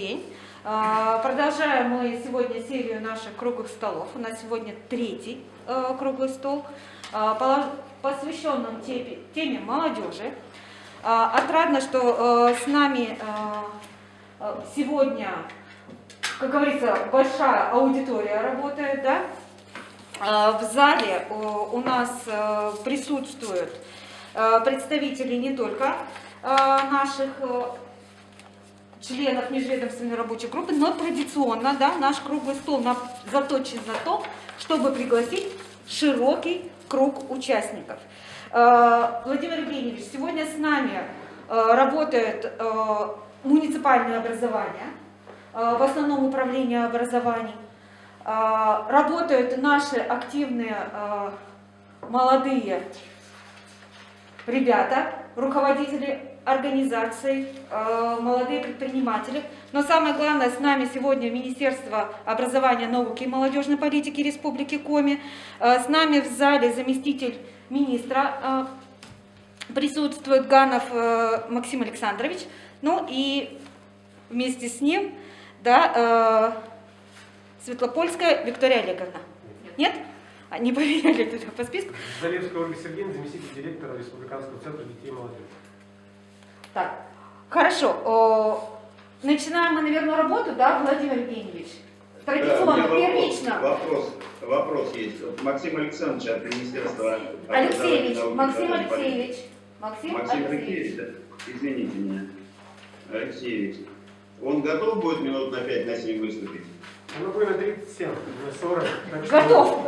День. Продолжаем мы сегодня серию наших круглых столов. У нас сегодня третий круглый стол, посвященный теме молодежи. Отрадно, что с нами сегодня, как говорится, большая аудитория работает. Да? В зале у нас присутствуют представители не только наших членов межведомственной рабочей группы, но традиционно, да, наш круглый стол заточен на то, чтобы пригласить широкий круг участников. Владимир Евгеньевич, сегодня с нами работает муниципальное образование, в основном управление образований. Работают наши активные молодые ребята, руководители организаций, молодые предприниматели. Но самое главное, с нами сегодня Министерство образования, науки и молодежной политики Республики Коми. С нами в зале заместитель министра присутствует, Ганов Максим Александрович. Ну и вместе с ним, да, Светлопольская Виктория Олеговна. Нет? Не поверили по списку. Залевская Ольга Сергеевна, заместитель директора Республиканского центра детей и молодежи. Так, хорошо. Начинаем мы, наверное, работу, да, Владимир Евгеньевич? Традиционно, да, первично. Вопрос есть. Максим Александрович от Министерства Алексеевич, науки, Максим образования, Алексеевич. Максим Алексеевич, да? Извините меня. Алексеевич. Он готов будет минут на 5, на 7 выступить? Ну, будет на 37, на 40. Готов.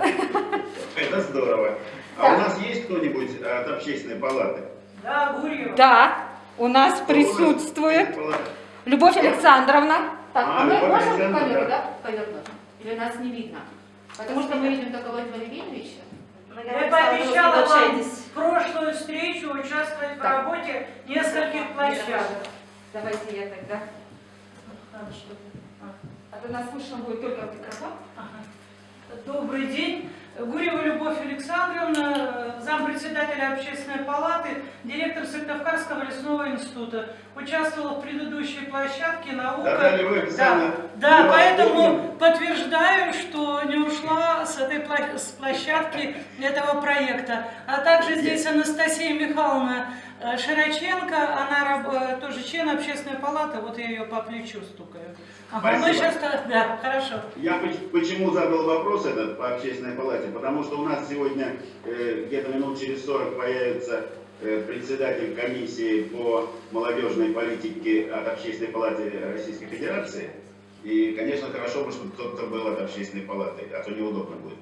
Это здорово. А у нас есть кто-нибудь от общественной палаты? Да, Гурьева. Да, у нас присутствует Любовь Александровна. Так, мы можем камеру, да, повернуть? Или нас не видно? Потому что мы видим только Владимира Евгеньевича. Я пообещала вам в прошлую встречу участвовать в работе нескольких площадок. Давайте я тогда. А то нас слышно будет только в микрофон. Добрый день. Гурьева Любовь Александровна, зампредседателя общественной палаты, директор Сыктывкарского лесного института. Участвовала в предыдущей площадке «Наука». Да, поэтому подтверждаю, что не ушла с этой площадки этого проекта. А также здесь Анастасия Михайловна Широченко, она тоже член общественной палаты, вот я ее по плечу стукаю. Ага, мы сейчас, да, хорошо. Я почему задал вопрос этот по общественной палате? Потому что у нас сегодня где-то минут через 40 появится председатель комиссии по молодежной политике от общественной палаты Российской Федерации. И, конечно, хорошо бы, чтобы кто-то был от общественной палаты, а то неудобно будет.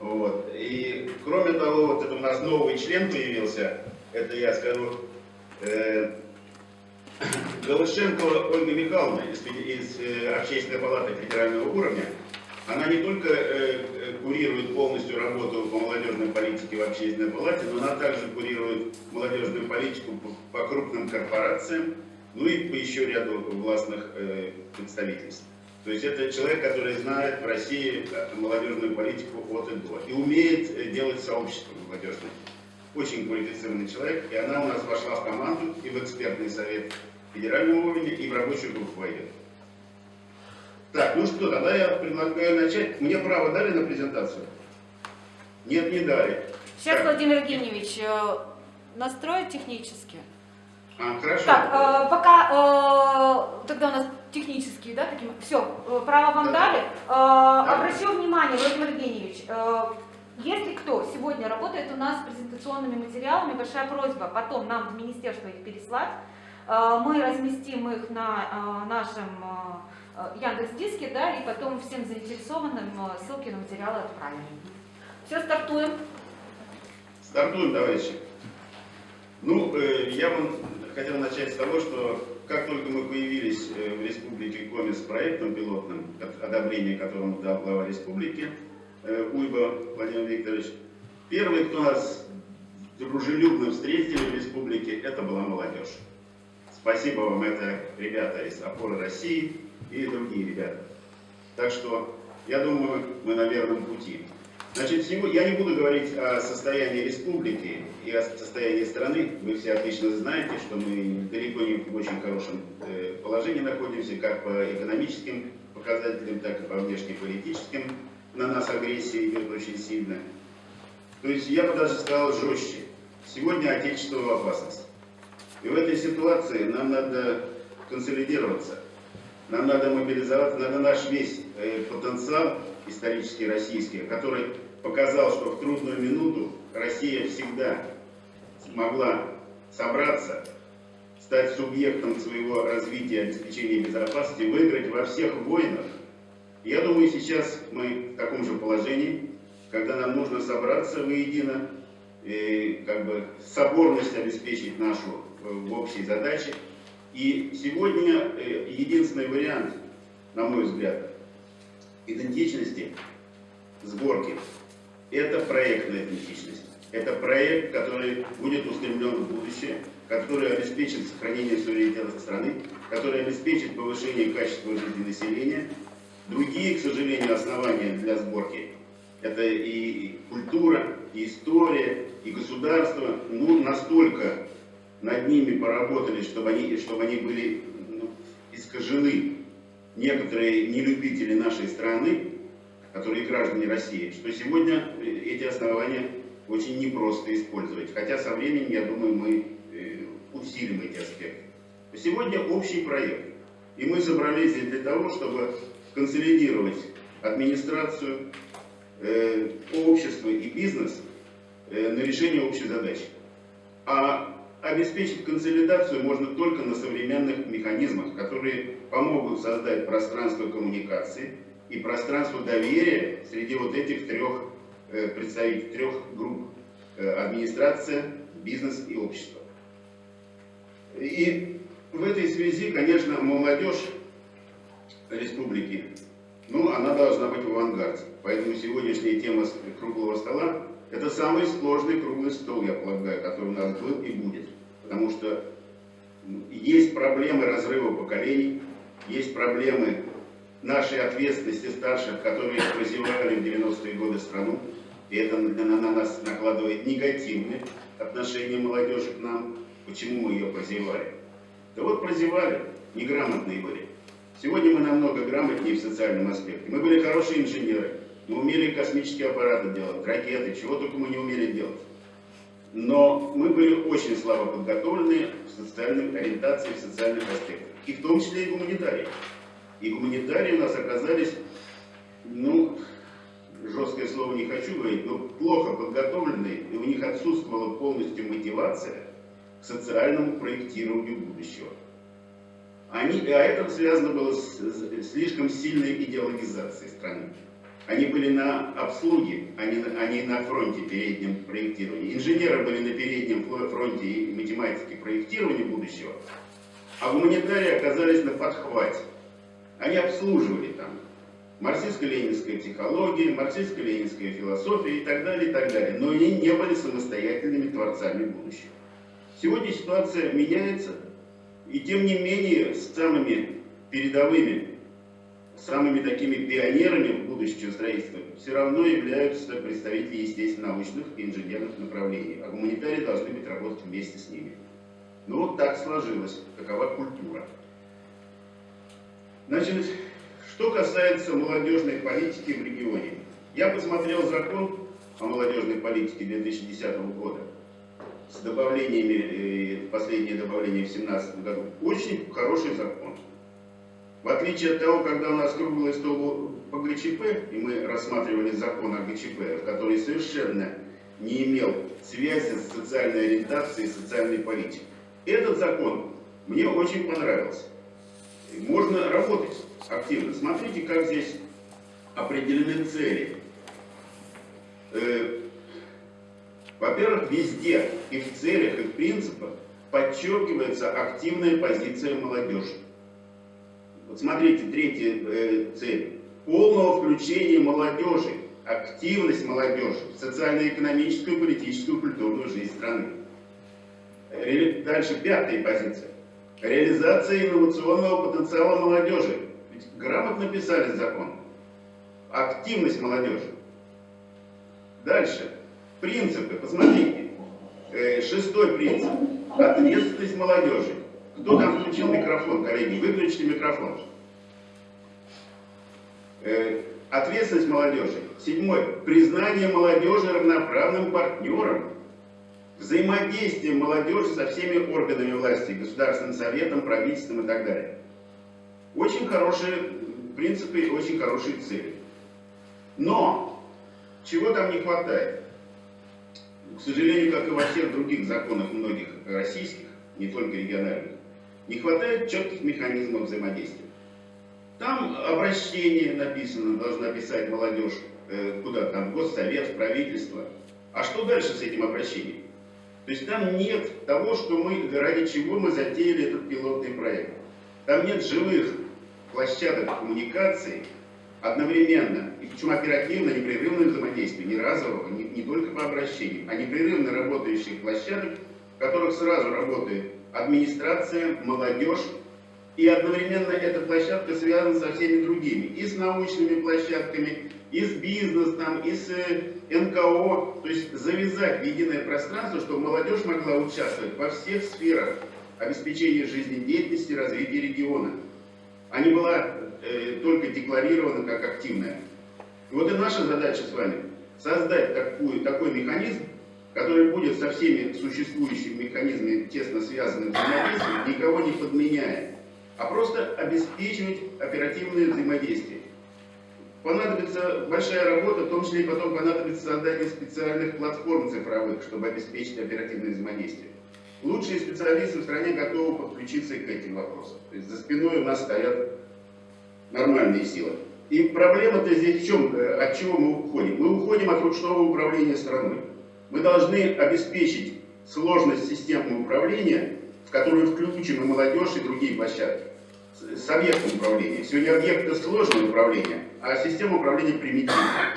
Вот. И, кроме того, вот это у нас новый член появился, это я скажу, Голышенко Ольга Михайловна из Общественной палаты федерального уровня. Она не только курирует полностью работу по молодежной политике в Общественной палате, но она также курирует молодежную политику по крупным корпорациям, ну и по еще ряду властных представительств. То есть это человек, который знает в России молодежную политику от и до и умеет делать сообщество молодежное. Очень квалифицированный человек, и она у нас вошла в команду и в экспертный совет федерального уровня, и в рабочую группу войдет. Так, ну что, тогда я предлагаю начать. Мне право дали на презентацию? Нет, не дали. Сейчас, так. Владимир Евгеньевич, настроить технически. Хорошо. Так, пока тогда у нас технические, да, такие. Все, право вам дали. Обращу внимание, Владимир Евгеньевич, если кто сегодня работает у нас с презентационными материалами, большая просьба потом нам в министерство их переслать. Мы разместим их на нашем Яндекс.Диске, да, и потом всем заинтересованным ссылки на материалы отправим. Все, стартуем. Стартуем, товарищи. Ну, я вам хотел начать с того, что как только мы появились в Республике Коми с проектом пилотным, одобрение которому дал глава республики, Уйба Владимир Викторович, первый, кто нас дружелюбно встретили в республике, это была молодежь. Спасибо вам, это ребята из «Опоры России» и другие ребята. Так что, я думаю, мы на верном пути. Значит, я не буду говорить о состоянии республики и о состоянии страны. Вы все отлично знаете, что мы далеко не в очень хорошем положении находимся, как по экономическим показателям, так и по внешнеполитическим. На нас агрессия идет очень сильно. То есть я бы даже сказал жестче. Сегодня Отечество в опасности. И в этой ситуации нам надо консолидироваться, нам надо мобилизоваться, надо наш весь потенциал исторический российский, который показал, что в трудную минуту Россия всегда могла собраться, стать субъектом своего развития, обеспечения безопасности, выиграть во всех войнах. Я думаю, сейчас мы в таком же положении, когда нам нужно собраться воедино, и как бы соборность обеспечить нашу в общей задаче. И сегодня единственный вариант, на мой взгляд, идентичности сборки – это проектная идентичность. Это проект, который будет устремлен в будущее, который обеспечит сохранение суверенитета страны, который обеспечит повышение качества жизни населения. Другие, к сожалению, основания для сборки – это и культура, и история, и государство. Ну, настолько над ними поработали, чтобы они были искажены. Некоторые нелюбители нашей страны, которые граждане России, что сегодня эти основания очень непросто использовать. Хотя со временем, я думаю, мы усилим эти аспекты. Сегодня общий проект. И мы собрались здесь для того, чтобы консолидировать администрацию, общество и бизнес на решение общей задачи. А обеспечить консолидацию можно только на современных механизмах, которые помогут создать пространство коммуникации и пространство доверия среди вот этих представителей трех групп: администрация, бизнес и общество. И в этой связи, конечно, молодежь республики, она должна быть в авангарде. Поэтому сегодняшняя тема круглого стола – это самый сложный круглый стол, я полагаю, который у нас был и будет. Потому что есть проблемы разрыва поколений, есть проблемы нашей ответственности старших, которые прозевали в 90-е годы страну. И это на нас накладывает негативные отношения молодежи к нам. Почему мы ее прозевали? Да вот прозевали, неграмотные были. Сегодня мы намного грамотнее в социальном аспекте. Мы были хорошие инженеры, мы умели космические аппараты делать, ракеты, чего только мы не умели делать. Но мы были очень слабо подготовлены в социальной ориентации, в социальных аспектах. И в том числе и гуманитарии. И гуманитарии у нас оказались, жесткое слово не хочу говорить, но плохо подготовленные, и у них отсутствовала полностью мотивация к социальному проектированию будущего. А это связано было с слишком сильной идеологизацией страны. Они были на обслуге, а не на фронте переднем проектирования. Инженеры были на переднем фронте и математики проектирования будущего, а гуманитарии оказались на подхвате. Они обслуживали там марксистско-ленинская психология, марксистско-ленинская философия и так далее, но они не были самостоятельными творцами будущего. Сегодня ситуация меняется, и тем не менее с самыми передовыми, самыми такими пионерами будущего строительства все равно являются представители естественно-научных и инженерных направлений, а гуманитарии должны быть работать вместе с ними. Вот так сложилось, такова культура. Значит, что касается молодежной политики в регионе, я посмотрел закон о молодежной политике 2010 года с добавлениями, последнее добавление в 2017 году. Очень хороший закон. В отличие от того, когда у нас круглый стол по ГЧП, и мы рассматривали закон о ГЧП, который совершенно не имел связи с социальной ориентацией и социальной политикой. Этот закон мне очень понравился. Можно работать активно. Смотрите, как здесь определены цели. Во-первых, везде и в целях, и в принципах подчеркивается активная позиция молодежи. Вот смотрите, третья цель. Полного включения молодежи, активность молодежи в социально-экономическую, политическую, культурную жизнь страны. Дальше пятая позиция. Реализация инновационного потенциала молодежи. Ведь грамотно писали закон. Активность молодежи. Дальше. Принципы. Посмотрите. Шестой принцип. Ответственность молодежи. Кто там включил микрофон, коллеги? Выключите микрофон. Ответственность молодежи. Седьмой. Признание молодежи равноправным партнером. Взаимодействие молодежи со всеми органами власти, Государственным советом, правительством и так далее. Очень хорошие принципы и очень хорошие цели. Но чего там не хватает? К сожалению, как и во всех других законах многих российских, не только региональных, не хватает четких механизмов взаимодействия. Там обращение написано, должна писать молодежь, куда там, в Госсовет, в правительство. А что дальше с этим обращением? То есть там нет того, что мы, ради чего мы затеяли этот пилотный проект. Там нет живых площадок коммуникации одновременно, и причем оперативно, непрерывное взаимодействие, не разового, не только по обращениям, а непрерывно работающих площадок, в которых сразу работает администрация, молодежь, и одновременно эта площадка связана со всеми другими, и с научными площадками, и с бизнесом, и с НКО, то есть завязать в единое пространство, чтобы молодежь могла участвовать во всех сферах обеспечения жизнедеятельности, развития региона, а не была только декларирована как активная. И вот и наша задача с вами создать такой механизм, который будет со всеми существующими механизмами тесно связанным взаимодействием, никого не подменяя, а просто обеспечивать оперативное взаимодействие. Понадобится большая работа, в том числе и потом понадобится создание специальных платформ цифровых, чтобы обеспечить оперативное взаимодействие. Лучшие специалисты в стране готовы подключиться и к этим вопросам. То есть за спиной у нас стоят нормальные силы. И проблема-то здесь в чем? От чего мы уходим? Мы уходим от ручного управления страной. Мы должны обеспечить сложность системы управления, в которую включены молодежь и другие площадки, с объектом управления. Сегодня объект — это сложное управление, а система управления примитивная.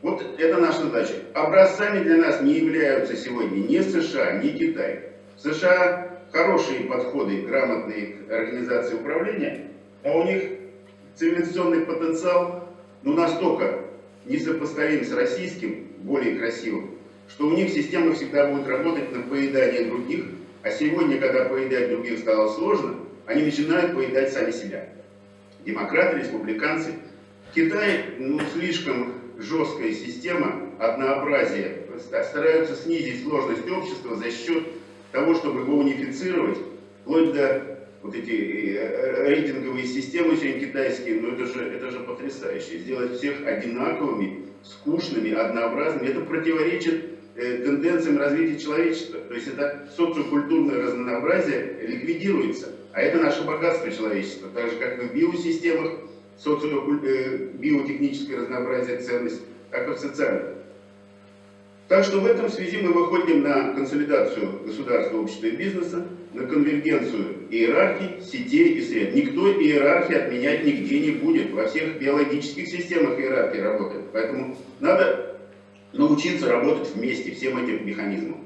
Вот это наша задача. Образцами для нас не являются сегодня ни США, ни Китай. В США хорошие подходы, грамотные к организации управления, а у них цивилизационный потенциал настолько несопоставим с российским, более красивым, что у них система всегда будет работать на поедание других, а сегодня, когда поедать других стало сложно, они начинают поедать сами себя. Демократы, республиканцы. Китай, слишком жесткая система, однообразие, стараются снизить сложность общества за счет того, чтобы его унифицировать, вплоть до вот эти рейтинговые системы сегодня китайские, это же потрясающе. Сделать всех одинаковыми, скучными, однообразными, это противоречит тенденциям развития человечества. То есть это социокультурное разнообразие ликвидируется. А это наше богатство человечества. Так же, как и в биосистемах, биотехническое разнообразие ценность, так и в социальном. Так что в этом связи мы выходим на консолидацию государства, общества и бизнеса, на конвергенцию иерархий, сетей и сред. Никто иерархии отменять нигде не будет. Во всех биологических системах иерархия работает. Поэтому надо научиться работать вместе всем этим механизмам.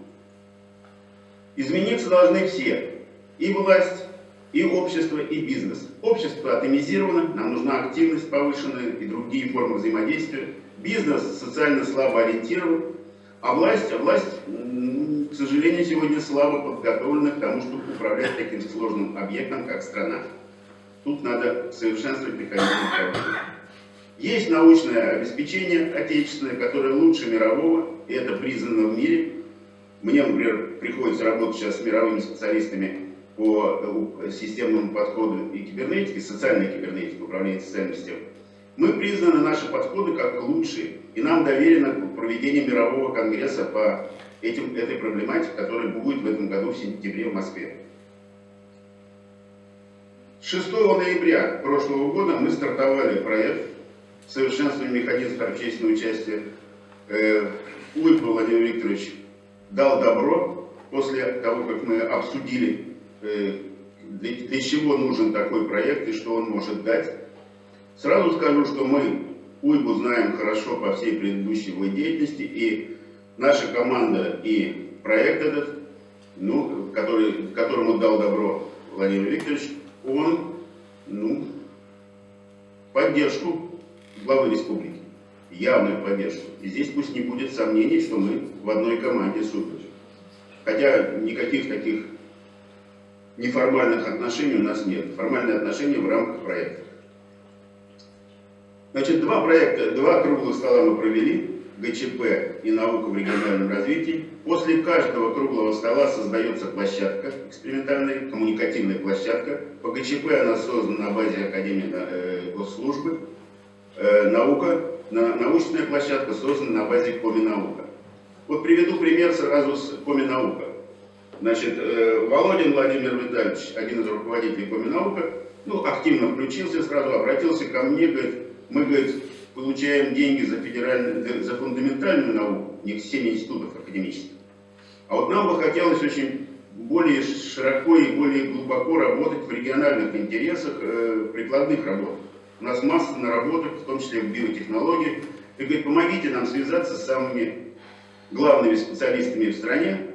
Измениться должны все. И власть, и общество, и бизнес. Общество атомизировано, нам нужна активность повышенная и другие формы взаимодействия. Бизнес социально слабо ориентирован. А власть, к сожалению, сегодня слабо подготовлена к тому, чтобы управлять таким сложным объектом, как страна. Тут надо совершенствовать механизм управления. Есть научное обеспечение отечественное, которое лучше мирового, и это признано в мире. Мне, например, приходится работать сейчас с мировыми специалистами по системному подходу и кибернетике, социальной кибернетике, управления социальной системой. Мы признаны, наши подходы, как лучшие, и нам доверено проведение мирового конгресса по этой проблематике, который будет в этом году в сентябре в Москве. 6 ноября прошлого года мы стартовали проект совершенствования механизмов общественного участия. Уйбл Владимир Викторович дал добро после того, как мы обсудили, для чего нужен такой проект и что он может дать. Сразу скажу, что мы Уйбу знаем хорошо по всей предыдущей его деятельности, и наша команда и проект этот, которому дал добро Владимир Викторович, он, поддержку главы республики. явную поддержку. И здесь пусть не будет сомнений, что мы в одной команде супер. Хотя никаких таких неформальных отношений у нас нет. Формальные отношения в рамках проекта. Значит, два круглых стола мы провели. ГЧП и наука в региональном развитии. После каждого круглого стола создается площадка, экспериментальная, коммуникативная площадка. По ГЧП она создана на базе Академии госслужбы. Научная площадка создана на базе Коми-наука. Вот приведу пример сразу с Коми-наука. Значит, Володин Владимир Витальевич, один из руководителей Коми-наука, активно включился, сразу обратился ко мне, говорит, мы, говорит, получаем деньги за фундаментальную науку, не 7 институтов академических. А вот нам бы хотелось очень более широко и более глубоко работать в региональных интересах, прикладных работах. У нас масса наработок, в том числе в биотехнологии. И говорит, помогите нам связаться с самыми главными специалистами в стране,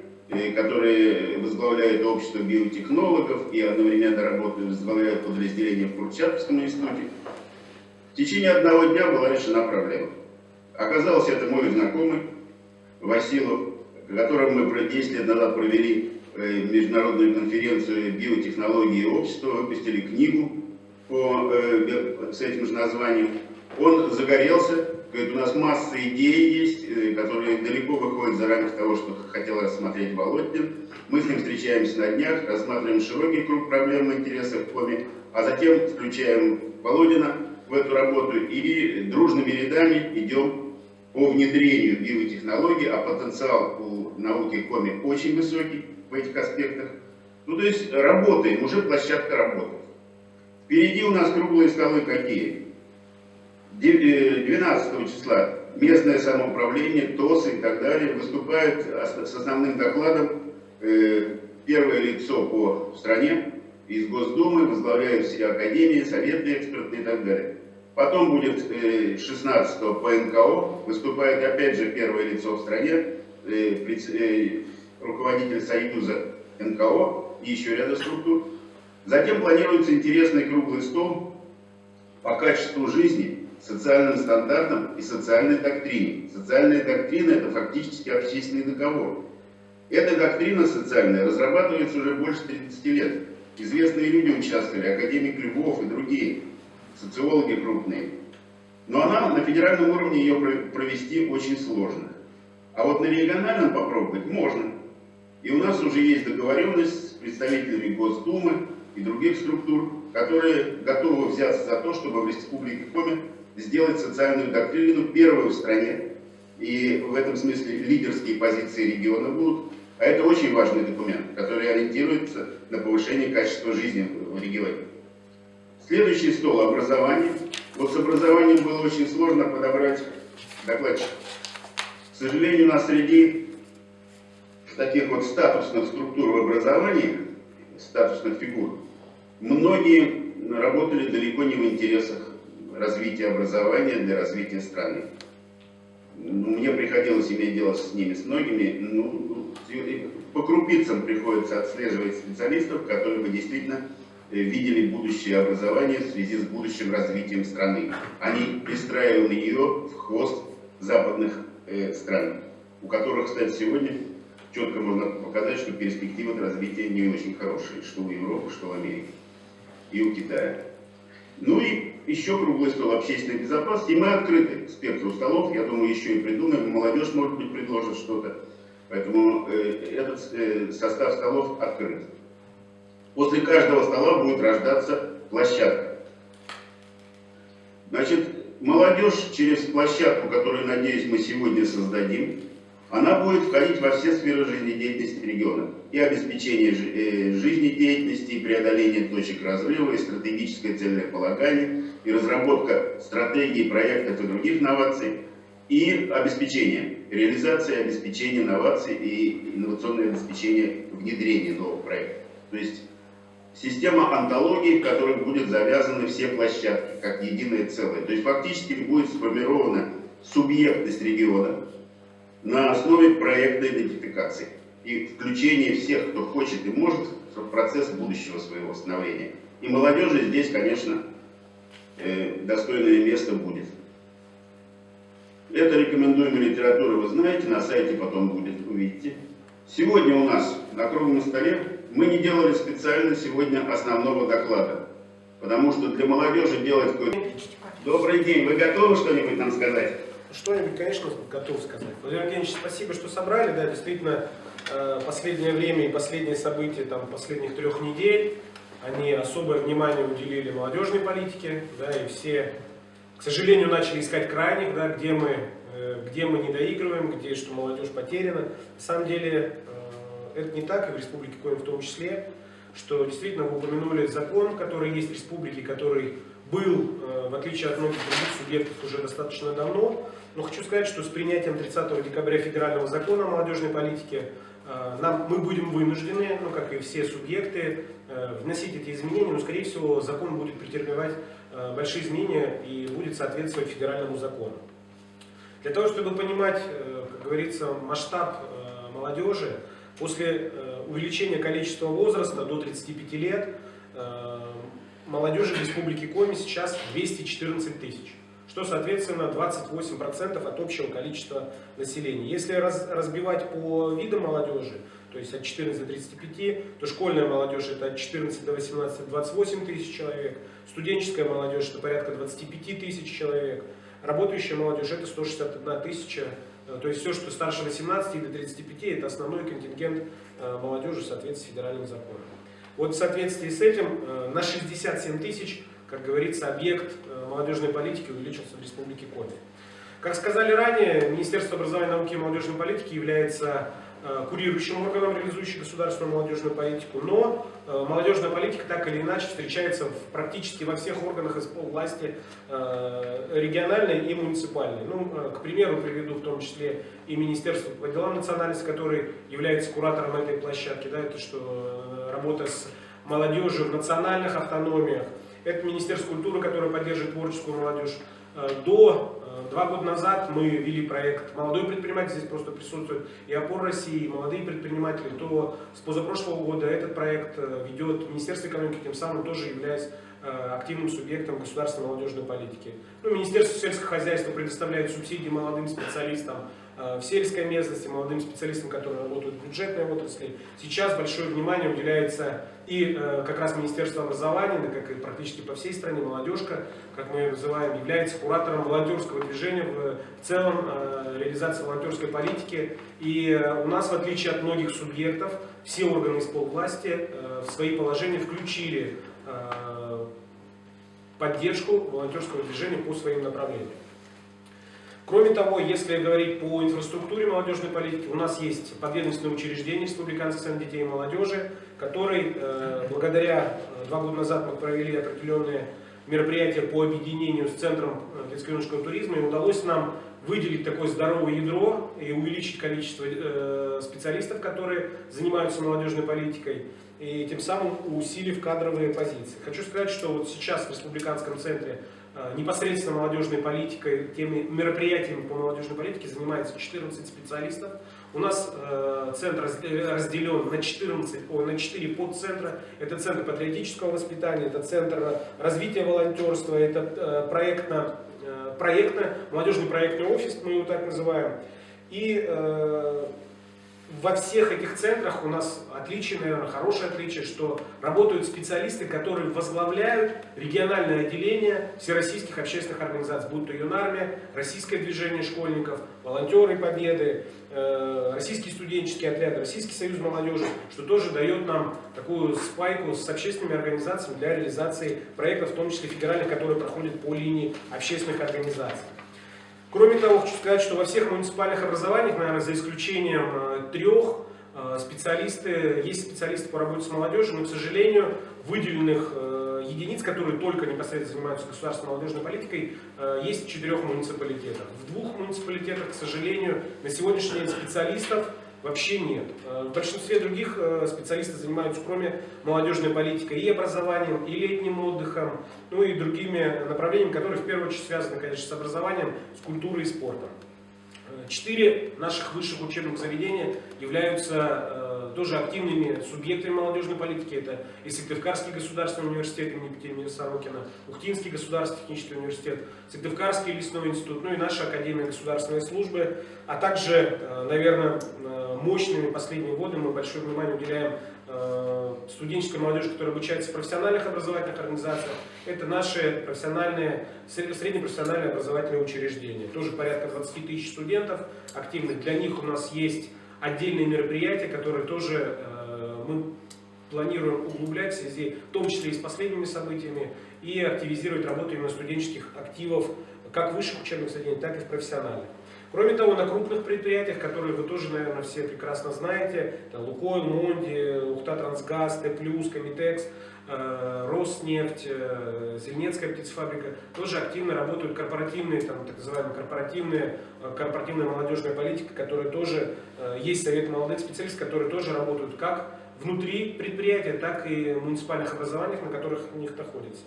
которые возглавляют общество биотехнологов и одновременно работают, возглавляют подразделение в Курчатовском институте. В течение одного дня была решена проблема. Оказалось, это мой знакомый Василов, которым мы 10 лет назад провели международную конференцию биотехнологии и общества, выпустили книгу с этим же названием. Он загорелся, говорит, у нас масса идей есть, которые далеко выходят за рамки того, что хотел рассмотреть Володин. Мы с ним встречаемся на днях, рассматриваем широкий круг проблем и интересов в Коми, а затем включаем Володина в эту работу и дружными рядами идем по внедрению биотехнологий, а потенциал у науки Коми очень высокий в этих аспектах. То есть работаем, уже площадка работает. Впереди у нас круглые столы какие? 12 числа местное самоуправление, ТОС и так далее выступает с основным докладом первое лицо по стране из Госдумы, возглавляют все академии, советы экспертные и так далее. Потом будет 16-го по НКО, выступает опять же первое лицо в стране, руководитель Союза НКО и еще ряда структур. Затем планируется интересный круглый стол по качеству жизни, социальным стандартам и социальной доктрине. Социальная доктрина – это фактически общественный договор. Эта доктрина социальная разрабатывается уже больше 30 лет. Известные люди участвовали, академик Львов и другие, социологи крупные. Но она на федеральном уровне ее провести очень сложно. А вот на региональном попробовать можно. И у нас уже есть договоренность с представителями Госдумы и других структур, которые готовы взяться за то, чтобы в Республике Коми сделать социальную доктрину первой в стране. И в этом смысле лидерские позиции региона будут. А это очень важный документ, который ориентируется на повышение качества жизни в регионе. Следующий стол – образование. Вот с образованием было очень сложно подобрать докладчик. К сожалению, у нас среди таких вот статусных структур в образовании, статусных фигур, многие работали далеко не в интересах развития образования для развития страны. Мне приходилось иметь дело с ними, с многими. По крупицам приходится отслеживать специалистов, которые бы действительно видели будущее образование в связи с будущим развитием страны. Они пристраивали ее в хвост западных стран, у которых, кстати, сегодня четко можно показать, что перспективы развития не очень хорошие, что у Европы, что в Америке и у Китая. Ну и еще круглый стол общественной безопасности. И мы открыты к спектру столов. Я думаю, еще и придумаем. Молодежь, может быть, предложит что-то. Поэтому этот состав столов открыт. После каждого стола будет рождаться площадка. Значит, молодежь через площадку, которую, надеюсь, мы сегодня создадим, она будет входить во все сферы жизнедеятельности региона. И обеспечение жизнедеятельности, и преодоление точек разрыва, и стратегическое целеполагание, и разработка стратегий, проектов и других инноваций, и обеспечение, реализация и обеспечение инноваций и инновационное обеспечение внедрения новых проектов. То есть система антологии, в которой будут завязаны все площадки, как единое целое. То есть фактически будет сформирована субъектность региона на основе проектной идентификации и включения всех, кто хочет и может, в процесс будущего своего становления. И молодежи здесь, конечно, достойное место будет. Это рекомендуемая литература, вы знаете, на сайте потом будет, увидите. Сегодня у нас на круглом столе мы не делали специально сегодня основного доклада, потому что для молодежи делать какой-то... Добрый день, вы готовы что-нибудь нам сказать? Что-нибудь, конечно, готов сказать. Владимир Евгеньевич, спасибо, что собрали. Да, действительно, последнее время и последние события последних 3 недель, они особое внимание уделили молодежной политике, да, и все, к сожалению, начали искать крайних, да, где мы не доигрываем, где что молодежь потеряна. На самом деле это не так, и в Республике Коми в том числе, что действительно вы упомянули закон, который есть в республике, который был, в отличие от многих других субъектов, уже достаточно давно. Но хочу сказать, что с принятием 30 декабря федерального закона о молодежной политике мы будем вынуждены, ну как и все субъекты, вносить эти изменения, но скорее всего закон будет претерпевать большие изменения и будет соответствовать федеральному закону. Для того, чтобы понимать, как говорится, масштаб молодежи, после увеличения количества возраста до 35 лет молодежи в Республике Коми сейчас 214 тысяч, что соответственно 28% от общего количества населения. Если разбивать по видам молодежи, то есть от 14 до 35, то школьная молодежь это от 14 до 18 28 тысяч человек, студенческая молодежь это порядка 25 тысяч человек, работающая молодежь это 161 тысяча, то есть все, что старше 18 до 35, это основной контингент молодежи в соответствии с федеральным законом. Вот в соответствии с этим на 67 тысяч, как говорится, объект молодежной политики увеличился в Республике Коми. Как сказали ранее, Министерство образования, науки и молодежной политики является курирующим органом, реализующим государственную молодежную политику, но молодежная политика так или иначе встречается практически во всех органах исполвласти, региональной и муниципальной. Ну, к примеру, приведу в том числе и Министерство по делам национальности, который является куратором этой площадки, да, это что работа с молодежью в национальных автономиях, это Министерство культуры, которое поддерживает творческую молодежь. До 2 года назад мы вели проект «Молодой предприниматель», здесь просто присутствует и «Опор России», и молодые предприниматели, то с позапрошлого года этот проект ведет Министерство экономики, тем самым тоже являясь активным субъектом государственной молодежной политики. Ну, Министерство сельского хозяйства предоставляет субсидии молодым специалистам в сельской местности, молодым специалистам, которые работают в бюджетной отрасли. Сейчас большое внимание уделяется и как раз Министерство образования, как и практически по всей стране, молодежка, как мы ее называем, является куратором волонтерского движения в целом реализации волонтерской политики. И у нас, в отличие от многих субъектов, все органы исполвласти в свои положения включили поддержку волонтерского движения по своим направлениям. Кроме того, если говорить по инфраструктуре молодежной политики, у нас есть подведомственное учреждение Республиканский центр детей и молодежи, который благодаря 2 года назад мы провели определенные мероприятия по объединению с Центром детско-юношеского туризма, и удалось нам выделить такое здоровое ядро и увеличить количество специалистов, которые занимаются молодежной политикой, и тем самым усилив кадровые позиции. Хочу сказать, что вот сейчас в Республиканском центре непосредственно молодежной политикой, теми мероприятиями по молодежной политике занимается 14 специалистов. У нас центр разделен на 4 подцентра. Это центр патриотического воспитания, это центр развития волонтерства, это молодежный проектный офис, мы его так называем. И во всех этих центрах у нас отличие, наверное, хорошее отличие, что работают специалисты, которые возглавляют региональное отделение всероссийских общественных организаций, будь то Юнармия, Российское движение школьников, Волонтеры Победы, Российский студенческий отряд, Российский союз молодежи, что тоже дает нам такую спайку с общественными организациями для реализации проектов, в том числе федеральных, которые проходят по линии общественных организаций. Кроме того, хочу сказать, что во всех муниципальных образованиях, наверное, за исключением 3, есть специалисты по работе с молодежью, но, к сожалению, выделенных единиц, которые только непосредственно занимаются государственной молодежной политикой, есть в 4 муниципалитетах. В 2 муниципалитетах, к сожалению, на сегодняшний день специалистов вообще нет. В большинстве других специалисты занимаются, кроме молодежной политикой, и образованием, и летним отдыхом, ну и другими направлениями, которые в первую очередь связаны, конечно, с образованием, с культурой и спортом. 4 наших высших учебных заведения являются тоже активными субъектами молодежной политики. Это и Сыктывкарский государственный университет имени Екатерины Сорокина, Ухтинский государственный технический университет, Сыктывкарский лесной институт, ну и наша Академия государственной службы, а также, наверное, мощными последние годы мы большое внимание уделяем студенческой молодежи, которая обучается в профессиональных образовательных организациях. Это наши профессиональные, среднепрофессиональные образовательные учреждения. Тоже порядка 20 тысяч студентов активных. Для них у нас есть отдельные мероприятия, которые тоже мы планируем углублять в связи, в том числе и с последними событиями, и активизировать работу именно студенческих активов как в высших учебных заведениях, так и в профессиональных. Кроме того, на крупных предприятиях, которые вы тоже, наверное, все прекрасно знаете, это Лукойл, Монди, Ухта-Трансгаз, Т+, Комитекс, Роснефть, Зеленецкая птицефабрика, тоже активно работают корпоративные, так называемые корпоративная молодежная политика, которая тоже, есть совет молодых специалистов, которые тоже работают как внутри предприятия, так и в муниципальных образованиях, на которых у них находятся.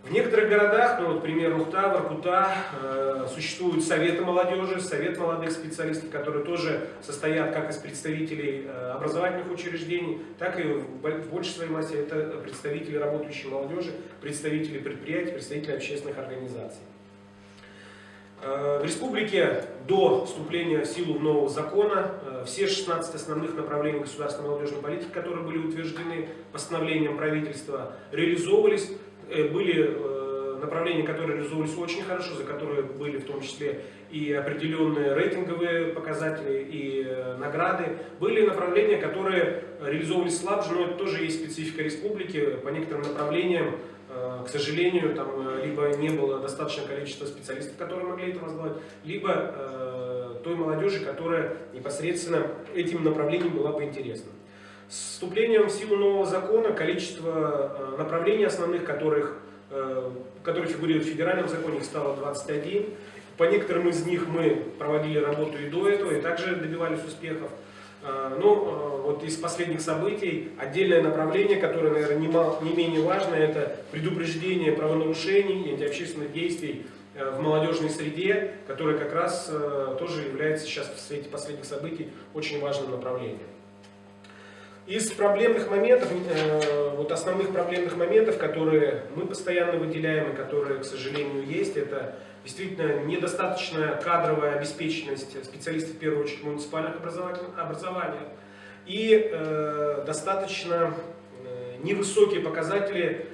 В некоторых городах, ну вот, например, Ухта, Воркута, существуют советы молодежи, совет молодых специалистов, которые тоже состоят как из представителей образовательных учреждений, так и в большей своей массе это представители работающей молодежи, представители предприятий, представители общественных организаций. В республике до вступления в силу нового закона все 16 основных направлений государственной молодежной политики, которые были утверждены постановлением правительства, реализовывались. Были направления, которые реализовывались очень хорошо, за которые были в том числе и определенные рейтинговые показатели, и награды. Были направления, которые реализовывались слабже, но это тоже есть специфика республики. По некоторым направлениям, к сожалению, там либо не было достаточного количества специалистов, которые могли это возглавить, либо той молодежи, которая непосредственно этим направлением была бы интересна. С вступлением в силу нового закона количество направлений основных, которые фигурируют в федеральном законе, их стало 21. По некоторым из них мы проводили работу и до этого, и также добивались успехов. Но вот из последних событий отдельное направление, которое, наверное, не менее важно, это предупреждение правонарушений и антиобщественных действий в молодежной среде, которое как раз тоже является сейчас в свете последних событий очень важным направлением. Из проблемных моментов, вот основных проблемных моментов, которые мы постоянно выделяем и которые, к сожалению, есть, это действительно недостаточная кадровая обеспеченность специалистов, в первую очередь, муниципальных образованиях и достаточно невысокие показатели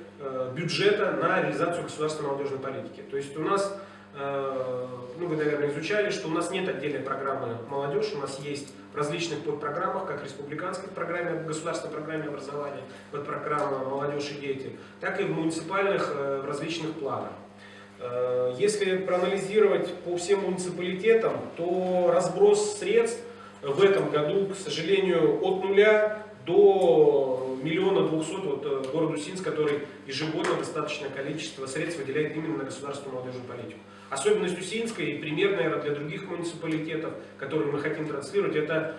бюджета на реализацию государственной молодежной политики. То есть у нас, ну, вы, наверное, изучали, что у нас нет отдельной программы «Молодежь», у нас есть в различных подпрограммах, как республиканской программе, государственной программе образования, подпрограмма «Молодежь и дети», так и в муниципальных в различных планах. Если проанализировать по всем муниципалитетам, то разброс средств в этом году, к сожалению, от 0 до 1 200 000, вот город Усинск, который ежегодно достаточное количество средств выделяет именно на государственную молодежную политику. Особенность Усинска и пример, наверное, для других муниципалитетов, которые мы хотим транслировать, это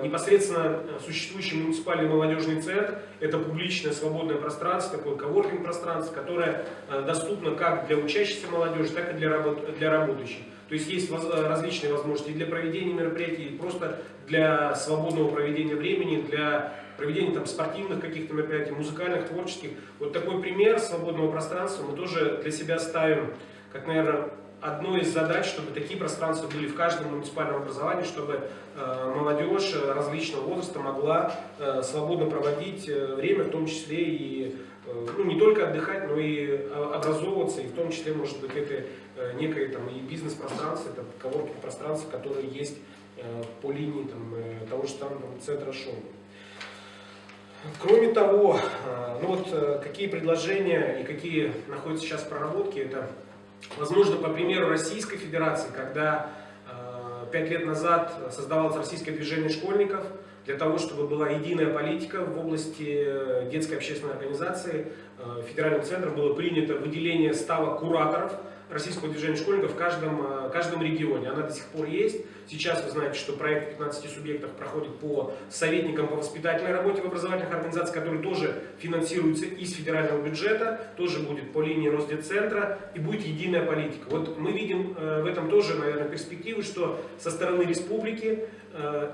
непосредственно существующий муниципальный молодежный центр. Это публичное свободное пространство, такое коворкинг пространство, которое доступно как для учащейся молодежи, так и для работающих. То есть есть различные возможности и для проведения мероприятий, и просто для свободного проведения времени, для проведения там спортивных каких-то мероприятий, музыкальных, творческих. Вот такой пример свободного пространства мы тоже для себя ставим как, наверное, одной из задач, чтобы такие пространства были в каждом муниципальном образовании, чтобы молодежь различного возраста могла свободно проводить время, в том числе и ну, не только отдыхать, но и образовываться, и в том числе, может быть, это некое там, и бизнес-пространство, это коворкинг-пространство, которое есть по линии там, того же самого центра шоу. Кроме того, ну вот какие предложения и какие находятся сейчас в проработке, это, возможно, по примеру Российской Федерации, когда 5 лет назад создавалось российское движение школьников, для того, чтобы была единая политика в области детской общественной организации, федеральным центром было принято выделение ставок кураторов российского движения школьников в каждом регионе. Она до сих пор есть. Сейчас вы знаете, что проект в 15 субъектах проходит по советникам по воспитательной работе в образовательных организациях, которые тоже финансируются из федерального бюджета, тоже будет по линии Росдетцентра и будет единая политика. Вот мы видим в этом тоже, наверное, перспективы, что со стороны республики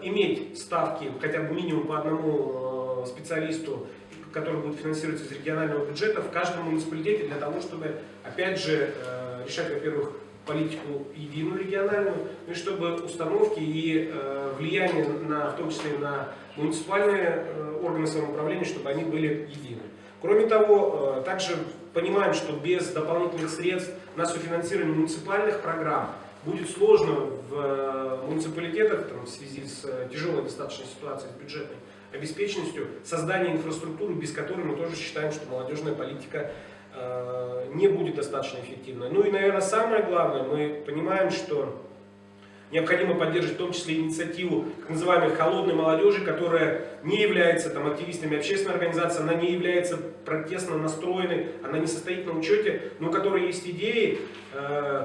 иметь ставки хотя бы минимум по одному специалисту, который будет финансироваться из регионального бюджета в каждом муниципалитете для того, чтобы, опять же, решать, во-первых, политику единую региональную, ну и чтобы установки и влияние, в том числе на муниципальные органы самоуправления, чтобы они были едины. Кроме того, также понимаем, что без дополнительных средств на софинансирование муниципальных программ будет сложно в муниципалитетах в связи с тяжелой достаточно ситуацией с бюджетной обеспеченностью создание инфраструктуры, без которой мы тоже считаем, что молодежная политика не будет достаточно эффективной. Ну и, наверное, самое главное, мы понимаем, что необходимо поддерживать в том числе инициативу так называемой холодной молодежи, которая не является активистами общественной организации, она не является протестно настроенной, она не состоит на учете, но у которой есть идеи,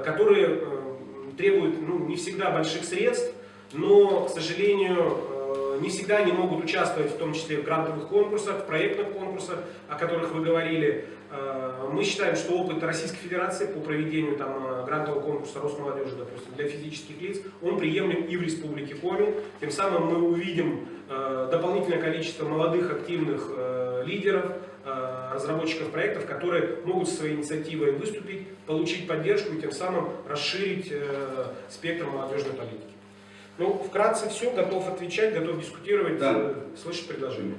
которые требуют не всегда больших средств, но, к сожалению, не всегда они могут участвовать, в том числе в грантовых конкурсах, в проектных конкурсах, о которых вы говорили. Мы считаем, что опыт Российской Федерации по проведению грантового конкурса Росмолодежи, допустим, для физических лиц, он приемлем и в Республике Коми. Тем самым мы увидим дополнительное количество молодых активных лидеров, разработчиков проектов, которые могут со своей инициативой выступить, получить поддержку и тем самым расширить спектр молодежной политики. Ну, вкратце все, готов отвечать, готов дискутировать, да. Слышать предложения.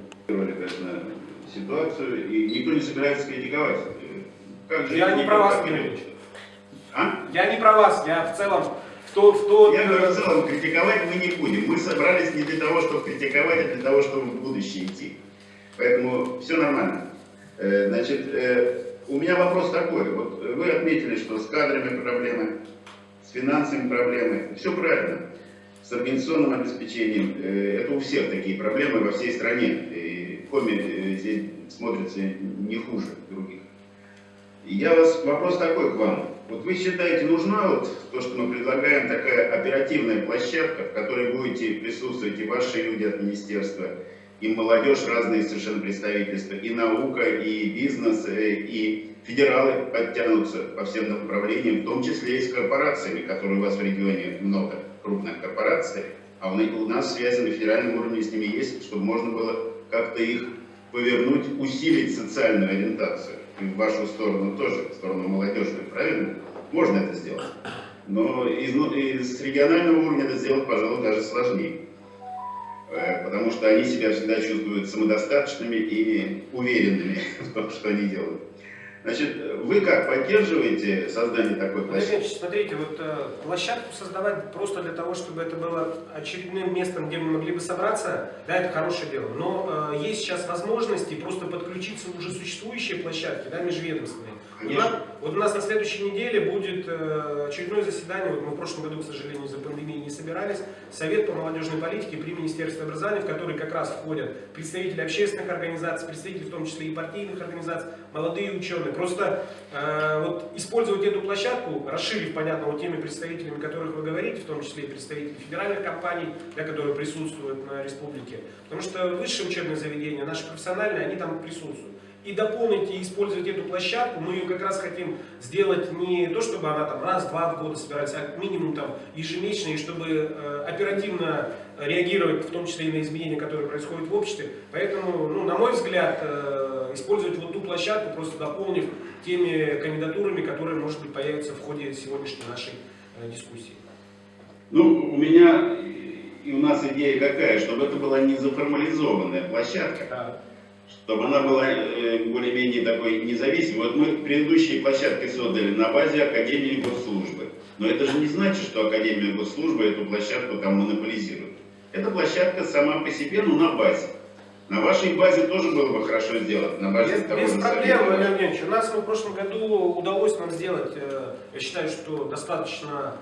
Ситуацию, и никто не собирается критиковать. Как же я не про вас, Георгий. А? Я не про вас, я в целом Я говорю, в целом критиковать мы не будем. Мы собрались не для того, чтобы критиковать, а для того, чтобы в будущее идти. Поэтому все нормально. Значит, у меня вопрос такой. Вот вы отметили, что с кадрами проблемы, с финансами проблемы. Все правильно. С организационным обеспечением. Это у всех такие проблемы во всей стране. И Коми здесь смотрится не хуже других. Вопрос такой к вам. Вот вы считаете, нужна вот то, что мы предлагаем, такая оперативная площадка, в которой будете присутствовать и ваши люди от министерства, и молодежь, разные совершенно представительства, и наука, и бизнес, и федералы подтянутся по всем направлениям, в том числе и с корпорациями, которые у вас в регионе много, крупных корпораций, а у нас связи на федеральном уровне с ними есть, чтобы можно было как-то их повернуть, усилить социальную ориентацию. И в вашу сторону тоже, в сторону молодежной, правильно? Можно это сделать. Но из регионального уровня это сделать, пожалуй, даже сложнее. Потому что они себя всегда чувствуют самодостаточными и уверенными в том, что они делают. Значит, вы как, поддерживаете создание такой площадки? Смотрите, вот площадку создавать просто для того, чтобы это было очередным местом, где мы могли бы собраться, да, это хорошее дело. Но есть сейчас возможности просто подключиться в уже существующие площадки, да, межведомственные. Вот у нас на следующей неделе будет очередное заседание, вот мы в прошлом году, к сожалению, из-за пандемии не собирались, Совет по молодежной политике при Министерстве образования, в который как раз входят представители общественных организаций, представители в том числе и партийных организаций, молодые ученые. Просто вот использовать эту площадку, расширив, понятно, вот теми представителями, о которых вы говорите, в том числе и представители федеральных компаний, да, которые присутствуют на республике, потому что высшие учебные заведения, наши профессиональные, они там присутствуют. И дополнить и использовать эту площадку, мы ее как раз хотим сделать не то, чтобы она там раз-два в год собирается, а минимум там ежемесячно, и чтобы оперативно реагировать, в том числе и на изменения, которые происходят в обществе. Поэтому, ну, на мой взгляд, использовать вот ту площадку, просто дополнив теми кандидатурами, которые, может быть, появятся в ходе сегодняшней нашей дискуссии. Ну, у меня и у нас идея какая, чтобы это была не заформализованная площадка. Да. Чтобы она была более-менее такой независимой. Вот мы предыдущие площадки создали на базе Академии Госслужбы. Но это же не значит, что Академия Госслужбы эту площадку там монополизирует. Эта площадка сама по себе, но на базе. На вашей базе тоже было бы хорошо сделать. На базе без проблем, Владимир Евгеньевич. У нас в прошлом году удалось нам сделать, я считаю, что достаточно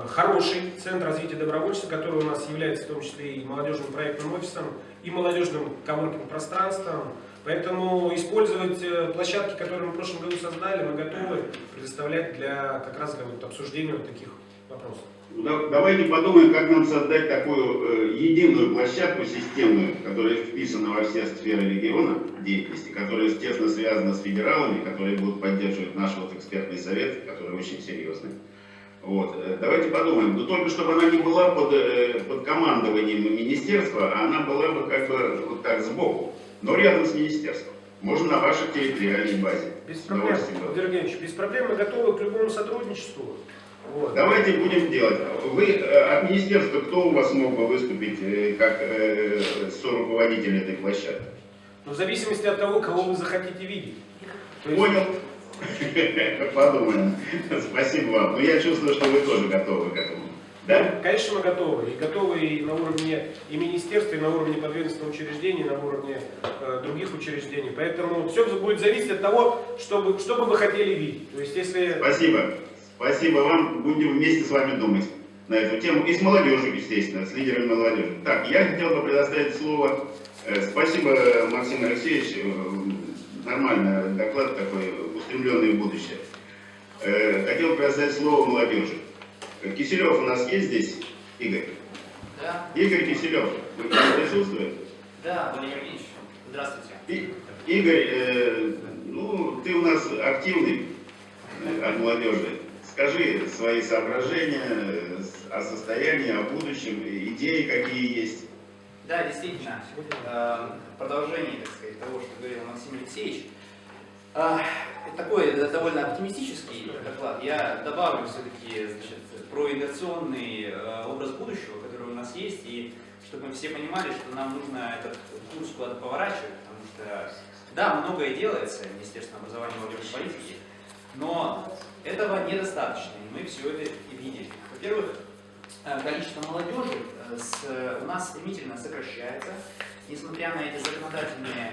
хороший центр развития добровольчества, который у нас является в том числе и молодежным проектным офисом, и молодежным коворкинг пространством. Поэтому использовать площадки, которые мы в прошлом году создали, мы готовы предоставлять как раз для обсуждения вот таких вопросов. Давайте подумаем, как нам создать такую единую площадку системную, которая вписана во все сферы региона деятельности, которая тесно связана с федералами, которые будут поддерживать наш экспертный совет, который очень серьезный. Вот. Давайте подумаем, но только чтобы она не была под командованием министерства, а она была бы как бы вот так сбоку, но рядом с министерством. Можно на вашей территориальной базе. Без проблем, Владимир Евгеньевич, без проблем, мы готовы к любому сотрудничеству. Вот. Давайте будем делать. Вы от министерства, кто у вас мог бы выступить как соруководитель этой площадки? Но в зависимости от того, кого вы захотите видеть. Понял. Подумаем. Спасибо вам. Но я чувствую, что вы тоже готовы к этому. Да? Конечно, мы готовы. И готовы и на уровне и министерства, и на уровне подведомственных учреждений, и на уровне других учреждений. Поэтому все будет зависеть от того, что бы вы хотели видеть. То есть, если... Спасибо. Спасибо вам. Будем вместе с вами думать на эту тему. И с молодежью, естественно, с лидерами молодежи. Так, я хотел бы предоставить слово. Спасибо, Максим Алексеевич. Нормальный доклад такой, устремленный в будущее. Хотел бы предоставить слово молодежи. Киселев у нас есть здесь? Игорь? Да. Игорь Киселев, вы присутствуете? Да, Владимир Ильич, здравствуйте. Игорь, ну, ты у нас активный от молодежи. Скажи свои соображения о состоянии, о будущем, идеи какие есть. Да, действительно, продолжение, так сказать, того, что говорил Максим Алексеевич. Такой довольно оптимистический доклад. Я добавлю все-таки, значит, про инерционный образ будущего, который у нас есть, и чтобы мы все понимали, что нам нужно этот курс куда-то поворачивать, потому что, да, многое делается Министерством образования и молодежной политики, но этого недостаточно, и мы все это и видели. Во-первых, количество молодежи у нас стремительно сокращается, несмотря на эти законодательные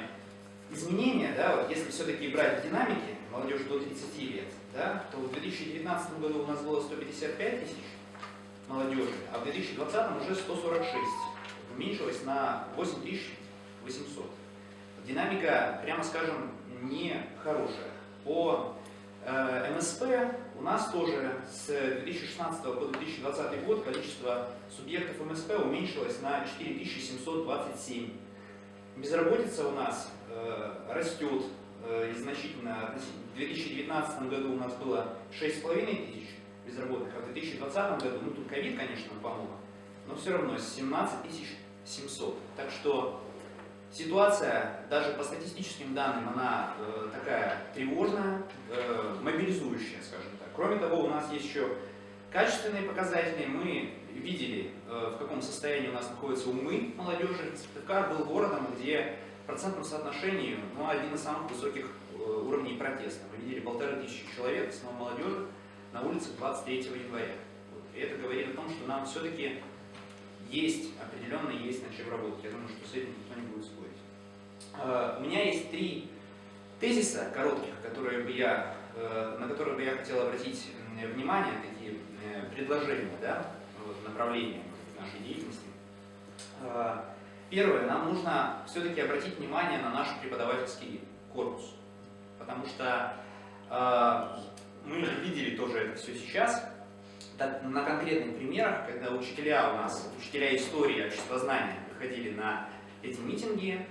изменения, да, вот если все-таки брать в динамике молодежь до 30 лет, да, то в 2019 году у нас было 155 тысяч молодежи, а в 2020 уже 146, уменьшилось на 8800. Динамика, прямо скажем, не хорошая. По МСП у нас тоже с 2016 по 2020 год количество субъектов МСП уменьшилось на 4727. Безработица у нас растет и значительно. В 2019 году у нас было 6,5 тысяч безработных, а в 2020 году, ну тут ковид, конечно, помог, но все равно 17 700. Так что ситуация, даже по статистическим данным, она такая тревожная, мобилизующая, скажем так. Кроме того, у нас есть еще качественные показатели. Мы видели, в каком состоянии у нас находятся умы молодежи. Сыктывкар был городом, где в процентном соотношении один из самых высоких уровней протеста. Мы видели 1500 человек, в основном молодежи, на улицах 23 января. И это говорит о том, что нам все-таки определенно есть над чем работать. Я думаю, что с этим никто не будет спорить. У меня есть 3 тезиса коротких, на которые бы я хотел обратить внимание, такие предложения, да, направления нашей деятельности. Первое, нам нужно все-таки обратить внимание на наш преподавательский корпус, потому что мы видели тоже это все сейчас, на конкретных примерах, когда учителя истории, обществознания приходили на эти митинги,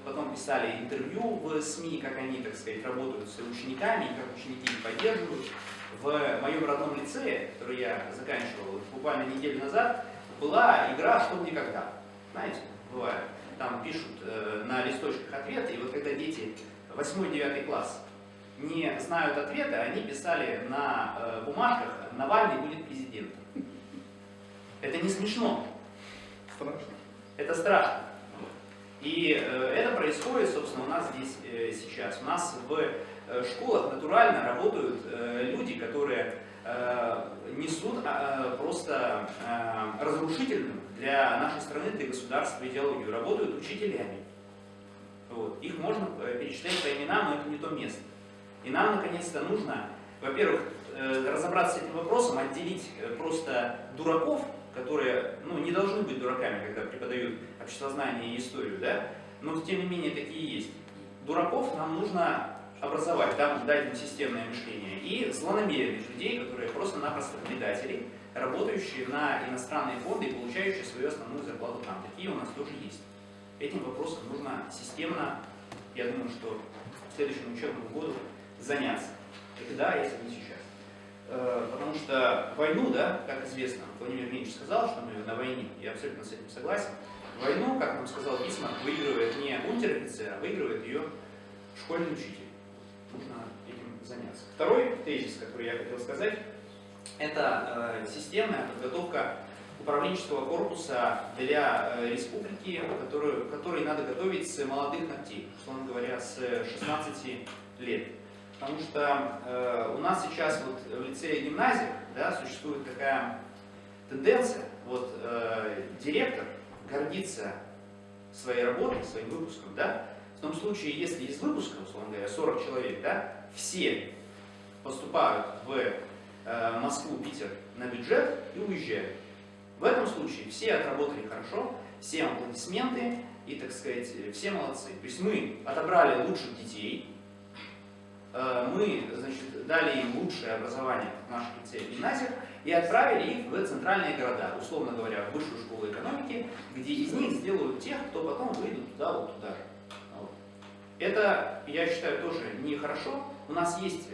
потом писали интервью в СМИ, как они, так сказать, работают с учениками, и как ученики их поддерживают. В моем родном лицее, который я заканчивал буквально неделю назад, была игра «Что, где, когда». Знаете, бывает. Там пишут на листочках ответы, и вот когда дети 8-9 класс не знают ответа, они писали на бумажках «Навальный будет президентом». Это не смешно. Страшно. Это страшно. И это происходит, собственно, у нас здесь сейчас. У нас в школах натурально работают люди, которые несут просто разрушительную для нашей страны, для государства идеологию, работают учителями. Их можно перечислять по именам, но это не то место. И нам, наконец-то, нужно, во-первых, разобраться с этим вопросом, отделить просто дураков, которые не должны быть дураками, когда преподают обществознание и историю, да? Но тем не менее такие есть. дураков нам нужно образовать, дать им системное мышление, и злонамеренных людей, которые просто-напросто предатели, работающие на иностранные фонды и получающие свою основную зарплату там. Такие у нас тоже есть. Этим вопросом нужно системно, я думаю, что к следующему учебному году заняться. Это да, если не сейчас. Потому что войну, да, как известно, Владимир Евгеньевич сказал, что мы на войне, я абсолютно с этим согласен. Войну, как нам сказал Бисмарк, выигрывает не унтер-офицер, а выигрывает ее школьный учитель. Нужно этим заняться. Второй тезис, который я хотел сказать, это системная подготовка управленческого корпуса для республики, который надо готовить с молодых ногтей, условно говоря, с 16 лет. Потому что у нас сейчас вот в лицее и гимназиях, да, существует такая тенденция, вот директор гордится своей работой, своим выпуском, да, в том случае, если из выпуска, условно говоря, 40 человек, да, все поступают в Москву, Питер на бюджет и уезжают. В этом случае все отработали хорошо, всем аплодисменты и, так сказать, все молодцы. То есть мы отобрали лучших детей, мы, значит, дали им лучшее образование в наших лицеях и гимназиях и отправили их в центральные города, условно говоря, в высшую школу экономики, где из них сделают тех, кто потом выйдут туда, вот туда же. Вот. Это, я считаю, тоже нехорошо. У нас есть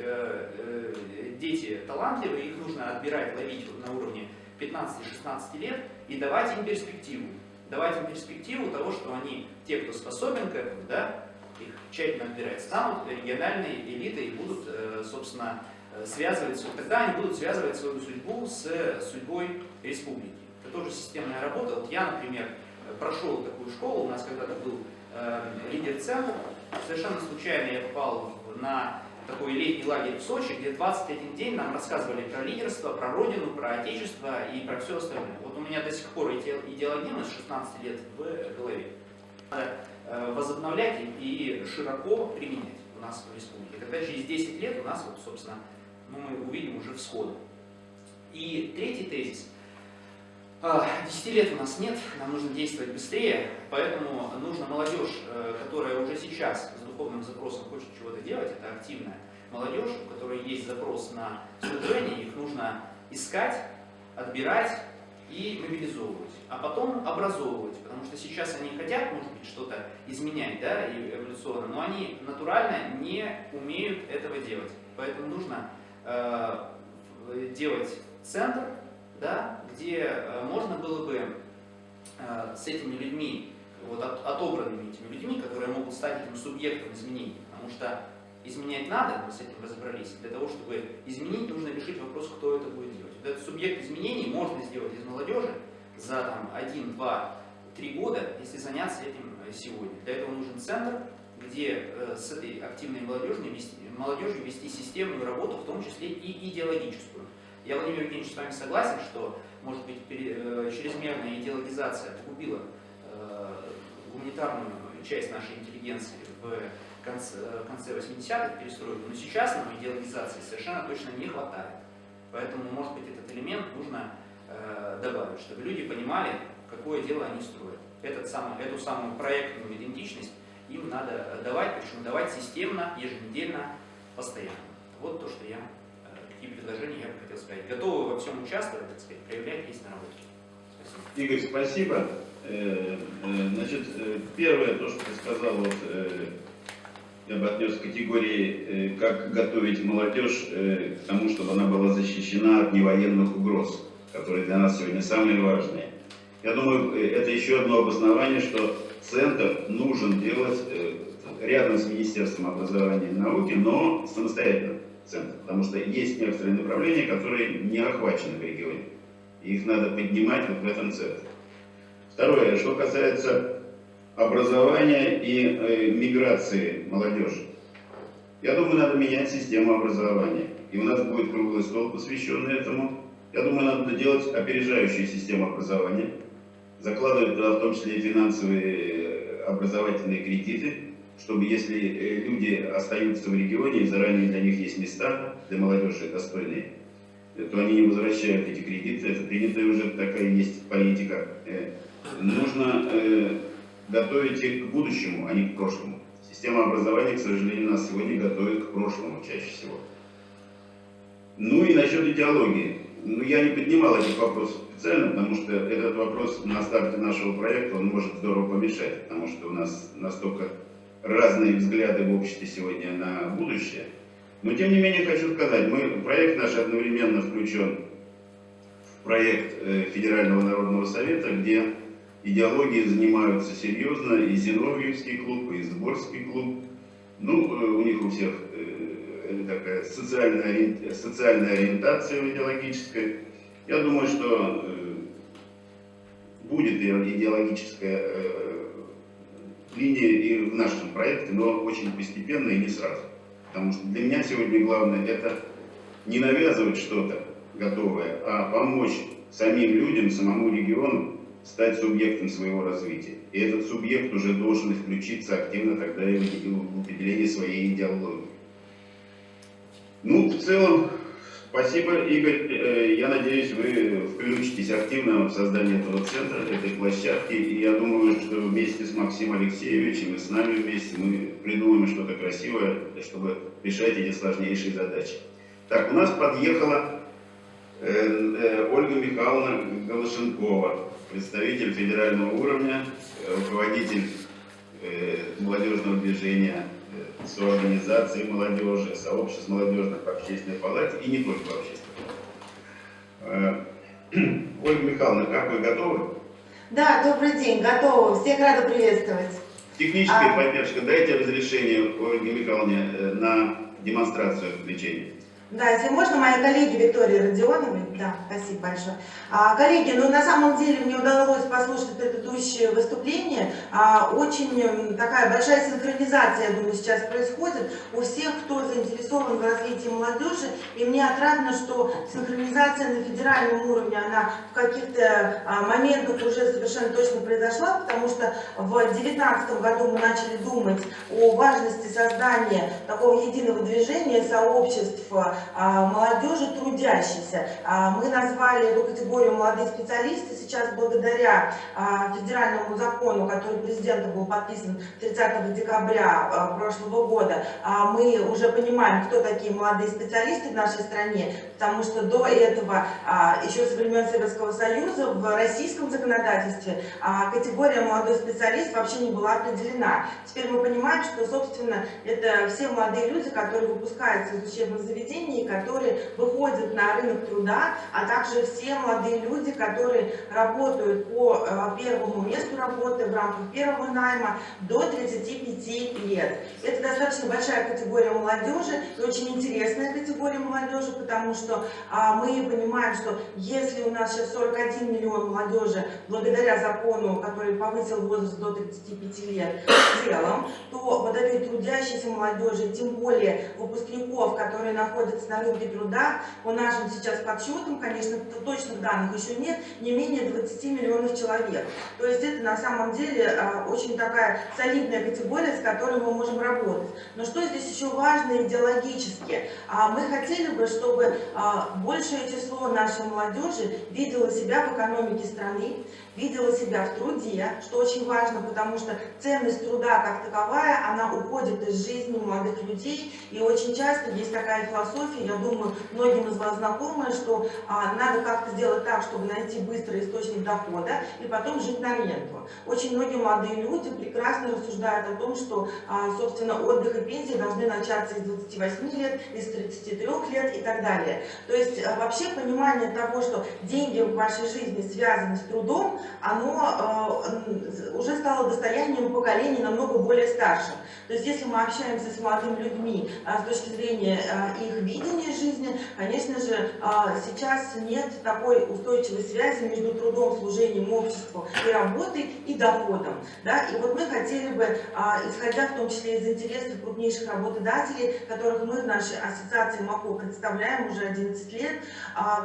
дети талантливые, их нужно отбирать, ловить на уровне 15-16 лет и давать им перспективу. Давать им перспективу того, что они, те, кто способен к этому, да, их тщательно отбирать, станут региональной элитой и будут, собственно, связывать, тогда они будут связывать свою судьбу с судьбой республики. Это тоже системная работа. Вот я, например, прошел такую школу, у нас когда-то был лидер-центр, совершенно случайно я попал на такой летний лагерь в Сочи, где 21 день нам рассказывали про лидерство, про родину, про отечество и про все остальное. Вот у меня до сих пор идеологизм с 16 лет в голове. Надо возобновлять и широко применять у нас в республике. Тогда через 10 лет у нас, вот, собственно, мы увидим уже всходы. И третий тезис. 10 лет у нас нет, нам нужно действовать быстрее, поэтому нужно молодежь, которая уже сейчас с духовным запросом хочет чего-то делать, это активная молодежь, у которой есть запрос на служение, их нужно искать, отбирать и мобилизовывать, а потом образовывать, потому что сейчас они хотят, может быть, что-то изменять, да, и эволюционно, но они натурально не умеют этого делать, поэтому нужно делать центр, да, где можно было бы с этими людьми, вот отобранными этими людьми, которые могут стать этим субъектом изменений, потому что изменять надо, мы с этим разобрались, для того, чтобы изменить, нужно решить вопрос, кто это будет делать. Вот этот субъект изменений можно сделать из молодежи за там, 1, 2, 3 года, если заняться этим сегодня. Для этого нужен центр, где с этой активной молодежью вести системную работу, в том числе и идеологическую. Я, Владимир Евгеньевич, с вами согласен, что, может быть, чрезмерная идеологизация погубила гуманитарную часть нашей интеллигенции в конце 80-х перестройки, но сейчас нам идеологизации совершенно точно не хватает. Поэтому, может быть, этот элемент нужно добавить, чтобы люди понимали, какое дело они строят. Эту самую проектную идентичность им надо давать, причем давать системно, еженедельно, постоянно. Вот то, что я, какие предложения я бы хотел сказать. Готовы во всем участвовать, так сказать, проявлять есть на работе. Спасибо. Игорь, спасибо. Значит, первое, то, что ты сказал, вот, я бы отнес к категории, как готовить молодежь к тому, чтобы она была защищена от невоенных угроз, которые для нас сегодня самые важные. Я думаю, это еще одно обоснование, что центр нужен делать рядом с Министерством образования и науки, но самостоятельно центр, потому что есть некоторые направления, которые не охвачены в регионе. И их надо поднимать вот в этом центре. Второе, что касается образования и миграции молодежи. Я думаю, надо менять систему образования. И у нас будет круглый стол, посвященный этому. Я думаю, надо делать опережающую систему образования, закладывать туда в том числе и финансовые образовательные кредиты, чтобы если люди остаются в регионе и заранее для них есть места, для молодежи достойные, то они не возвращают эти кредиты. Это принятая уже такая есть политика. Нужно готовить их к будущему, а не к прошлому. система образования, к сожалению, нас сегодня готовит к прошлому чаще всего. Ну и насчет идеологии. Ну, я не поднимал этих вопросов специально, потому что этот вопрос на старте нашего проекта, он может здорово помешать, потому что у нас настолько разные взгляды в обществе сегодня на будущее. Но тем не менее хочу сказать, проект наш одновременно включен в проект Федерального народного совета, где идеологией занимаются серьезно и Зиновьевский клуб, и Сборский клуб. Ну, у них у всех такая социальная ориентация идеологическая. Я думаю, что будет идеологическая линия и в нашем проекте, но очень постепенно и не сразу. Потому что для меня сегодня главное это не навязывать что-то готовое, а помочь самим людям, самому региону стать субъектом своего развития. И этот субъект уже должен включиться активно тогда и в определение своей идеологии. Ну, в целом, спасибо, Игорь. Я надеюсь, вы включитесь активно в создание этого центра, этой площадки. И я думаю, что вместе с Максимом Алексеевичем и с нами вместе мы придумаем что-то красивое, чтобы решать эти сложнейшие задачи. Так, у нас подъехала Ольга Михайловна Голошенкова, представитель федерального уровня, руководитель молодежного движения, соорганизации молодежи, сообществ молодежных в общественной палате и не только в общественной палате. Ольга Михайловна, как вы готовы? Да, добрый день, готова. Всех рада приветствовать. Техническая поддержка. Дайте разрешение Ольге Михайловне на демонстрацию отвлечения. Да, если можно, моей коллеге Виктории Родионовой. Да, спасибо большое. Коллеги, ну на самом деле мне удалось послушать предыдущее выступление. Очень такая большая синхронизация, я думаю, сейчас происходит у всех, кто заинтересован в развитии молодежи. И мне отрадно, что синхронизация на федеральном уровне, она в каких-то моментах уже совершенно точно произошла, потому что в 2019 году мы начали думать о важности создания такого единого движения сообществ молодежи трудящейся. Мы назвали эту категорию молодые специалисты. Сейчас благодаря федеральному закону, который президентом был подписан 30 декабря прошлого года, мы уже понимаем, кто такие молодые специалисты в нашей стране, потому что до этого, еще со времен Советского Союза, в российском законодательстве категория молодой специалист вообще не была определена. Теперь мы понимаем, что, собственно, это все молодые люди, которые выпускаются из учебных заведений, которые выходят на рынок труда, а также все молодые люди, которые работают по первому месту работы в рамках первого найма до 35 лет. Это достаточно большая категория молодежи и очень интересная категория молодежи, потому что мы понимаем, что если у нас сейчас 41 миллион молодежи благодаря закону, который повысил возраст до 35 лет в целом, то вот этой трудящейся молодежи, тем более выпускников, которые находятся на рынке труда, по нашим сейчас подсчетам, конечно, точных данных еще нет, не менее 20 миллионов человек. То есть это на самом деле очень такая солидная категория, с которой мы можем работать. Но что здесь еще важно идеологически? Мы хотели бы, чтобы большее число нашей молодежи видело себя в экономике страны, видела себя в труде, что очень важно, потому что ценность труда как таковая, она уходит из жизни молодых людей, и очень часто есть такая философия, я думаю, многим из вас знакомая, что надо как-то сделать так, чтобы найти быстрый источник дохода и потом жить на ренту. Очень многие молодые люди прекрасно рассуждают о том, что, собственно, отдых и пенсия должны начаться из 28 лет, из 33 лет и так далее. То есть вообще понимание того, что деньги в вашей жизни связаны с трудом, оно уже стало достоянием поколений намного более старших. То есть если мы общаемся с молодыми людьми с точки зрения их видения жизни, конечно же, сейчас нет такой устойчивой связи между трудом, служением обществу и работой и доходом. Да? И вот мы хотели бы, исходя в том числе из интересов крупнейших работодателей, которых мы в нашей ассоциации МАКО представляем уже 11 лет,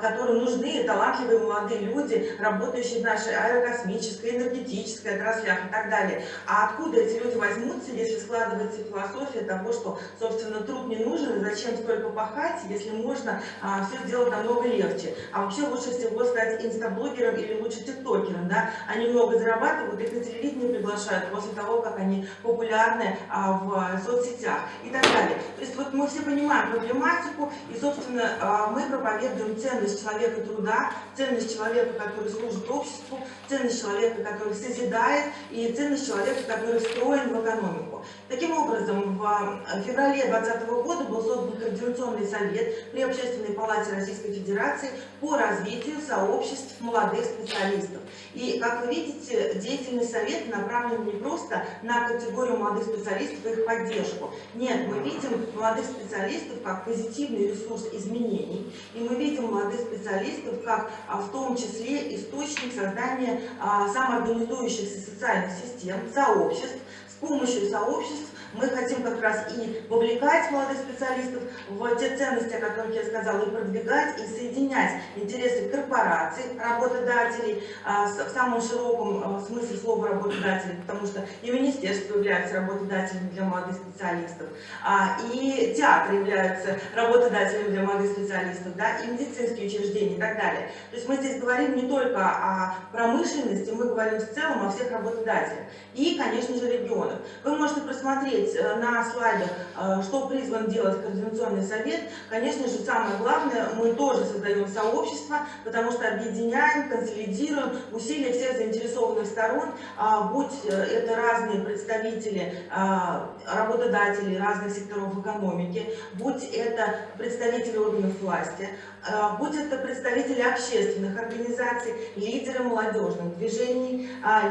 которым нужны талантливые молодые люди, работающие в нашей аэрокосмической, энергетической отраслях и так далее. А откуда эти люди возьмутся, если складывается философия того, что, собственно, труд не нужен, и зачем столько пахать, пахать, если можно все сделать намного легче. А вообще лучше всего стать инстаблогером или лучше тиктокером, да? Они много зарабатывают, их на телевидение приглашают после того, как они популярны в соцсетях и так далее. То есть вот мы все понимаем проблематику, и, собственно, мы проповедуем ценность человека труда, ценность человека, который служит обществу, ценность человека, который созидает, и ценность человека, который встроен в экономику. Таким образом, в феврале 2020 года был создан Координационный совет при Общественной палате Российской Федерации по развитию сообществ молодых специалистов. И, как вы видите, деятельность совета направлена не просто на категорию молодых специалистов и их поддержку. Нет, мы видим молодых специалистов как позитивный ресурс изменений, и мы видим молодых специалистов как в том числе источник создания самоорганизующихся социальных систем, сообществ. С помощью сообществ мы хотим как раз и вовлекать молодых специалистов в те ценности, о которых я сказала, и продвигать, и соединять интересы корпораций, работодателей, в самом широком смысле слова работодателей, потому что и министерство является работодателем для молодых специалистов, и театры являются работодателем для молодых специалистов, да, и медицинские учреждения и так далее. То есть мы здесь говорим не только о промышленности, мы говорим в целом о всех работодателях и, конечно же, регионах. Вы можете просмотреть на слайдах, что призван делать Координационный совет. Конечно же, самое главное, мы тоже создаем сообщество, потому что объединяем, консолидируем усилия всех заинтересованных сторон, будь это разные представители работодателей разных секторов экономики, будь это представители органов власти, будь это представители общественных организаций, лидеры молодежных движений,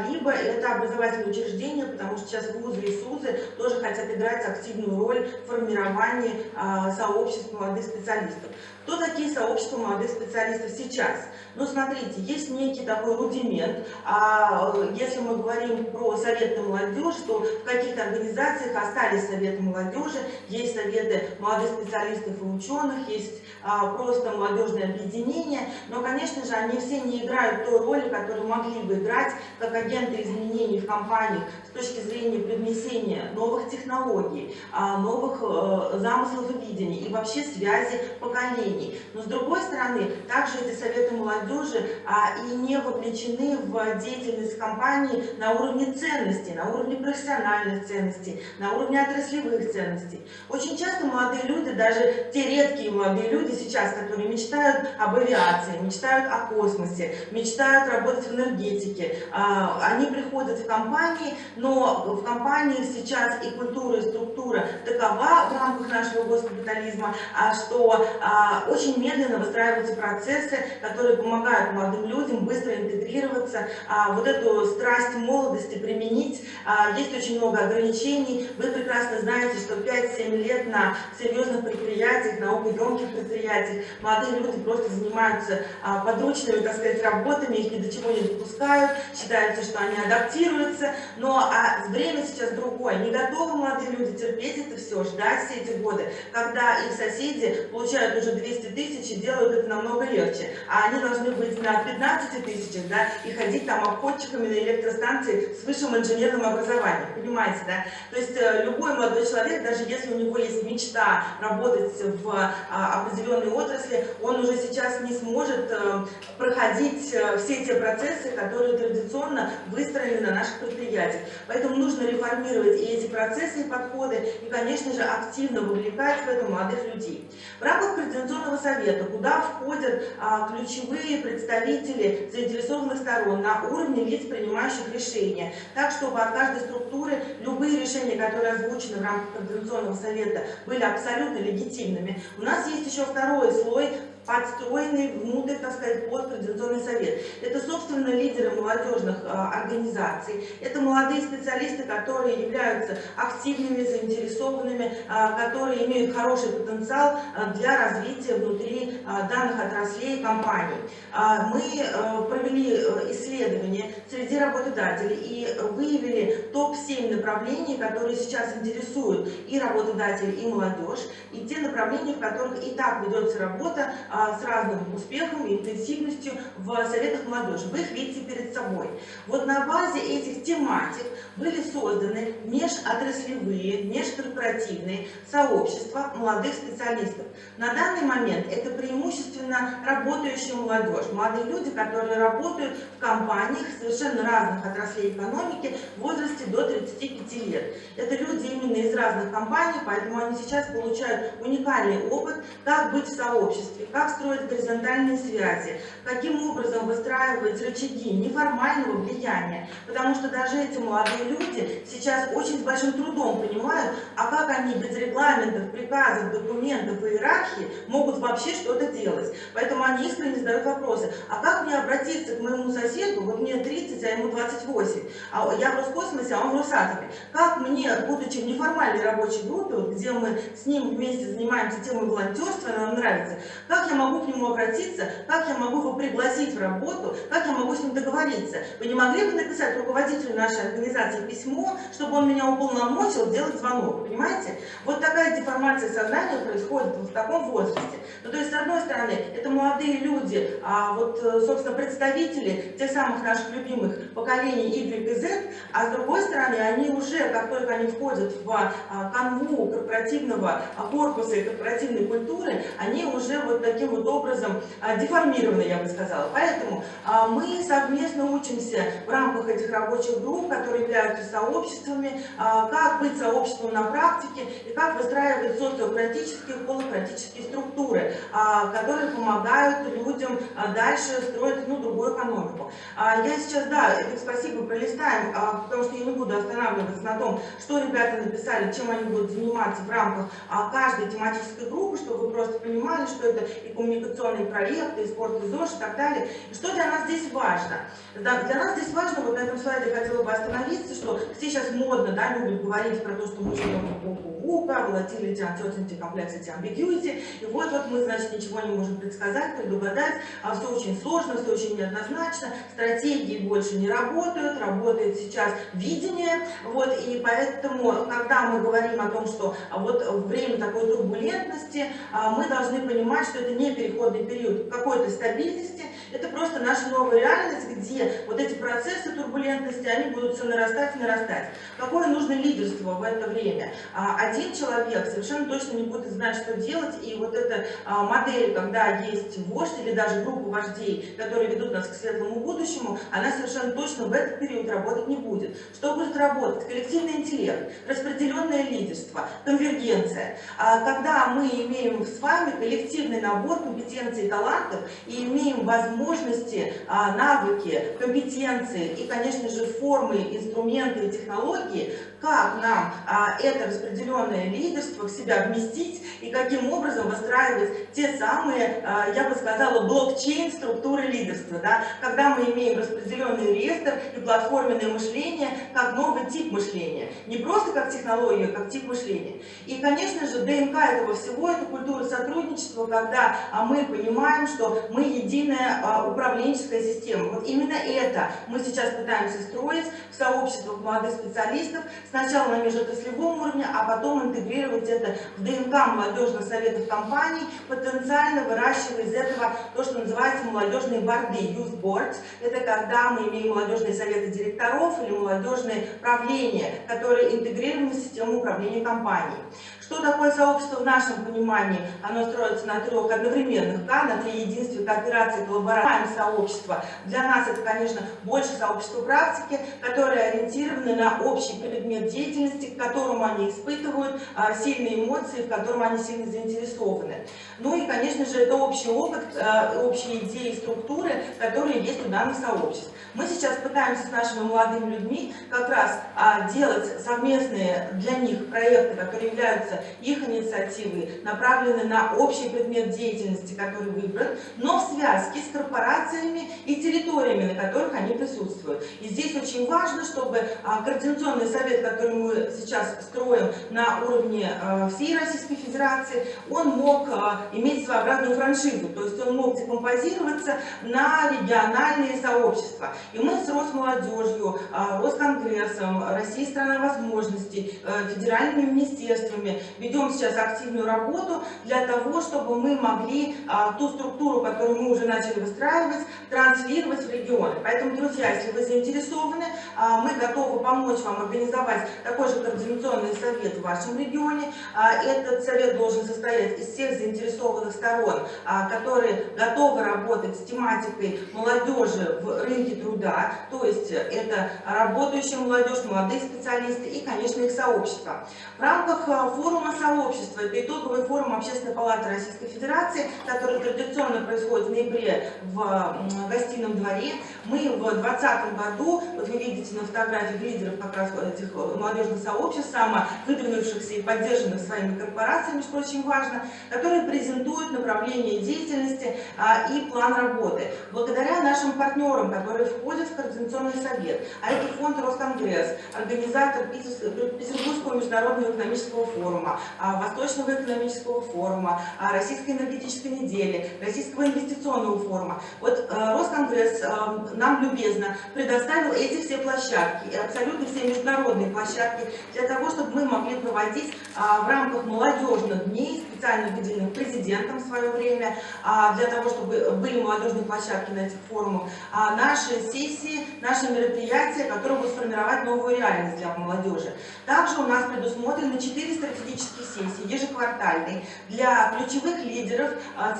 либо это образовательные учреждения, потому что сейчас вузы и СУЗы тоже хотят играть активную роль в формировании сообществ молодых специалистов. Кто такие сообщества молодых специалистов сейчас? Ну, смотрите, есть некий такой рудимент. Если мы говорим про советы молодежи, то в каких-то организациях остались советы молодежи, есть советы молодых специалистов и ученых, есть просто молодежные объединения, но, конечно же, они все не играют той роли, которую могли бы играть как агенты изменений в компаниях с точки зрения привнесения новых технологий, новых замыслов и видений и вообще связи поколений. Но, с другой стороны, также эти советы молодежи и не вовлечены в деятельность компании на уровне ценностей, на уровне профессиональных ценностей, на уровне отраслевых ценностей. Очень часто молодые люди, даже те редкие молодые люди сейчас, которые мечтают об авиации, мечтают о космосе, мечтают работать в энергетике, они приходят в компании, но в компаниях сейчас и культура, и структура такова в рамках нашего госкапитализма, что очень медленно выстраиваются процессы, которые помогают молодым людям быстро интегрироваться, вот эту страсть молодости применить. Есть очень много ограничений. Вы прекрасно знаете, что 5-7 лет на серьезных предприятиях, наукоемких предприятиях молодые люди просто занимаются подручными, так сказать, работами, их ни до чего не допускают, считается, что они адаптируются, но время сейчас другое. Не готовы молодые люди терпеть это все, ждать все эти годы, когда их соседи получают уже 200 тысяч и делают это намного легче, а они должны быть на 15 тысячах, да, и ходить там обходчиками на электростанции с высшим инженерным образованием, понимаете, да? То есть любой молодой человек, даже если у него есть мечта работать в определенной отрасли, он уже сейчас не сможет проходить все те процессы, которые традиционно выстроены на наших предприятиях. Поэтому нужно реформировать и эти процессы, и подходы, и, конечно же, активно вовлекать в это молодых людей. В рамках Координационного совета, куда входят ключевые представители заинтересованных сторон на уровне лиц, принимающих решения, так, чтобы от каждой структуры любые решения, которые озвучены в рамках Координационного совета, были абсолютно легитимными. У нас есть еще второй слой, подстроенный внутрь, так сказать, под Координационный совет. Это, собственно, лидеры молодежных организаций. Это молодые специалисты, которые являются активными, заинтересованными, которые имеют хороший потенциал для развития внутри данных отраслей компаний. Мы провели исследование среди работодателей и выявили топ-7 направлений, которые сейчас интересуют и работодателей, и молодежь, и те направления, в которых и так ведется работа с разным успехом и интенсивностью в советах молодежи. Вы их видите перед собой. Вот на базе этих тематик были созданы межотраслевые, межкорпоративные сообщества молодых специалистов. На данный момент это преимущественно работающая молодежь, молодые люди, которые работают в компаниях совершенно разных отраслей экономики в возрасте до 35 лет. Это люди именно из разных компаний, поэтому они сейчас получают уникальный опыт, как быть в сообществе, как строить горизонтальные связи, каким образом выстраивать рычаги неформального влияния, потому что даже эти молодые люди сейчас очень с большим трудом понимают, а как они без регламентов, приказов, документов и иерархии могут вообще что-то делать. Поэтому они искренне задают вопросы, а как мне обратиться к моему соседу, вот мне 30, а ему 28, а я в Роскосмосе, а он в Росатоме. Как мне, будучи в неформальной рабочей группе, вот, где мы с ним вместе занимаемся темой волонтерства, нам нравится, как я могу к нему обратиться, как я могу его пригласить в работу, как я могу с ним договориться. Вы не могли бы написать руководителю нашей организации письмо, чтобы он меня уполномочил делать звонок, понимаете? Вот такая деформация сознания происходит в таком возрасте. Ну, то есть, с одной стороны, это молодые люди, а вот, собственно, представители тех самых наших любимых поколений Y и Z, а с другой стороны, они уже, как только они входят в канву корпоративного корпуса и корпоративной культуры, они уже вот таким вот образом деформированы, я бы сказала. Поэтому мы совместно учимся в рамках этих рабочих групп, которые являются сообществами, как быть сообществом на практике и как выстраивать социократические и холократические структуры, которые помогают людям дальше строить другую экономику. Я сейчас, да, спасибо, пролистаем, потому что я не буду останавливаться на том, что ребята написали, чем они будут заниматься в рамках каждой тематической группы, чтобы вы просто понимали, что это и коммуникационные проекты, и спорт, и ЗОЖ, и так далее. И что для нас здесь важно? Да, для нас здесь важно, вот на этом слайде хотела бы остановиться, что все сейчас модно, да, любят говорить про то, что мы живем в эпоху ВУКа, volatility, uncertainty, complexity, ambiguity, и вот мы, значит, ничего не можем предсказать, предугадать, все очень сложно, все очень неоднозначно, стратегии больше не работают, работает сейчас видение, вот, и поэтому, когда мы говорим о том, что вот время такой турбулентности, мы должны понимать, что это не переходный период какой-то стабильности, это просто наша новая реальность, где вот эти процессы турбулентности, они будут все нарастать и нарастать. Какое нужно лидерство в это время? Один человек совершенно точно не будет знать, что делать, и вот эта модель, когда есть вождь или даже группа вождей, которые ведут нас к светлому будущему, она совершенно точно в этот период работать не будет. Что будет работать? Коллективный интеллект, распределенное лидерство, конвергенция. Когда мы имеем с вами коллективный набор компетенций и талантов и имеем возможности, навыки, компетенции и, конечно же, формы, инструменты и технологии, как нам это распределенное лидерство в себя вместить и каким образом выстраивать те самые, я бы сказала, блокчейн структуры лидерства, да? Когда мы имеем распределенный реестр и платформенное мышление как новый тип мышления, не просто как технология, как тип мышления. И, конечно же, ДНК этого всего — это культура сотрудничества, когда мы понимаем, что мы единая управленческая система. Вот именно это мы сейчас пытаемся строить в сообществах молодых специалистов, сначала на межотраслевом уровне, а потом интегрировать это в ДНК молодежных советов компаний, потенциально выращивая из этого то, что называется молодежные борды, youth boards. Это когда мы имеем молодежные советы директоров или молодежные правления, которые интегрированы в систему управления компанией. Что такое сообщество в нашем понимании? Оно строится на трех одновременных К, на три единстве, кооперации, коллаборации сообщества. Для нас это, конечно, больше сообщества практики, которые ориентированы на общий предмет деятельности, к которому они испытывают сильные эмоции, в котором они сильно заинтересованы. Ну и, конечно же, это общий опыт, общие идеи, структуры, которые есть у данных сообществ. Мы сейчас пытаемся с нашими молодыми людьми как раз делать совместные для них проекты, которые являются их инициативой, направлены на общий предмет деятельности, который выбран, но в связке с корпорациями и территориями, на которых они присутствуют. И здесь очень важно, чтобы координационный совет, который мы сейчас строим на уровне всей Российской Федерации, он мог иметь своеобразную франшизу, то есть он мог декомпозироваться на региональные сообщества. И мы с Росмолодежью, Росконгрессом, Россией страна возможностей, федеральными министерствами ведем сейчас активную работу для того, чтобы мы могли ту структуру, которую мы уже начали выстраивать, транслировать в регионы. Поэтому, друзья, если вы заинтересованы, мы готовы помочь вам организовать такой же координационный совет в вашем регионе. Этот совет должен состоять из всех заинтересованных сторон, которые готовы работать с тематикой молодежи в рынке труда, то есть это работающая молодежь, молодые специалисты и, конечно, их сообщество. В рамках форума сообщества, это итоговый форум Общественной палаты Российской Федерации, который традиционно происходит в ноябре в Гостином дворе, мы в 2020 году, вот вы видите на фотографиях лидеров как раз этих молодежных сообществ, выдвинувшихся и поддержанных своими корпорациями, что очень важно, которые презентуют направление деятельности и план работы. Благодаря нашим партнерам, которые входят в Координационный совет, а это фонд Росконгресс, организатор Петербургского международного экономического форума, Восточного экономического форума, Российской энергетической недели, Российского инвестиционного форума. Вот Росконгресс нам любезно предоставил эти все площадки, и абсолютно все международные площадки, для того, чтобы мы могли проводить в рамках молодежных дней, специально выделенных президентом в свое время, для того, чтобы были молодежные площадки на этих форумах, наши сессии, наши мероприятия, которые будут формировать новую реальность для молодежи. Также у нас предусмотрены 4 стратегические сессии, ежеквартальные, для ключевых лидеров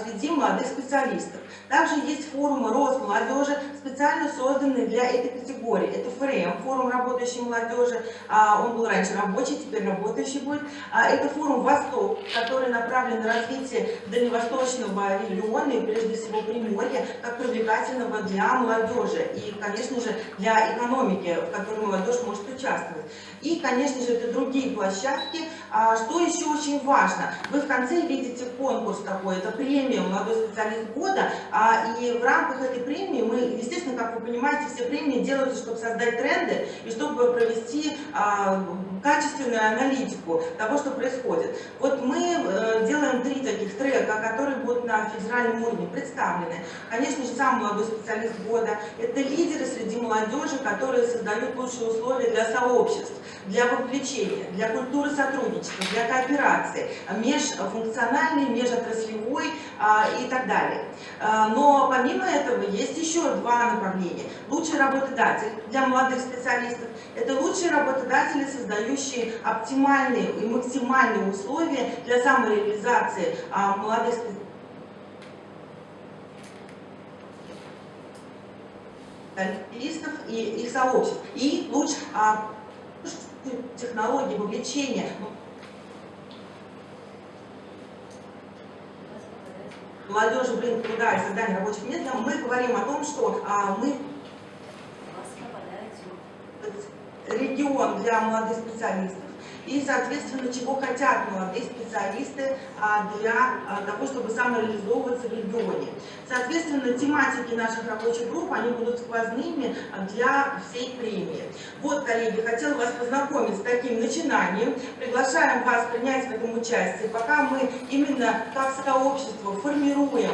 среди молодых специалистов. Также есть форумы Росмолодежи, специально созданные для этой категории. Это ФРМ, форум работающей молодежи, он был раньше рабочий, теперь работающий будет. Это форум «Восток», который направлен на развитие дальневосточного региона и прежде всего Приморья, как привлекательного для молодежи и, конечно же, для экономики, в которой молодежь может участвовать. И, конечно же, это другие площадки. Что еще очень важно, вы в конце видите конкурс такой, это премия «Молодой специалист года», и в рамках этой премии мы, естественно, как вы понимаете, все премии делаются, чтобы создать тренды и чтобы провести качественную аналитику того, что происходит. Вот мы делаем 3 таких трека, которые будут на федеральном уровне представлены. Конечно же, сам молодой специалист года – это лидеры среди молодежи, которые создают лучшие условия для сообществ, для вовлечения, для культуры сотрудничества, для кооперации, межфункциональной, межотраслевой и так далее. Но помимо этого есть еще 2 направления. Лучший работодатель для молодых специалистов – это лучшие работодатели, создающие оптимальные и максимальные условия для самореализации молодых специалистов и их сообществ. И лучше технологии вовлечения молодежи в рынок труда и создания рабочих мест, мы говорим о том, что мы регион для молодых специалистов и, соответственно, чего хотят молодые специалисты для того, чтобы самореализовываться в регионе. Соответственно, тематики наших рабочих групп, они будут сквозными для всей премии. Вот, коллеги, хотела вас познакомить с таким начинанием. Приглашаем вас принять в этом участие. Пока мы именно как сообщество формируем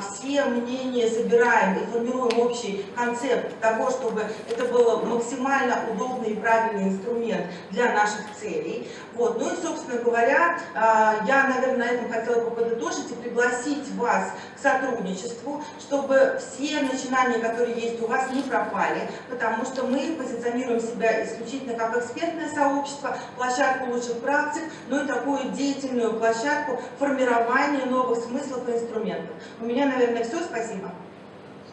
все мнения, собираем и формируем общий концепт того, чтобы это был максимально удобный и правильный инструмент для наших целей. Вот. Ну и, собственно говоря, я, наверное, на этом хотела бы подытожить и пригласить вас к сотрудничеству, чтобы все начинания, которые есть у вас, не пропали, потому что мы позиционируем себя исключительно как экспертное сообщество, площадку лучших практик, но и такую деятельную площадку формирования новых смыслов и инструментов. У меня, наверное, все. Спасибо.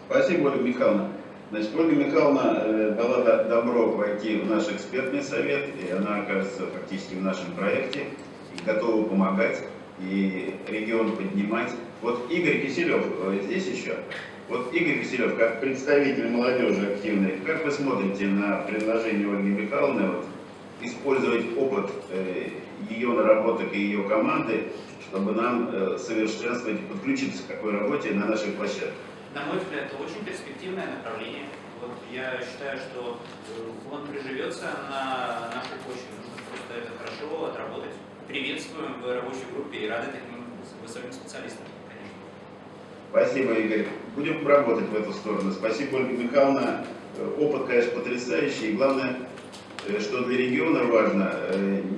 Спасибо, Ольга Михайловна. Значит, Ольга Михайловна дала добро войти в наш экспертный совет, и она окажется фактически в нашем проекте, и готова помогать, и регион поднимать. Вот Игорь Киселев здесь еще. Вот Игорь Киселев, как представитель молодежи активной, как вы смотрите на предложение Ольги Михайловны вот, использовать опыт ее наработок и ее команды, чтобы нам совершенствовать и подключиться к такой работе на нашей площадке? На мой взгляд, это очень перспективное направление. Вот я считаю, что он приживется на нашей почве. Нужно просто это хорошо отработать. Приветствуем в рабочей группе и рады таким высоким специалистам, конечно. Спасибо, Игорь. Будем работать в эту сторону. Спасибо, Ольга Михайловна. Опыт, конечно, потрясающий. И главное, что для региона важно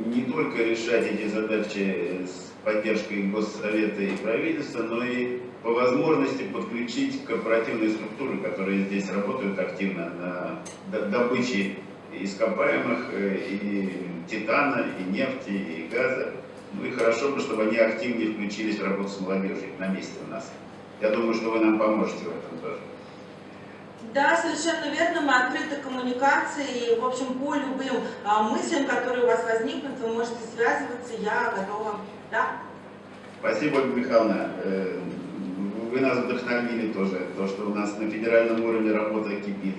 не только решать эти задачи с поддержкой Госсовета и правительства, но и по возможности подключить корпоративные структуры, которые здесь работают активно на добыче ископаемых, и титана, и нефти, и газа. Ну и хорошо бы, чтобы они активнее включились в работу с молодежью на месте у нас. Я думаю, что вы нам поможете в этом тоже. Да, совершенно верно, мы открыты к коммуникации, и, в общем, по любым мыслям, которые у вас возникнут, вы можете связываться, я готова. Да? Спасибо, Ольга Михайловна. Вы нас вдохновили тоже, то, что у нас на федеральном уровне работа кипит.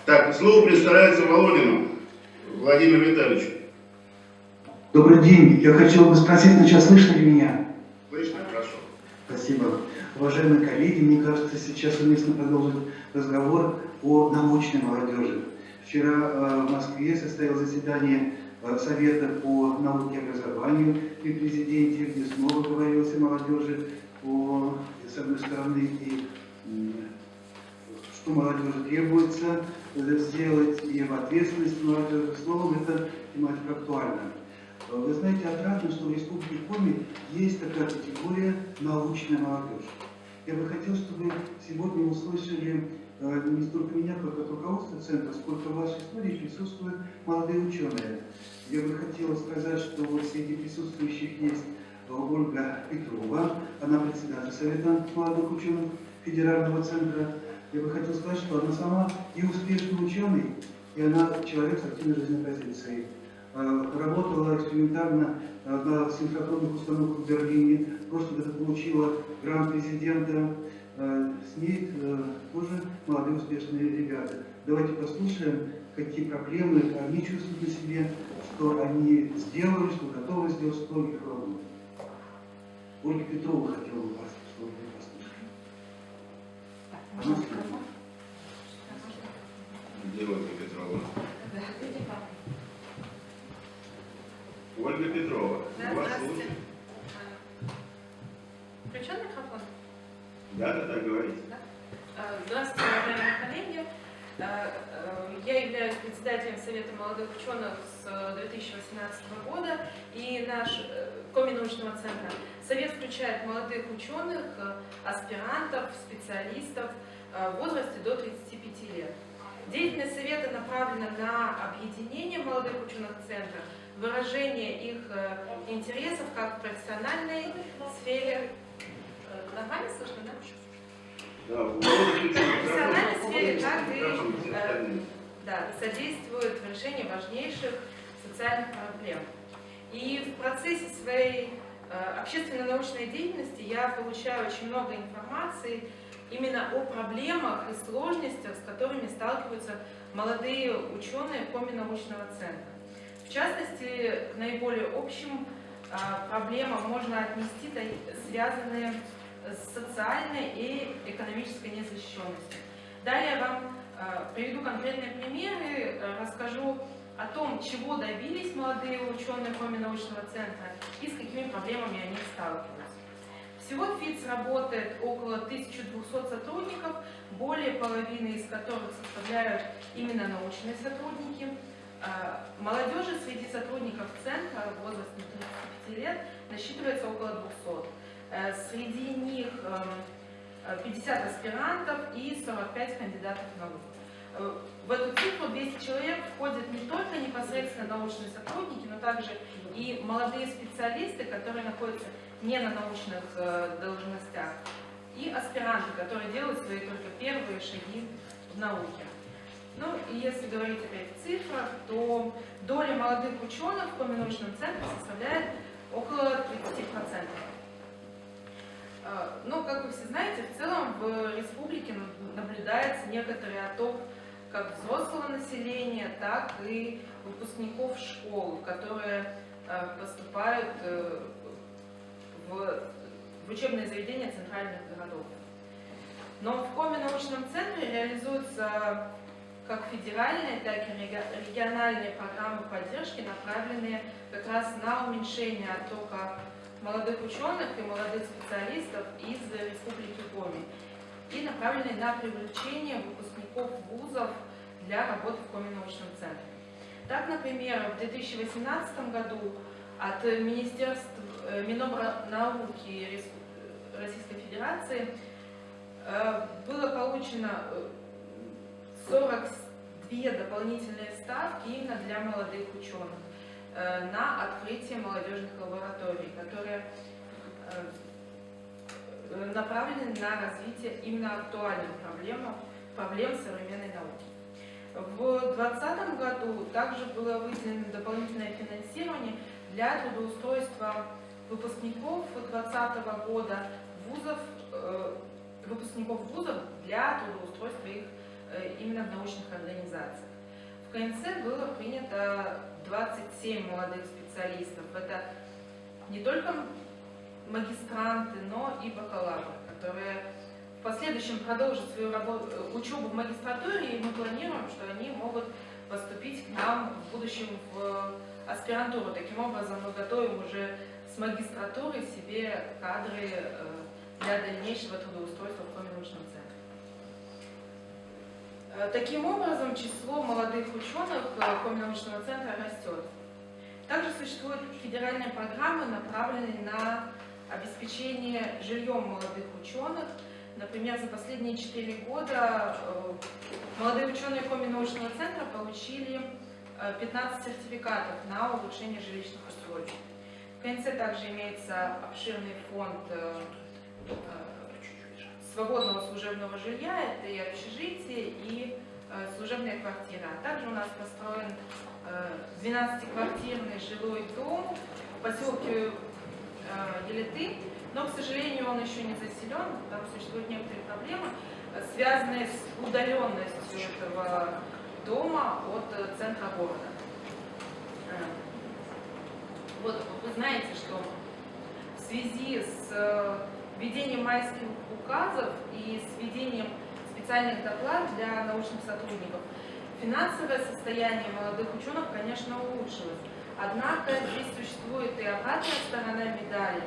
Так, слово представляется Володину Владимиру Витальевичу. Добрый день. Я хотел бы спросить, сейчас слышно ли меня? Слышно? Хорошо. Спасибо. Уважаемые коллеги, мне кажется, сейчас уместно продолжить разговор о научной молодежи. Вчера в Москве состоялось заседание Совета по науке и образованию при президенте, где снова говорилось о молодежи, с одной стороны, и что молодежи требуется сделать, и в ответственности молодежи. Словом, эта тематика актуальна. Вы знаете, отрадно, что в Республике Коми есть такая категория научная молодежь. Я бы хотел, чтобы сегодня услышали не столько меня, как от руководства центра, сколько в вашей истории присутствуют молодые ученые. Я бы хотел сказать, что вот среди присутствующих есть Ольга Петрова, она председатель Совета молодых ученых Федерального центра. Я бы хотел сказать, что она сама и успешный ученый, и она человек с активной жизненной позицией. Работала экспериментально на синхронных установках в Берлине, в прошлом году получила грант президента. С ней тоже молодые успешные ребята. Давайте послушаем, какие проблемы они чувствуют на себе, что они сделали, что готовы сделать, что их волнует. Ольга Петрова хотела бы вас послушать. Где Ольга Петрова? Ольга Петрова. Да, Вас здравствуйте. слушают? Включен микрофон? Да, говорите. Здравствуйте, уважаемые коллеги. Я являюсь председателем Совета молодых ученых с 2018 года и наш Коми-научного центра. Совет включает молодых ученых, аспирантов, специалистов в возрасте до 35 лет. Деятельность Совета направлена на объединение молодых ученых центра, выражение их интересов как в профессиональной сфере. Нормально слышно, да? Да, в профессиональной сфере, так и содействует в решении важнейших социальных проблем. И в процессе своей общественно-научной деятельности я получаю очень много информации именно о проблемах и сложностях, с которыми сталкиваются молодые ученые Коми-научного центра. В частности, к наиболее общим проблемам можно отнести связанные с социальной и экономической незащищенностью. Далее я вам приведу конкретные примеры, расскажу о том, чего добились молодые ученые Коми-научного центра и с какими проблемами они сталкиваются. Всего в ФИЦ работает около 1200 сотрудников, более половины из которых составляют именно научные сотрудники. Молодежи среди сотрудников центра возрастом 35 лет насчитывается около 200. Среди них 50 аспирантов и 45 кандидатов наук. В эту цифру 200 человек входят не только непосредственно научные сотрудники, но также и молодые специалисты, которые находятся не на научных должностях, и аспиранты, которые делают свои только первые шаги в науке. Ну и если говорить опять в цифрах, то доля молодых ученых в Коми-научном центре составляет около 30%. Но, как вы все знаете, в целом в республике наблюдается некоторый отток как взрослого населения, так и выпускников школ, которые поступают в учебные заведения центральных городов. Но в Коми-научном центре реализуются как федеральные, так и региональные программы поддержки, направленные как раз на уменьшение оттока молодых ученых и молодых специалистов из Республики Коми и направленные на привлечение выпускников вузов для работы в Коми-научном центре. Так, например, в 2018 году от Министерства Минобрнауки Российской Федерации было получено 42 дополнительные ставки именно для молодых ученых на открытие молодежных лабораторий, которые направлены на развитие именно актуальных проблем современной науки. В 2020 году также было выделено дополнительное финансирование для трудоустройства выпускников 2020 года выпускников вузов для трудоустройства их именно в научных организациях. В КНЦ было принято 27 молодых специалистов. Это не только магистранты, но и бакалавры, которые в последующем продолжат свою учебу в магистратуре, и мы планируем, что они могут поступить к нам в будущем в аспирантуру. Таким образом, мы готовим уже с магистратуры себе кадры для дальнейшего трудоустройства в Коми-научном центре. Таким образом, число молодых ученых Коми-научного центра растет. Также существуют федеральные программы, направленные на обеспечение жильем молодых ученых. Например, за последние 4 года молодые ученые Коми-научного центра получили 15 сертификатов на улучшение жилищных условий. В КНЦ также имеется обширный фонд свободного служебного жилья, это и общежитие, и служебные квартиры. А также у нас построен 12-квартирный жилой дом в поселке Елеты, но, к сожалению, он еще не заселен, там существуют некоторые проблемы, связанные с удаленностью этого дома от центра города. Вот вы знаете, что в связи с введением майских указов и с введением специальных доклад для научных сотрудников финансовое состояние молодых ученых, конечно, улучшилось. Однако здесь существует и обратная сторона медали.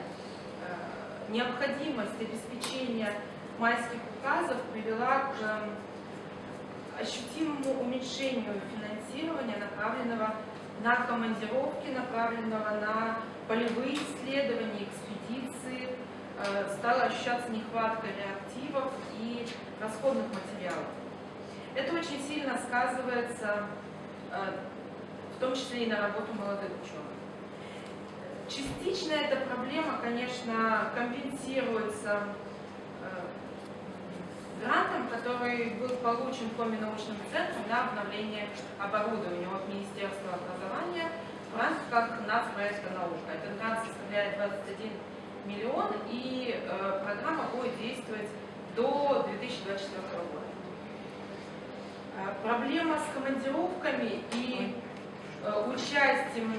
Необходимость обеспечения майских указов привела к ощутимому уменьшению финансирования, направленного на командировки, направленного на полевые исследования, экспедиции. Стала ощущаться нехватка реактивов и расходных материалов. Это очень сильно сказывается, в том числе и на работу молодых ученых. Частично эта проблема, конечно, компенсируется грантом, который был получен Коми-научным центром на обновление оборудования от Министерства образования в рамках нацпроекта «Наука». Этот грант составляет 21 миллион, и программа будет действовать до 2024 года. Проблема с командировками и участием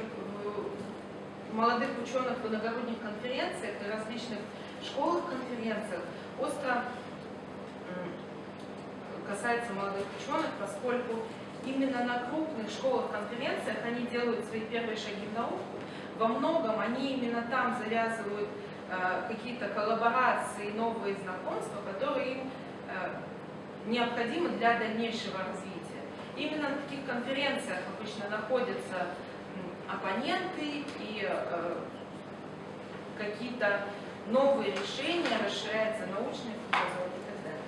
молодых ученых в иногородних конференциях и различных школах конференциях остро касается молодых ученых, поскольку именно на крупных школах-конференциях они делают свои первые шаги в науку. Во многом они именно там завязывают какие-то коллаборации, новые знакомства, которые им необходимы для дальнейшего развития. Именно на таких конференциях обычно находятся оппоненты и какие-то новые решения, расширяется научный кругозор и так далее.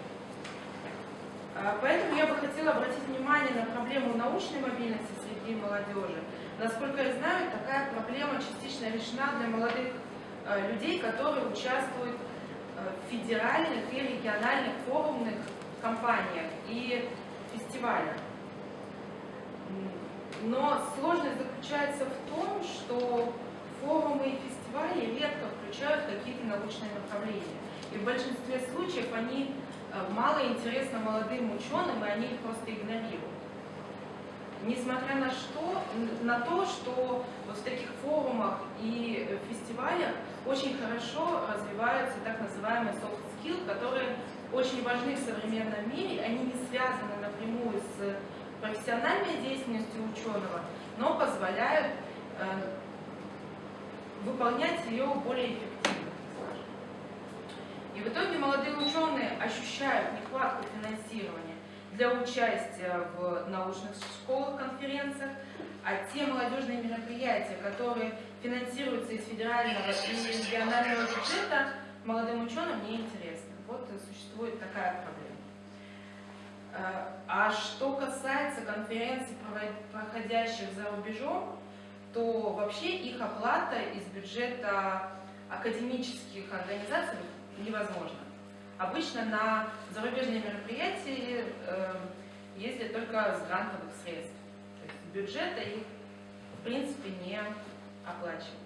Поэтому я бы хотела обратить внимание на проблему научной мобильности среди молодежи. Насколько я знаю, такая проблема частично решена для молодых людей, которые участвуют в федеральных и региональных форумных кампаниях и фестивалях. Но сложность заключается в том, что форумы и фестивали редко включают какие-то научные направления. И в большинстве случаев они мало интересны молодым ученым, и они их просто игнорируют. Несмотря на то, что вот в таких форумах и фестивалях очень хорошо развиваются так называемые soft skills, которые очень важны в современном мире, они не связаны напрямую с профессиональной деятельностью ученого, но позволяют выполнять ее более эффективно, скажем. И в итоге молодые ученые ощущают нехватку финансирования для участия в научных школах, конференциях, А те молодежные мероприятия, которые финансируются из федерального и регионального бюджета, молодым ученым не интересны. Вот существует такая проблема. А что касается конференций, проходящих за рубежом, то вообще их оплата из бюджета академических организаций невозможна. Обычно на зарубежные мероприятия ездят только с грантовых средств. То есть бюджета их в принципе не оплачивают.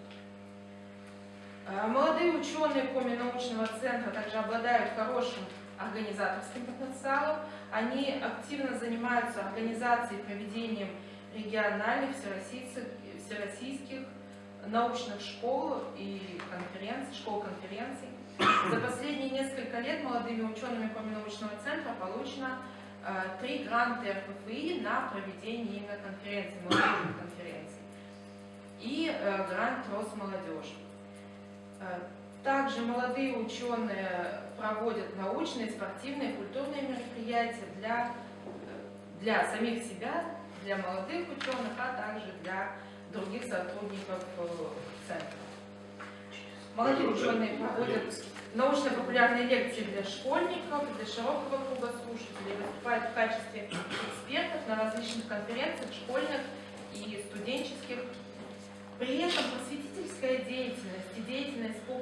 Молодые ученые Коми научного центра также обладают хорошим организаторским потенциалом. Они активно занимаются организацией и проведением региональных, всероссийских научных школ и школ-конференций. За последние несколько лет молодыми учеными Коми научного центра получено 3 гранта РФФИ на проведение именно конференций, молодежных конференций, и грант Росмолодежи. Также молодые ученые проводят научные, спортивные, культурные мероприятия для самих себя, для молодых ученых, а также для других сотрудников центра. Молодые ученые проводят научно-популярные лекции для школьников, для широкого круга слушателей, выступают в качестве экспертов на различных конференциях школьных и студенческих. При этом просветительская деятельность и деятельность по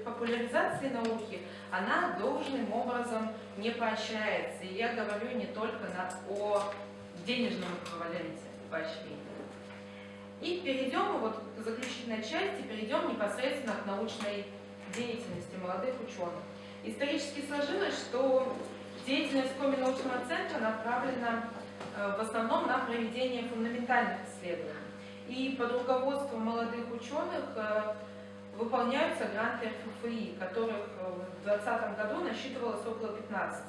популяризации науки, она должным образом не поощряется. И я говорю не только о денежном эквиваленте поощрения. И перейдем, вот к заключительной части, перейдем непосредственно к научной деятельности молодых ученых. Исторически сложилось, что деятельность Коми научного центра направлена в основном на проведение фундаментальных исследований. И под руководством молодых ученых выполняются гранты РФФИ, которых в 2020 году насчитывалось около 15.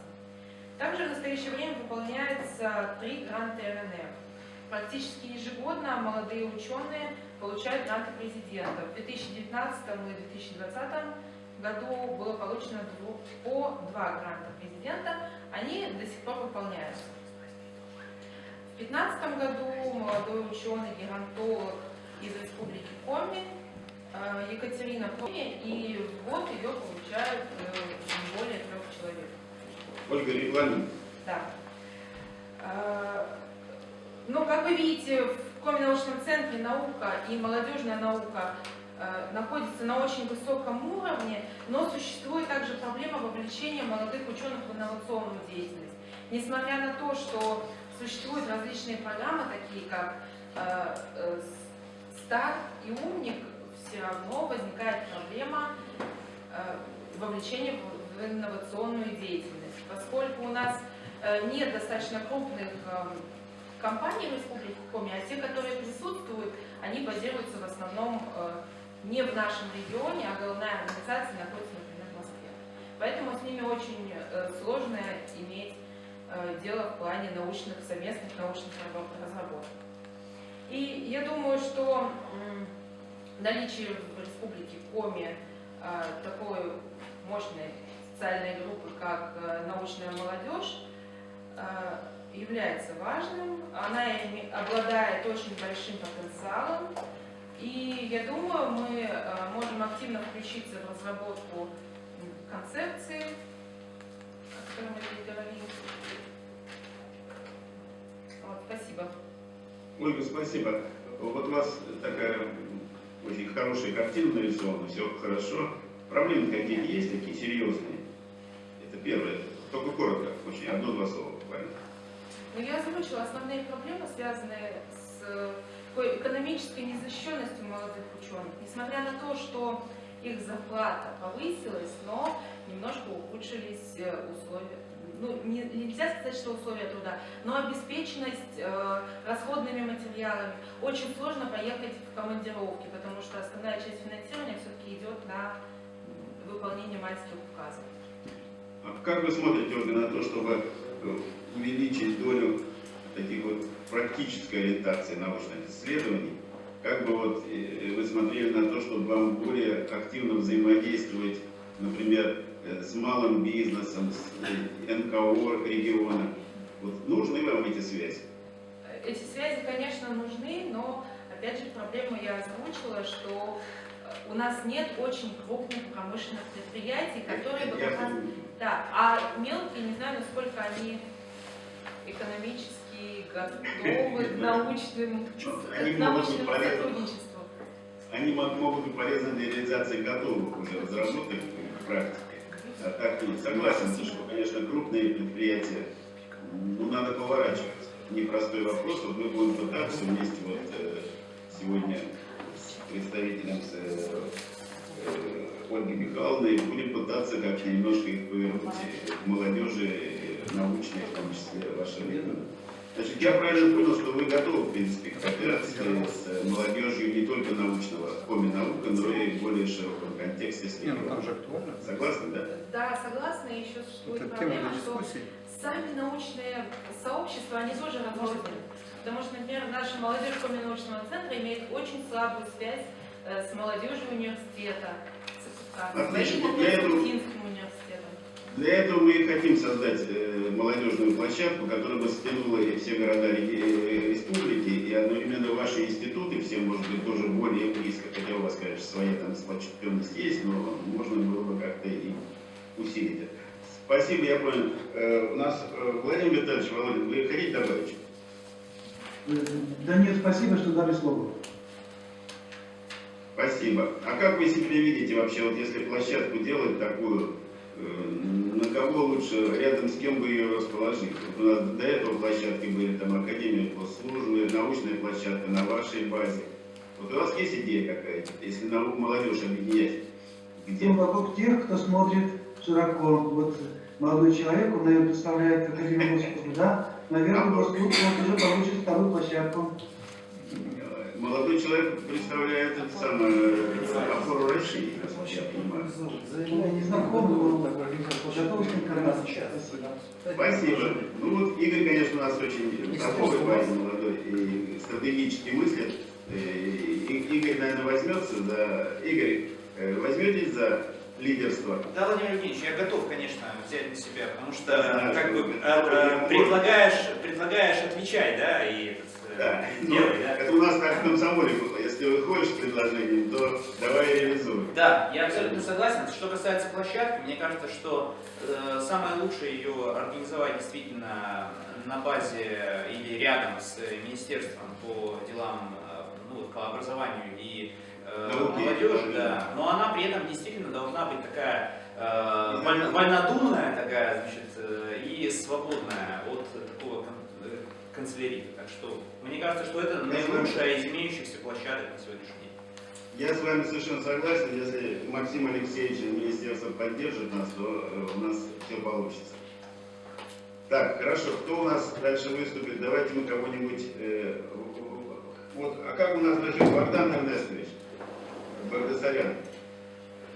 Также в настоящее время выполняется 3 гранта РНФ. Практически ежегодно молодые ученые получают гранты президента. В 2019 и 2020 году было получено по 2 гранта президента. Они до сих пор выполняются. В 2015 году молодой ученый, геронтолог из Республики Коми, Екатерина Коми, и вот ее получают более 3 человек. Ольга Регламент. Да. Но, как вы видите, в Коми научном центре наука и молодежная наука находятся на очень высоком уровне, но существует также проблема вовлечения молодых ученых в инновационную деятельность. Несмотря на то, что существуют различные программы, такие как «Старт» и «Умник», все равно возникает проблема вовлечения в инновационную деятельность. Поскольку у нас нет достаточно крупных компаний в Республике Коми, а те, которые присутствуют, они базируются в основном не в нашем регионе, а головная организация находится, например, в Москве. Поэтому с ними очень сложно иметь дело в плане совместных научных разработок. И я думаю, что наличие в Республике Коми такой мощной социальной группы, как научная молодежь, является важным. Она обладает очень большим потенциалом. И я думаю, мы можем активно включиться в разработку концепции, о которой мы здесь говорили. Вот, спасибо. Ольга, спасибо. Вот у вас такая очень хорошая картина нарисована, все хорошо. Проблемы какие-то есть, такие серьезные? Это первое. Только коротко, очень, 1-2 слова буквально. Но я озвучила основные проблемы, связанные с такой экономической незащищенностью молодых ученых. Несмотря на то, что их зарплата повысилась, но немножко ухудшились условия. Ну, нельзя сказать, что условия труда, но обеспеченность расходными материалами. Очень сложно поехать в командировки, потому что основная часть финансирования все-таки идет на выполнение майских указов. А как вы смотрите, Ольга, на то, чтобы увеличить долю таких вот практической ориентации научных исследований? Как бы вот вы смотрели на то, чтобы вам более активно взаимодействовать, например, с малым бизнесом, с НКО региона? Вот нужны вам эти связи? эти связи, конечно, нужны, но, опять же, проблему я озвучила, что у нас нет очень крупных промышленных предприятий, которые бы как раз... Да, а мелкие, не знаю, насколько они экономически готовы к научному сотрудничеству. Они могут быть полезны для реализации готовых уже разработок в практике. А так нет. Согласен, что, конечно, крупные предприятия, надо поворачивать. Непростой вопрос. Вот мы будем пытаться вместе сегодня с представителем Ольгой Михайловной будем пытаться как-то немножко их повернуть к молодежи, научной, в том числе, вашей линии. Значит, я правильно понял, что вы готовы, в принципе, к кооперации с молодежью не только научного коми-наука, но и в более широком контексте. Там же актуально. Согласны, да? Да, согласна. И еще существует проблема, что сами научные сообщества, они тоже разрознены. Потому что, например, наша молодежь коми-научного центра имеет очень слабую связь с молодежью университета, с Финским университетом. Для этого мы и хотим создать молодежную площадку, которая бы стянула все города республики, и одновременно ваши институты, все, может быть, тоже более близко, хотя у вас, конечно, своя там сплоченность есть, но можно было бы как-то и усилить это. Спасибо, я понял. У нас Владимир Витальевич, Володя, вы хотите добавить? Да нет, спасибо, что дали слово. Спасибо. А как вы себя видите вообще, вот если площадку делать такую, на кого лучше, рядом с кем бы ее расположить? Вот у нас до этого площадки были там Академия госслужбы, научная площадка на вашей базе. Вот у вас есть идея какая-то, если молодежь объединять? Где? Ну, вокруг тех, кто смотрит широко. Вот молодой человек, он, наверное, представляет Академию госслужбы, да? Наверное, госслужба он уже получит вторую площадку. Молодой человек представляет это самое опору России, насколько я понимаю. Я не знаком, но готов с ним карматься. Спасибо. Ну вот Игорь, конечно, у нас очень толковый парень, молодой и стратегически мыслит. Игорь, наверное, возьмется за... Игорь, возьметесь за лидерство? Да, Владимир Евгеньевич, я готов, конечно, взять на себя, потому что как бы предлагаешь отвечать, да, и да. делай, да. Это у нас так в комсомоле было. Если выходишь с предложением, то давай реализуй. Да, я абсолютно согласен. Что касается площадки, мне кажется, что самое лучшее ее организовать действительно на базе или рядом с Министерством по делам, по образованию и молодежи, да. Но она при этом действительно должна быть такая вольнодумная, такая, значит, и свободная от такого канцелярита. Так что мне кажется, что это наилучшая из имеющихся площадок на сегодняшний день. Я с вами совершенно согласен. Если Максим Алексеевич из министерства поддержит нас, то у нас все получится. Так, хорошо. Кто у нас дальше выступит? Давайте мы кого-нибудь... Вот, а как у нас насчет Богдан Эрнестович? Багдасарян.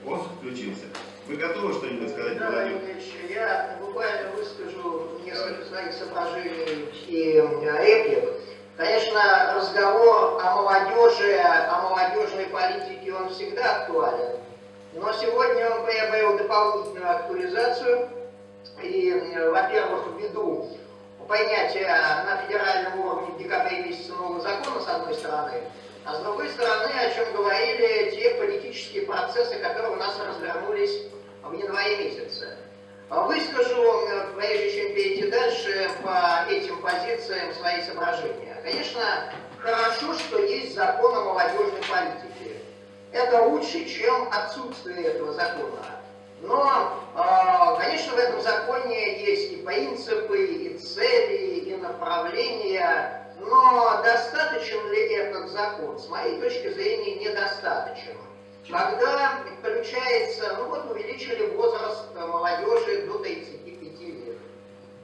О, включился. Вы готовы что-нибудь сказать? Да, Владимир Ильич, я буквально выскажу несколько своих соображений и реплик. Конечно, разговор о молодежи, о молодежной политике, он всегда актуален. Но сегодня он приобрел дополнительную актуализацию. И, во-первых, ввиду принятия на федеральном уровне в декабре месяце нового закона, с одной стороны, а с другой стороны, о чем говорили те политические процессы, которые у нас развернулись в январе месяце. Выскажу, прежде чем перейти дальше, по этим позициям свои соображения. Конечно, хорошо, что есть закон о молодежной политике. Это лучше, чем отсутствие этого закона. Но, конечно, в этом законе есть и принципы, и цели, и направления. Но достаточен ли этот закон? С моей точки зрения, недостаточен. Когда включается, увеличили возраст молодежи до 35 лет.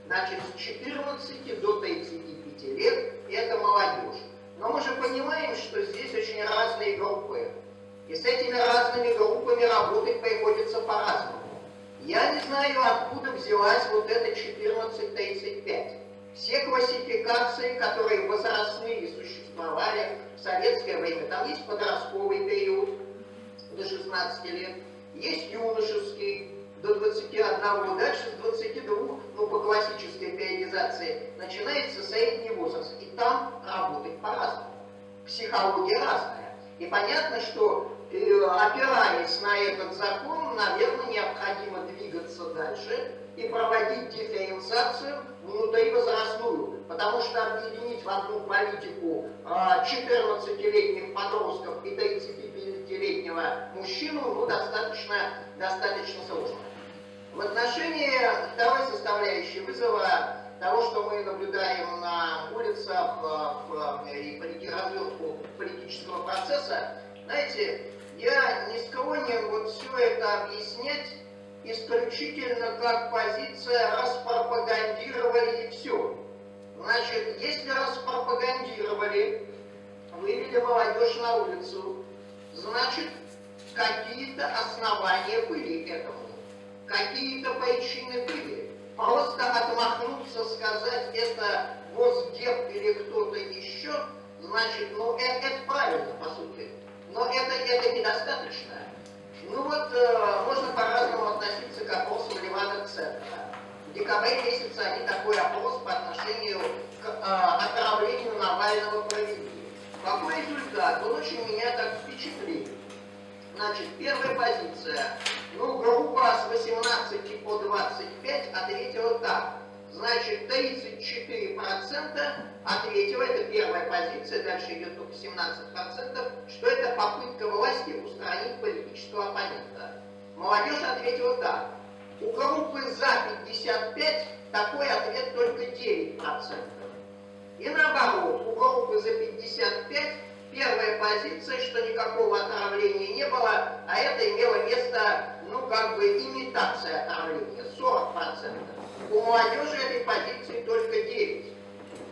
Значит, с 14 до 35 лет это молодежь. Но мы же понимаем, что здесь очень разные группы. И с этими разными группами работать приходится по-разному. Я не знаю, откуда взялась вот эта 14-35. Все классификации, которые возрастные существовали в советское время, там есть подростковый период до 16 лет, есть юношеский до 21, дальше с 22, по классической периодизации, начинается средний возраст. И там работать по-разному. Психология разная. И понятно, что опираясь на этот закон, наверное, необходимо двигаться дальше и проводить дифференциацию внутривозрастную. Потому что объединить в одну политику 14-летних подростков и 35-летнего мужчину достаточно сложно. В отношении второй составляющей вызова того, что мы наблюдаем на улицах и развертку политического процесса, знаете, я не склонен вот все это объяснять исключительно как позиция распропагандировали и все. Значит, если распропагандировали, вывели молодежь на улицу, значит, какие-то основания были этому, какие-то причины были. Просто отмахнуться, сказать, это Госдеп или кто-то еще, значит, ну это правильно, по сути. Но это недостаточно. Ну вот, можно по-разному относиться к опросам Левада-центра. В декабре месяце они такой опрос по отношению к отравлению Навального провели. Какой результат? Он очень меня так впечатлил. Значит, первая позиция. Ну, группа с 18 по 25 ответила так. Значит, 34% ответила, это первая позиция, дальше идет только 17%, что это попытка власти устранить политического оппонента. Молодежь ответила так. У группы за 55 такой ответ только 9%. И наоборот, у группы за 55 первая позиция, что никакого отравления не было, а это имело место, ну, как бы имитация отравления, 40%. У молодежи этой позиции только 9%.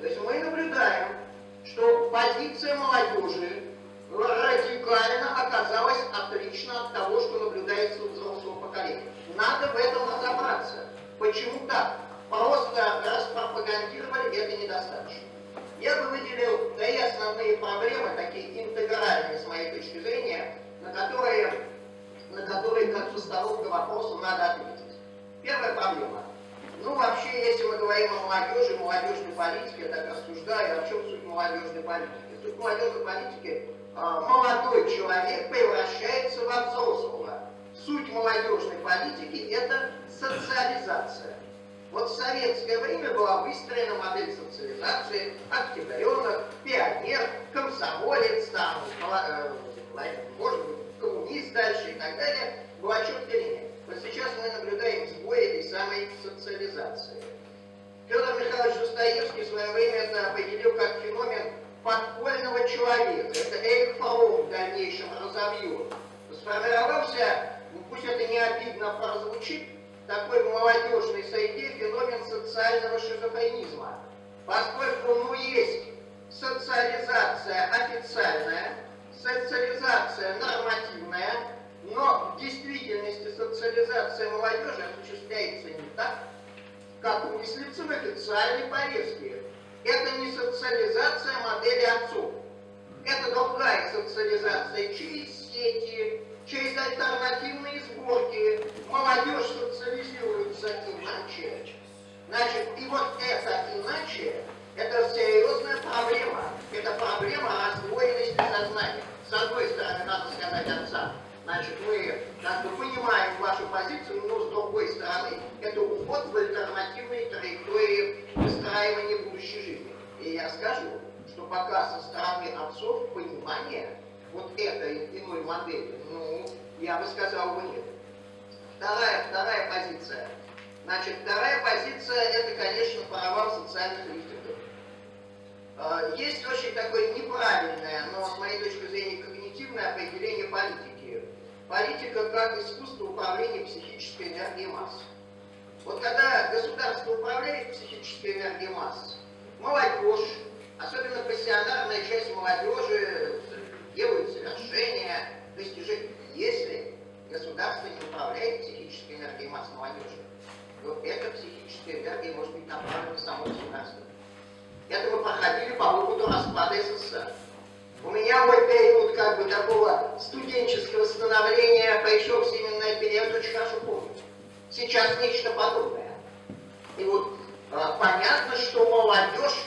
То есть мы наблюдаем, что позиция молодежи радикально оказалась отлична от того, что наблюдается у взрослого поколения. Надо в этом разобраться. Почему так? Просто распропагандировали, это недостаточно. Я бы выделил три основные проблемы, такие интегральные с моей точки зрения, на которые как постановка вопроса надо ответить. Первая проблема. Ну, вообще, если мы говорим о молодежи, молодежной политике, я так рассуждаю, о чем суть молодежной политики? Суть молодежной политики молодой человек превращается во взрослого. Суть молодежной политики – это социализация. Вот в советское время была выстроена модель социализации: октябренок, пионер, комсомолец, там, может быть, коммунист дальше и так далее. Была четкая линия. Вот сейчас мы наблюдаем сбой этой самой социализации. Федор Михайлович Достоевский в свое время это определил как феномен подпольного человека. Это Эрих Фром в дальнейшем разовьет. Сформировался, пусть это не обидно прозвучит, такой в молодежной среде феномен социального шизофренизма. Поскольку есть социализация официальная, социализация нормативная, но в действительности социализация молодежи осуществляется не так, как мыслится в официальной повестке. Это не социализация модели отцов. Это другая социализация через сети, через альтернативные сборки. Молодежь социализируется иначе. Значит, и вот это иначе, это серьезная проблема. Это проблема раздвоенности сознания. С одной стороны, надо сказать отцам, значит, мы как бы понимаем вашу позицию, но с другой стороны, это уход в альтернативные траектории выстраивания будущей жизни. И я скажу, что пока со стороны отцов понимания вот этой иной модели, ну, я бы сказал, его нет. Вторая позиция. Значит, вторая позиция, это, конечно, провал социальных институтов. Есть очень такое неправильное, но с моей точки зрения когнитивное определение политики. Политика как искусство управления психической энергией масс. Вот когда государство управляет психической энергией масс, молодежь, особенно пассионарная часть молодежи, делают совершения, достижения. Если государство не управляет психической энергией масс молодежи, то эта психическая энергия может быть направлена в само государство. Это мы проходили по опыту распада СССР. У меня мой период как бы такого студенческого становления, причем семенной период, очень хорошо помню. Сейчас нечто подобное. И вот понятно, что молодежь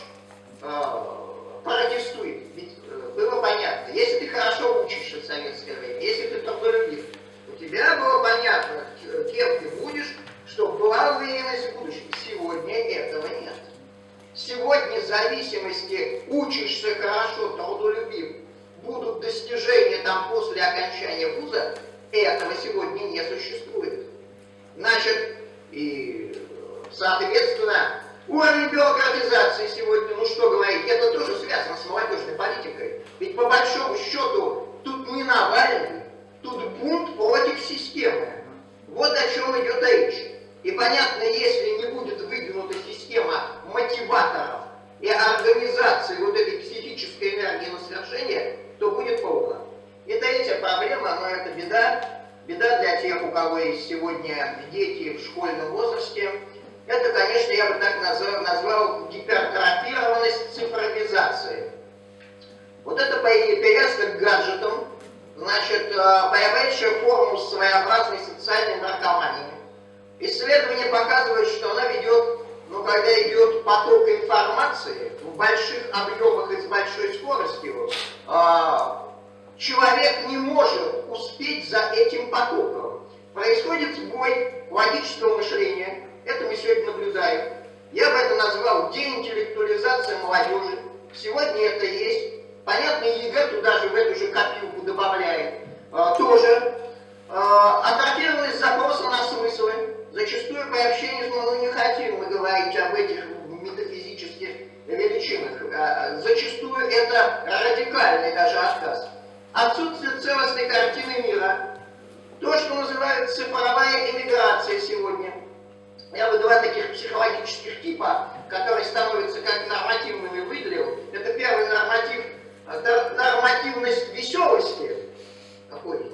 протестует. Ведь было понятно, если ты хорошо учишься в советское время, если ты трудолюбив, у тебя было понятно, кем ты будешь, чтобы была уверенность в будущем. Сегодня этого нет. Сегодня в зависимости, учишься хорошо, трудолюбив, будут достижения там после окончания вуза, этого сегодня не существует. Значит, и соответственно, уровень бюрократизации сегодня, ну что говорить, это тоже связано с молодежной политикой. Ведь по большому счету тут не Навальный, тут бунт против системы. Вот о чем идет речь. И понятно, если не будет выдвинута система мотиваторов и организации вот этой психической энергии на свершение, то будет плохо. И третья проблема, но это беда. Беда для тех, у кого есть сегодня дети в школьном возрасте. Это, конечно, я бы так назвал гипертрофированность цифровизации. Вот это привязка к гаджетам, значит, появляющая форму своеобразной социальной наркомании. Исследования показывают, что она ведет, ну, когда идет поток информации в больших объемах и с большой скоростью, человек не может успеть за этим потоком. Происходит сбой логического мышления. Это мы сегодня наблюдаем. Я бы это назвал деинтеллектуализация молодежи. Сегодня это есть. Понятно, ЕГЭ туда же в эту же копилку добавляет. Тоже. Атрофированность запроса на смыслы. Зачастую при общении с молодым не хотим мы говорить об этих метафизических величинах. Зачастую это радикальный даже отказ. Отсутствие целостной картины мира. То, что называют цифровая эмиграция сегодня. Я бы два таких психологических типа, которые становятся как нормативными, выделил. Это первый норматив, нормативность веселости. Какой?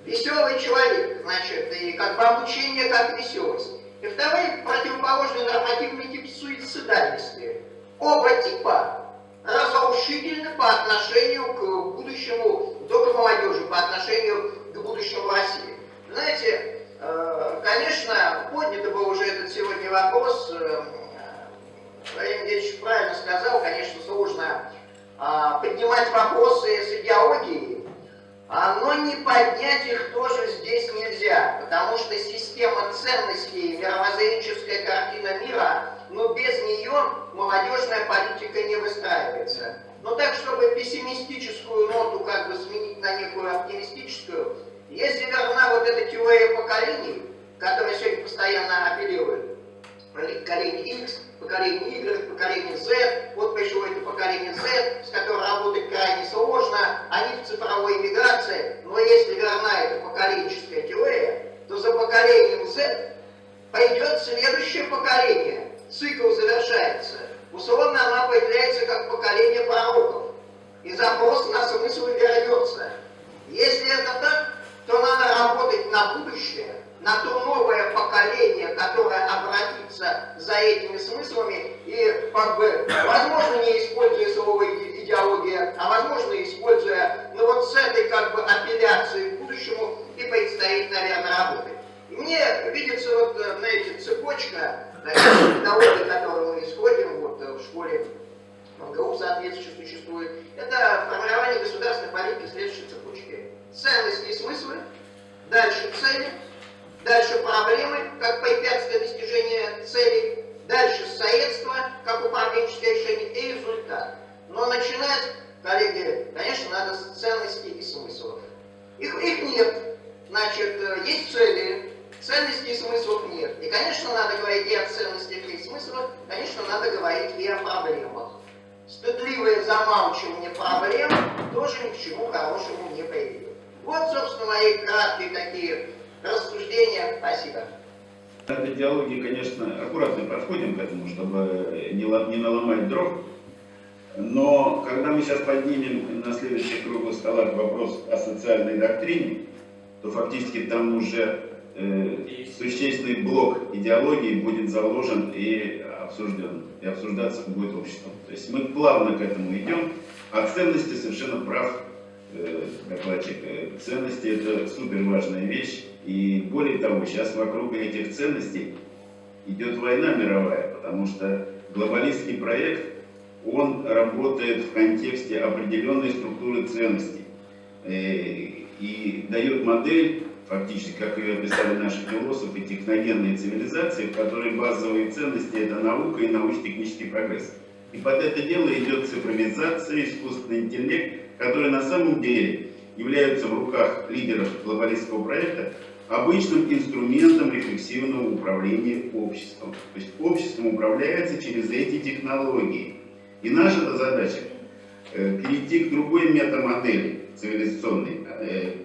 Веселый человек, значит, и как бы обучение как веселость. И второй противоположный нормативный тип суицидальности. Оба типа разрушительны по отношению к будущему, только молодежи, по отношению к будущему России. Знаете, конечно, поднят был уже этот сегодня вопрос, Владимир Ильич правильно сказал, конечно, сложно поднимать вопросы с идеологией, но не поднять их тоже здесь нельзя, потому что система ценностей, мировоззренческая картина мира, но без нее молодежная политика не выстраивается. Но так, чтобы пессимистическую ноту как бы сменить на некую оптимистическую, если верна вот эта теория поколений, которая сегодня постоянно апеллирует, поколение X, поколение Y, поколение Z, вот пришло это поколение Z, с которым работать крайне сложно, они в цифровой миграции, но если верна эта поколенческая теория, то за поколением Z пойдет следующее поколение, цикл завершается, условно она появляется как поколение пророков, и запрос на смысл вернется. Если это так, то надо работать на будущее, на то новое поколение, которое обратится за этими смыслами и, как бы, возможно, не используя слово идеология, а возможно, используя, ну вот с этой, как бы, апелляцией к будущему и предстоит, наверное, работать. И мне видится, вот, знаете, цепочка, идеологии, которую мы исходим, вот, в школе, МГУ соответствующий существует, это формирование государственной политики в следующей цепочке. Ценности и смыслы, дальше цели, дальше проблемы, как препятствие достижения целей, дальше средства, как управленческое решение, и результат. Но начинать, коллеги, конечно, надо с ценностей и смыслов. Их нет. Значит, есть цели, ценностей и смыслов нет. И, конечно, надо говорить и о ценностях, и о смыслах, конечно, надо говорить и о проблемах. Стыдливое замалчивание проблем тоже ни к чему хорошему не приведет. Вот, собственно, мои краткие такие рассуждения. Спасибо. От идеологии, конечно, аккуратно подходим к этому, чтобы не наломать дров. Но когда мы сейчас поднимем на следующий круглый стола вопрос о социальной доктрине, то фактически там уже существенный блок идеологии будет заложен и обсужден, и обсуждаться будет обществом. То есть мы плавно к этому идем, а ценности совершенно прав докладчик. Ценности — это супер важная вещь, и более того, сейчас вокруг этих ценностей идет война мировая, потому что глобалистский проект он работает в контексте определенной структуры ценностей и дает модель, фактически, как ее описали наши философы, техногенной цивилизации, в которой базовые ценности – это наука и научно-технический прогресс. И под это дело идет цифровизация, искусственный интеллект, которые на самом деле являются в руках лидеров глобалистского проекта обычным инструментом рефлексивного управления обществом. То есть обществом управляется через эти технологии. И наша задача перейти к другой метамодели цивилизационной.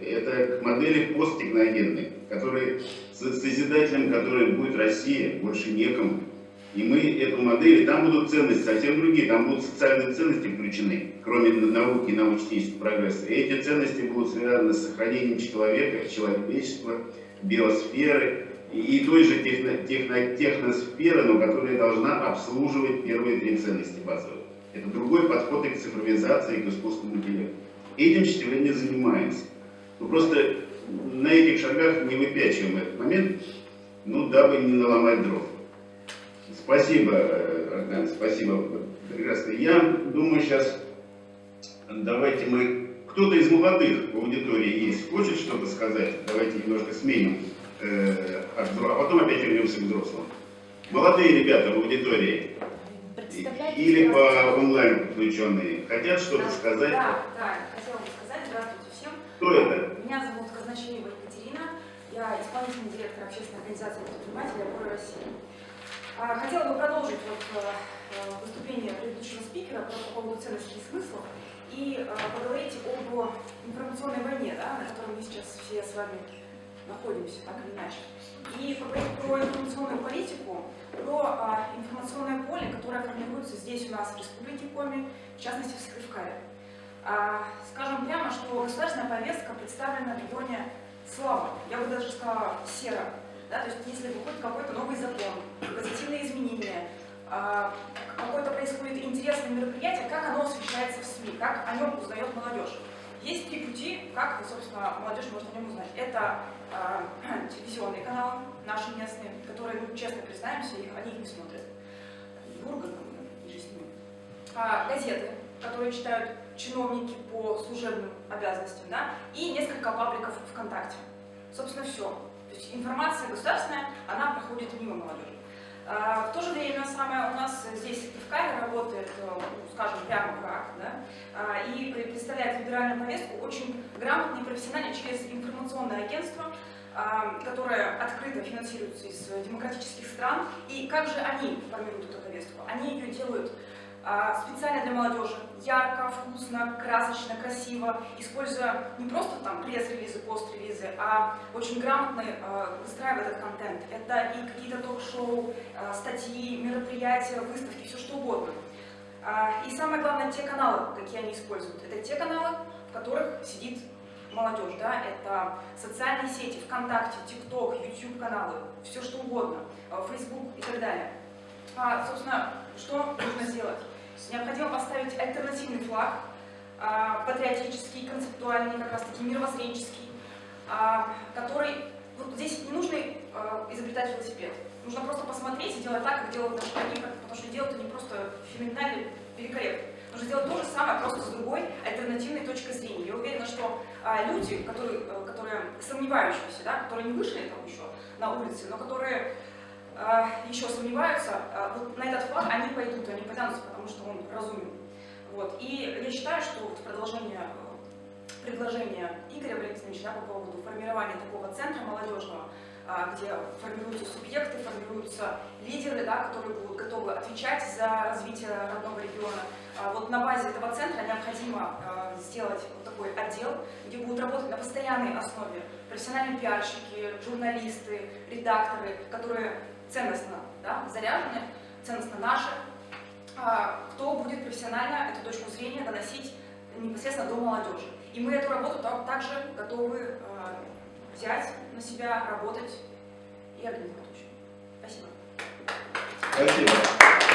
Это к модели посттехногенной, созидателем которой будет Россия, больше некому. И мы эту модель, там будут ценности совсем другие, там будут социальные ценности включены, кроме науки и научно-технического прогресса. И эти ценности будут связаны с сохранением человека, человечества, биосферы и той же техносферы, но которая должна обслуживать первые три ценности базовые. Это другой подход и к цифровизации, и к искусственному интеллекту. Этим сегодня занимаемся. Мы просто на этих шагах не выпячиваем этот момент, ну, дабы не наломать дров. Спасибо, Рогдан, спасибо. Прекрасно. Я думаю, сейчас давайте мы... Кто-то из молодых в аудитории есть, хочет что-то сказать? Давайте немножко сменим, а потом опять вернемся к взрослым. Молодые ребята в аудитории или по онлайн подключенные хотят что-то сказать? Да, хотела бы сказать. Здравствуйте всем. Кто это? Меня зовут Казначеева Екатерина. Я исполнительный директор общественной организации предпринимателей «Опора России». Хотела бы продолжить выступление предыдущего спикера по поводу ценностей и смыслов и поговорить об информационной войне, да, на которой мы сейчас все с вами находимся, так или иначе. И поговорить про информационную политику, про информационное поле, которое формируется здесь у нас в Республике Коми, в частности в Сыктывкаре. Скажем прямо, что государственная повестка представлена в регионе слабо, я бы даже сказала серо. Да, то есть если выходит какой-то новый закон, позитивные изменения, какое-то происходит интересное мероприятие, как оно освещается в СМИ, как о нем узнает молодежь. Есть три пути, как, собственно, молодежь может о нем узнать. Это телевизионные каналы, наши местные, которые, ну, честно признаемся, они их не смотрят. Бурган, и же с ними. Газеты, которые читают чиновники по служебным обязанностям, да, и несколько пабликов ВКонтакте. Собственно, все. То есть информация государственная, она проходит мимо молодежи. В то же время у нас здесь в Сыктывкаре работает, скажем, прямо враг, да, и представляет либеральную повестку очень грамотно и профессионально через информационное агентство, которое открыто финансируется из демократических стран. И как же они формируют эту повестку? Они ее делают специально для молодежи, ярко, вкусно, красочно, красиво, используя не просто там пресс-релизы, пост-релизы, а очень грамотно выстраивая этот контент. Это и какие-то ток-шоу, статьи, мероприятия, выставки, все что угодно. И самое главное, те каналы, какие они используют. Это те каналы, в которых сидит молодежь, да? Это социальные сети, ВКонтакте, ТикТок, YouTube каналы, все что угодно, Facebook и так далее. Собственно, что нужно сделать? Необходимо поставить альтернативный флаг, патриотический, концептуальный, как раз таки мировоззренческий, который... Вот здесь не нужно изобретать велосипед. Нужно просто посмотреть и делать так, как делают наши коллеги, потому что делают они просто феноменально великолепно. Нужно сделать то же самое, просто с другой альтернативной точкой зрения. Я уверена, что люди, которые сомневающиеся, да, которые не вышли там еще на улице, но которые еще сомневаются, вот на этот флаг они пойдут, они потянутся, потому что он разумен. Вот. И я считаю, что вот в продолжение предложения Игоря Валентиновича, да, по поводу формирования такого центра молодежного, где формируются субъекты, формируются лидеры, да, которые будут готовы отвечать за развитие родного региона. Вот на базе этого центра необходимо сделать вот такой отдел, где будут работать на постоянной основе профессиональные пиарщики, журналисты, редакторы, которые ценностно, да, заряжены, ценностно наши, кто будет профессионально эту точку зрения доносить непосредственно до молодежи. И мы эту работу также готовы взять на себя, работать и организовать. Спасибо. Спасибо.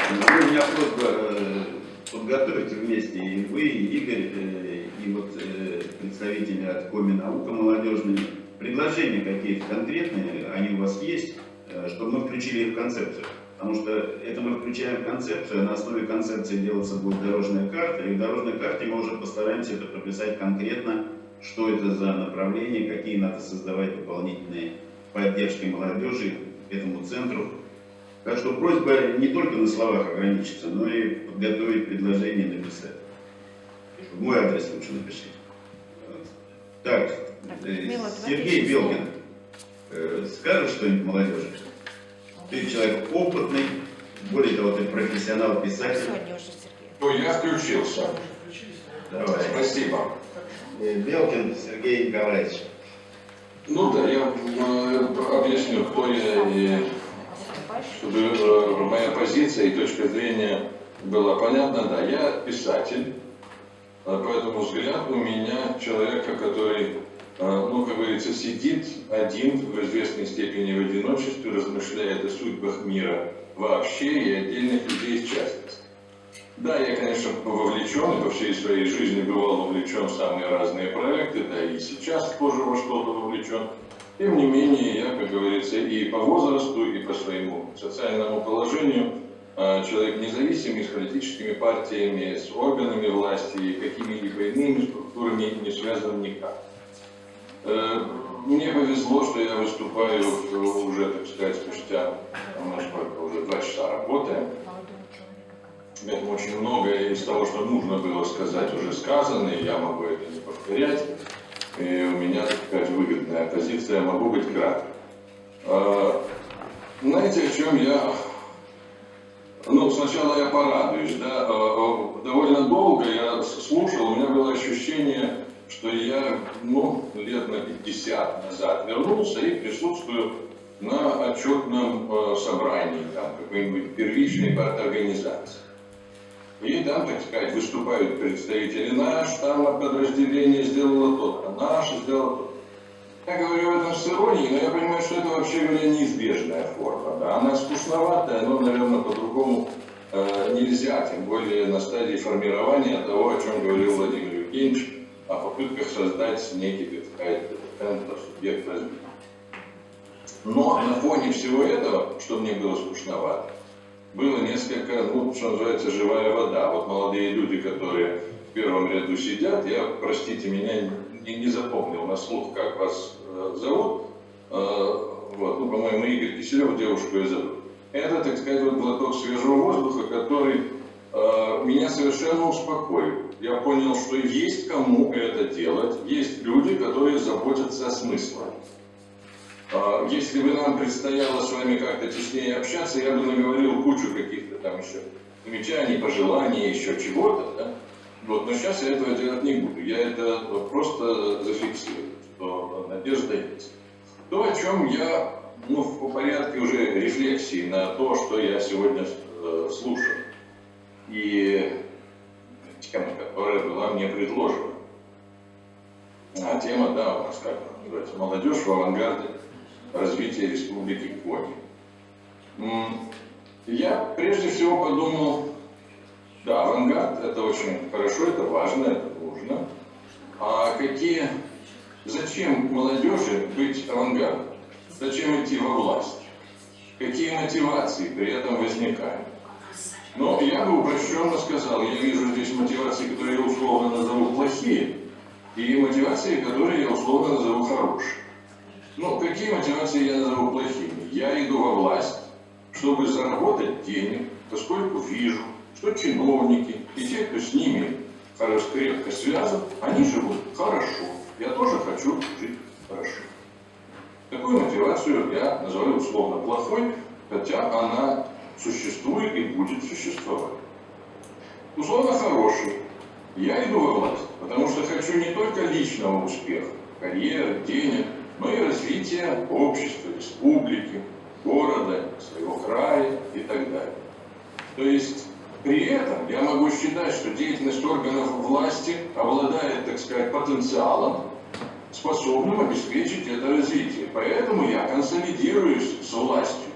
У меня просьба подготовить вместе и вы, и Игорь, и вот представители от Коми наука молодежная. Предложения какие-то конкретные, они у вас есть, чтобы мы включили их в концепцию. Потому что это мы включаем в концепцию, а на основе концепции делаться будет дорожная карта, и в дорожной карте мы уже постараемся это прописать конкретно, что это за направление, какие надо создавать дополнительные поддержки молодежи этому центру. Так что просьба не только на словах ограничиться, но и подготовить предложение написать. В мой адрес лучше напишите. Так, Сергей Белкин, скажешь что-нибудь молодежи? Ты человек опытный, более того, ты профессионал-писатель. Ну, я включился. Давай. Спасибо. Белкин Сергей Николаевич. Ну да, я объясню, кто я, и чтобы моя позиция и точка зрения была понятна. Да, я писатель, поэтому взгляд у меня человека, который, ну, как говорится, сидит один в известной степени в одиночестве, размышляет о судьбах мира вообще и отдельных людей в частности. Да, я, конечно, вовлечен, и по всей своей жизни бывал вовлечен в самые разные проекты, да и сейчас тоже во что-то вовлечен. Тем не менее, я, как говорится, и по возрасту, и по своему социальному положению человек независимый, с политическими партиями, с органами власти и какими-либо иными структурами не связан никак. Мне повезло, что я выступаю уже, так сказать, спустя, насколько, уже 2 часа работаем. Поэтому очень многое из того, что нужно было сказать, уже сказано, и я могу это не повторять. И у меня, так сказать, выгодная позиция, я могу быть кратким. Знаете, о чем я... Ну, сначала я порадуюсь, да. Довольно долго я слушал, у меня было ощущение, что я, ну, лет на 50 назад вернулся и присутствую на отчетном собрании, там, какой-нибудь первичной парторганизации. И там, так сказать, выступают представители наш, там подразделение сделало то-то, наше сделало то-то. Я говорю в этом с иронией, но я понимаю, что это, вообще говоря, неизбежная форма. Да? Она скучноватая, но, наверное, по-другому нельзя, тем более на стадии формирования того, о чем говорил Владимир Евгеньевич, о попытках создать некий, так сказать, центр, субъект развития. Но на фоне всего этого, что мне было скучновато, было несколько, ну, что называется, живая вода. Вот молодые люди, которые в первом ряду сидят, я, простите меня, не запомнил на слух, как вас зовут. Вот, ну, по-моему, Игорь Киселев, девушку я зовут. Это, так сказать, вот глоток свежего воздуха, который меня совершенно успокоил. Я понял, что есть кому это делать, есть люди, которые заботятся о смысле. Если бы нам предстояло с вами как-то теснее общаться, я бы наговорил кучу каких-то там еще замечаний, пожеланий, еще чего-то, да? Вот, но сейчас я этого делать не буду. Я это просто зафиксирую, что надежда есть. То, о чем я, ну, в порядке уже рефлексии на то, что я сегодня слушал, и тема, которая была мне предложена. А тема, да, у нас как называется, молодежь в авангарде развития Республики Коми. Я прежде всего подумал, да, авангард — это очень хорошо, это важно, это нужно. А зачем молодежи быть авангардом? Зачем идти во власть? Какие мотивации при этом возникают? Но я бы упрощенно сказал, я вижу здесь мотивации, которые я условно назову плохие, и мотивации, которые я условно назову хорошие. Ну, какие мотивации я назову плохими? Я иду во власть, чтобы заработать денег, поскольку вижу, что чиновники и те, кто с ними крепко связан, они живут хорошо. Я тоже хочу жить хорошо. Такую мотивацию я называю условно плохой, хотя она существует и будет существовать. Условно хороший. Я иду во власть, потому что хочу не только личного успеха, карьеры, денег, но и развития общества, республики, города, своего края и так далее. То есть при этом я могу считать, что деятельность органов власти обладает, так сказать, потенциалом, способным обеспечить это развитие. Поэтому я консолидируюсь с властью,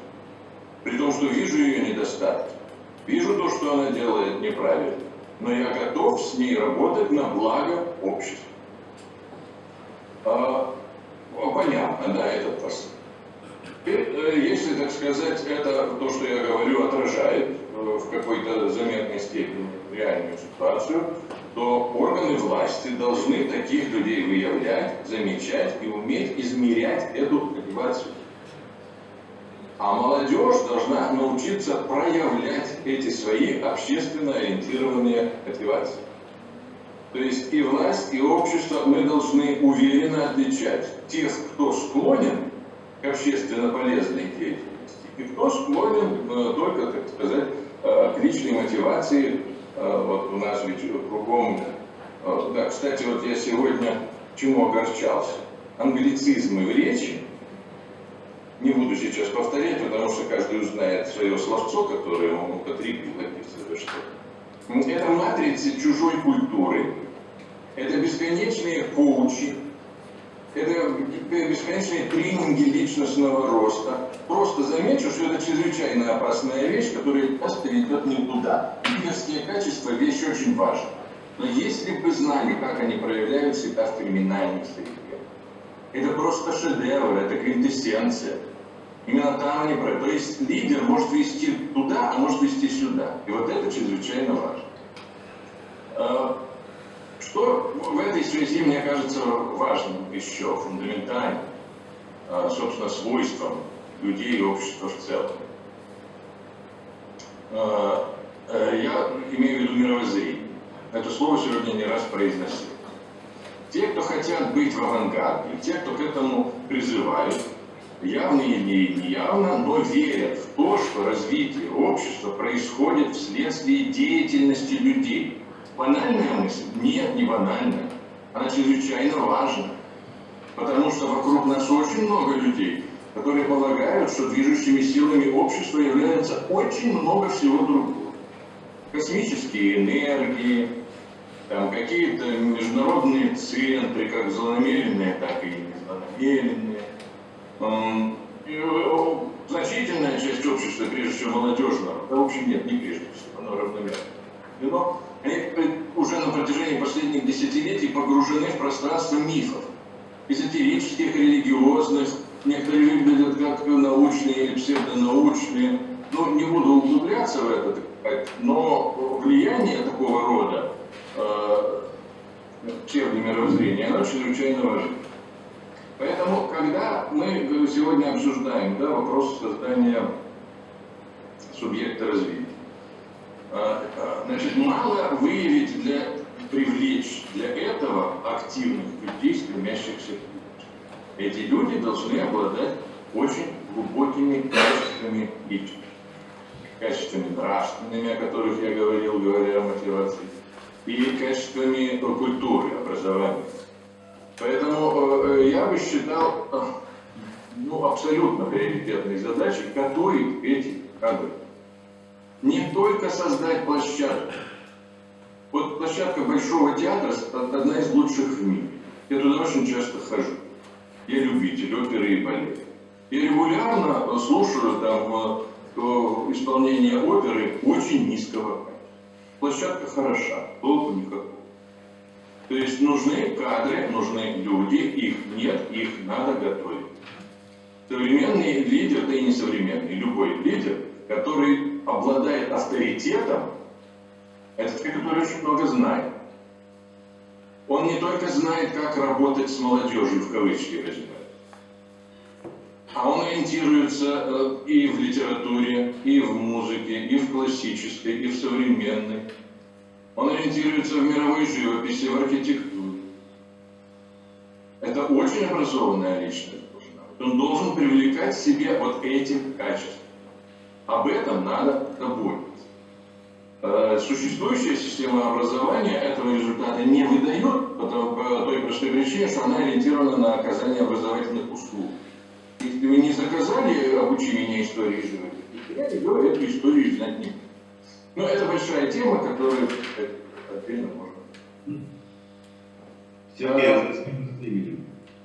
при том, что вижу ее недостатки, вижу то, что она делает неправильно, но я готов с ней работать на благо общества. Понятно, да, этот посыл. Если, так сказать, это то, что я говорю, отражает в какой-то заметной степени реальную ситуацию, то органы власти должны таких людей выявлять, замечать и уметь измерять эту мотивацию. А молодежь должна научиться проявлять эти свои общественно ориентированные мотивации. То есть и власть, и общество мы должны уверенно отличать тех, кто склонен к общественно полезной деятельности, и кто склонен только, так сказать, к личной мотивации. Вот у нас ведь кругом... Да, кстати, вот я сегодня чему огорчался? Англицизмы в речи, не буду сейчас повторять, потому что каждый узнает свое словцо, которое он употребил, описывая что-то. Это матрицы чужой культуры, это бесконечные коучи, это бесконечные тренинги личностного роста. Просто замечу, что это чрезвычайно опасная вещь, которая часто ведет не туда. Лидерские качества – вещь очень важная. Но если бы знали, как они проявляют себя в криминальной среде, это просто шедевр, это квинтэссенция. Именно там они проявляют. То есть лидер может вести туда, а может вести сюда. И вот это чрезвычайно важно. Что в этой связи, мне кажется, важным еще, фундаментальным, собственно, свойством людей и общества в целом. Я имею в виду мировоззрение. Это слово сегодня не раз произносил. Те, кто хотят быть в авангарде, те, кто к этому призывают, явно или неявно, но верят в то, что развитие общества происходит вследствие деятельности людей. Банальная мысль? Нет, не банальная. Она чрезвычайно важна. Потому что вокруг нас очень много людей, которые полагают, что движущими силами общества является очень много всего другого. Космические энергии, там какие-то международные центры, как злонамеренные, так и незлонамеренные. Значительная часть общества, прежде всего молодежного, да, в общем, нет, не прежде всего, оно равномерно. Но они уже на протяжении последних десятилетий погружены в пространство мифов. Эзотерических, религиозных, некоторые выглядят как научные или псевдонаучные. Ну, не буду углубляться в это, но влияние такого рода псевдомировоззрения, оно чрезвычайно важно. Поэтому, когда мы сегодня обсуждаем, да, вопрос создания субъекта развития, значит, мало выявить привлечь для этого активных людей, стремящихся к этим. Эти люди должны обладать очень глубокими качествами личности. Качествами нравственными, о которых я говорил, говоря о мотивации, и качествами культуры, образования. Поэтому я бы считал абсолютно приоритетной задачей готовить эти кадры. Не только создать площадку. Вот площадка Большого театра одна из лучших в мире. Я туда очень часто хожу. Я любитель оперы и балета. Я регулярно слушаю там исполнение оперы очень низкого качества. Площадка хороша, толку никакого. То есть нужны кадры, нужны люди, их нет, их надо готовить. Современный лидер, да и не современный, любой лидер, который обладает авторитетом, это человек, который очень много знает. Он не только знает, как работать с молодежью, в кавычки возьмем, а он ориентируется и в литературе, и в музыке, и в классической, и в современной. Он ориентируется в мировой живописи, в архитектуре. Это очень образованная личность. Он должен привлекать к себе вот эти качества. Об этом надо заботиться. Существующая система образования этого результата не выдает, по той простой причине, что она ориентирована на оказание образовательных услуг. Если вы не заказали обучение истории живописи, я говорю, эту историю знать не буду. Но это большая тема, которую отдельно можно.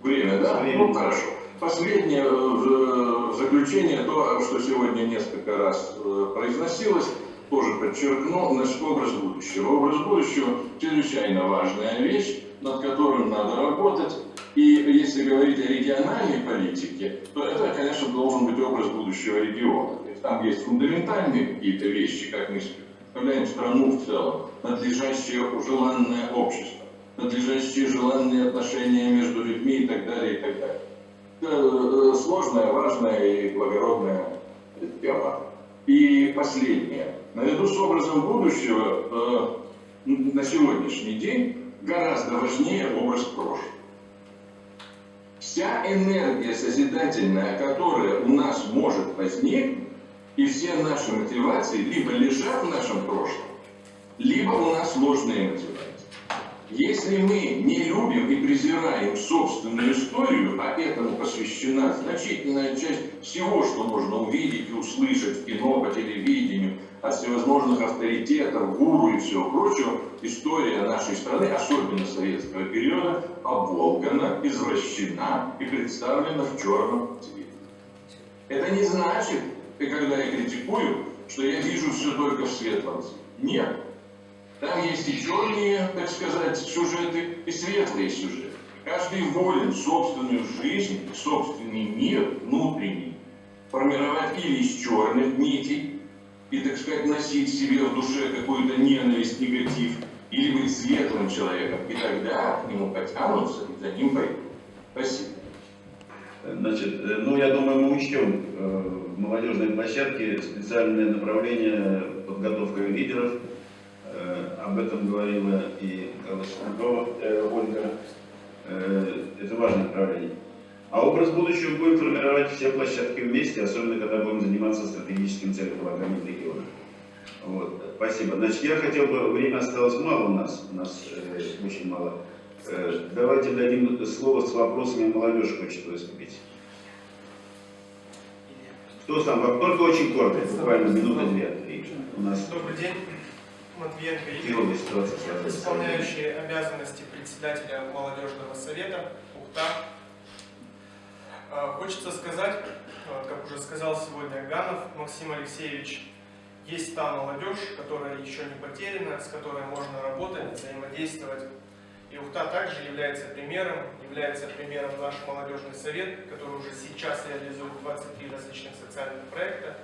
Время, да? Ну, хорошо. Последнее в заключение, то, что сегодня несколько раз произносилось, тоже подчеркну, значит, образ будущего. Образ будущего – чрезвычайно важная вещь, над которой надо работать. И если говорить о региональной политике, то это, конечно, должен быть образ будущего региона. То есть там есть фундаментальные какие-то вещи, как мы представляем страну в целом, надлежащее желанное общество, надлежащие желанные отношения между людьми и так далее, и так далее. Это сложная, важная и благородная тема. И последнее. Наряду с образом будущего на сегодняшний день гораздо важнее образ прошлого. Вся энергия созидательная, которая у нас может возникнуть, и все наши мотивации либо лежат в нашем прошлом, либо у нас ложные мотивации. Если мы не любим и презираем собственную историю, а этому посвящена значительная часть всего, что можно увидеть и услышать в кино, по телевидению, от всевозможных авторитетов, гуру и всего прочего, история нашей страны, особенно советского периода, обволгана, извращена и представлена в черном цвете. Это не значит, и когда я критикую, что я вижу все только в светлом цвете. Нет. Там есть и черные, так сказать, сюжеты, и светлые сюжеты. Каждый волен собственную жизнь, собственный мир внутренний формировать или из черных нитей, и, так сказать, носить в себе в душе какую-то ненависть, негатив, или быть светлым человеком, и тогда к нему потянутся и за ним пойдут. Спасибо. Значит, ну, я думаю, мы учтем в молодежной площадке специальное направление подготовка лидеров. Об этом говорила и Ольга. Это важное направление. А образ будущего будем формировать все площадки вместе, особенно когда будем заниматься стратегическим целеполаганием региона. Вот. Спасибо. Значит, я хотел бы, время осталось мало у нас очень мало. Давайте дадим слово с вопросами, молодежь хочет выступить. Кто сам? Только очень коротко, буквально минуты-две. У нас... Добрый день. Матвиенко Игорь, исполняющий обязанности председателя молодежного совета Ухта. Хочется сказать, как уже сказал сегодня Ганов Максим Алексеевич, есть та молодежь, которая еще не потеряна, с которой можно работать, взаимодействовать. И Ухта также является примером наш молодежный совет, который уже сейчас реализует 23 различных социальных проекта.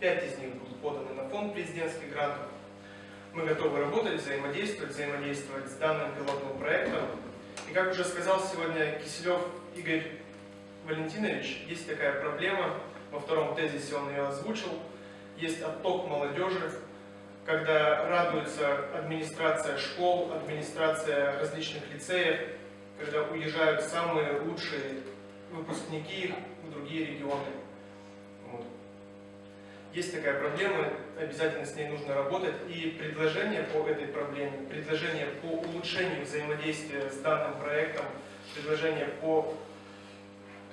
5 из них будут поданы на фонд президентских грантов. Мы готовы работать, взаимодействовать с данным пилотным проектом. И как уже сказал сегодня Киселев Игорь Валентинович, есть такая проблема, во втором тезисе он ее озвучил, есть отток молодежи, когда радуется администрация школ, администрация различных лицеев, когда уезжают самые лучшие выпускники в другие регионы. Вот. Есть такая проблема, обязательно с ней нужно работать. И предложение по этой проблеме, предложение по улучшению взаимодействия с данным проектом, предложение по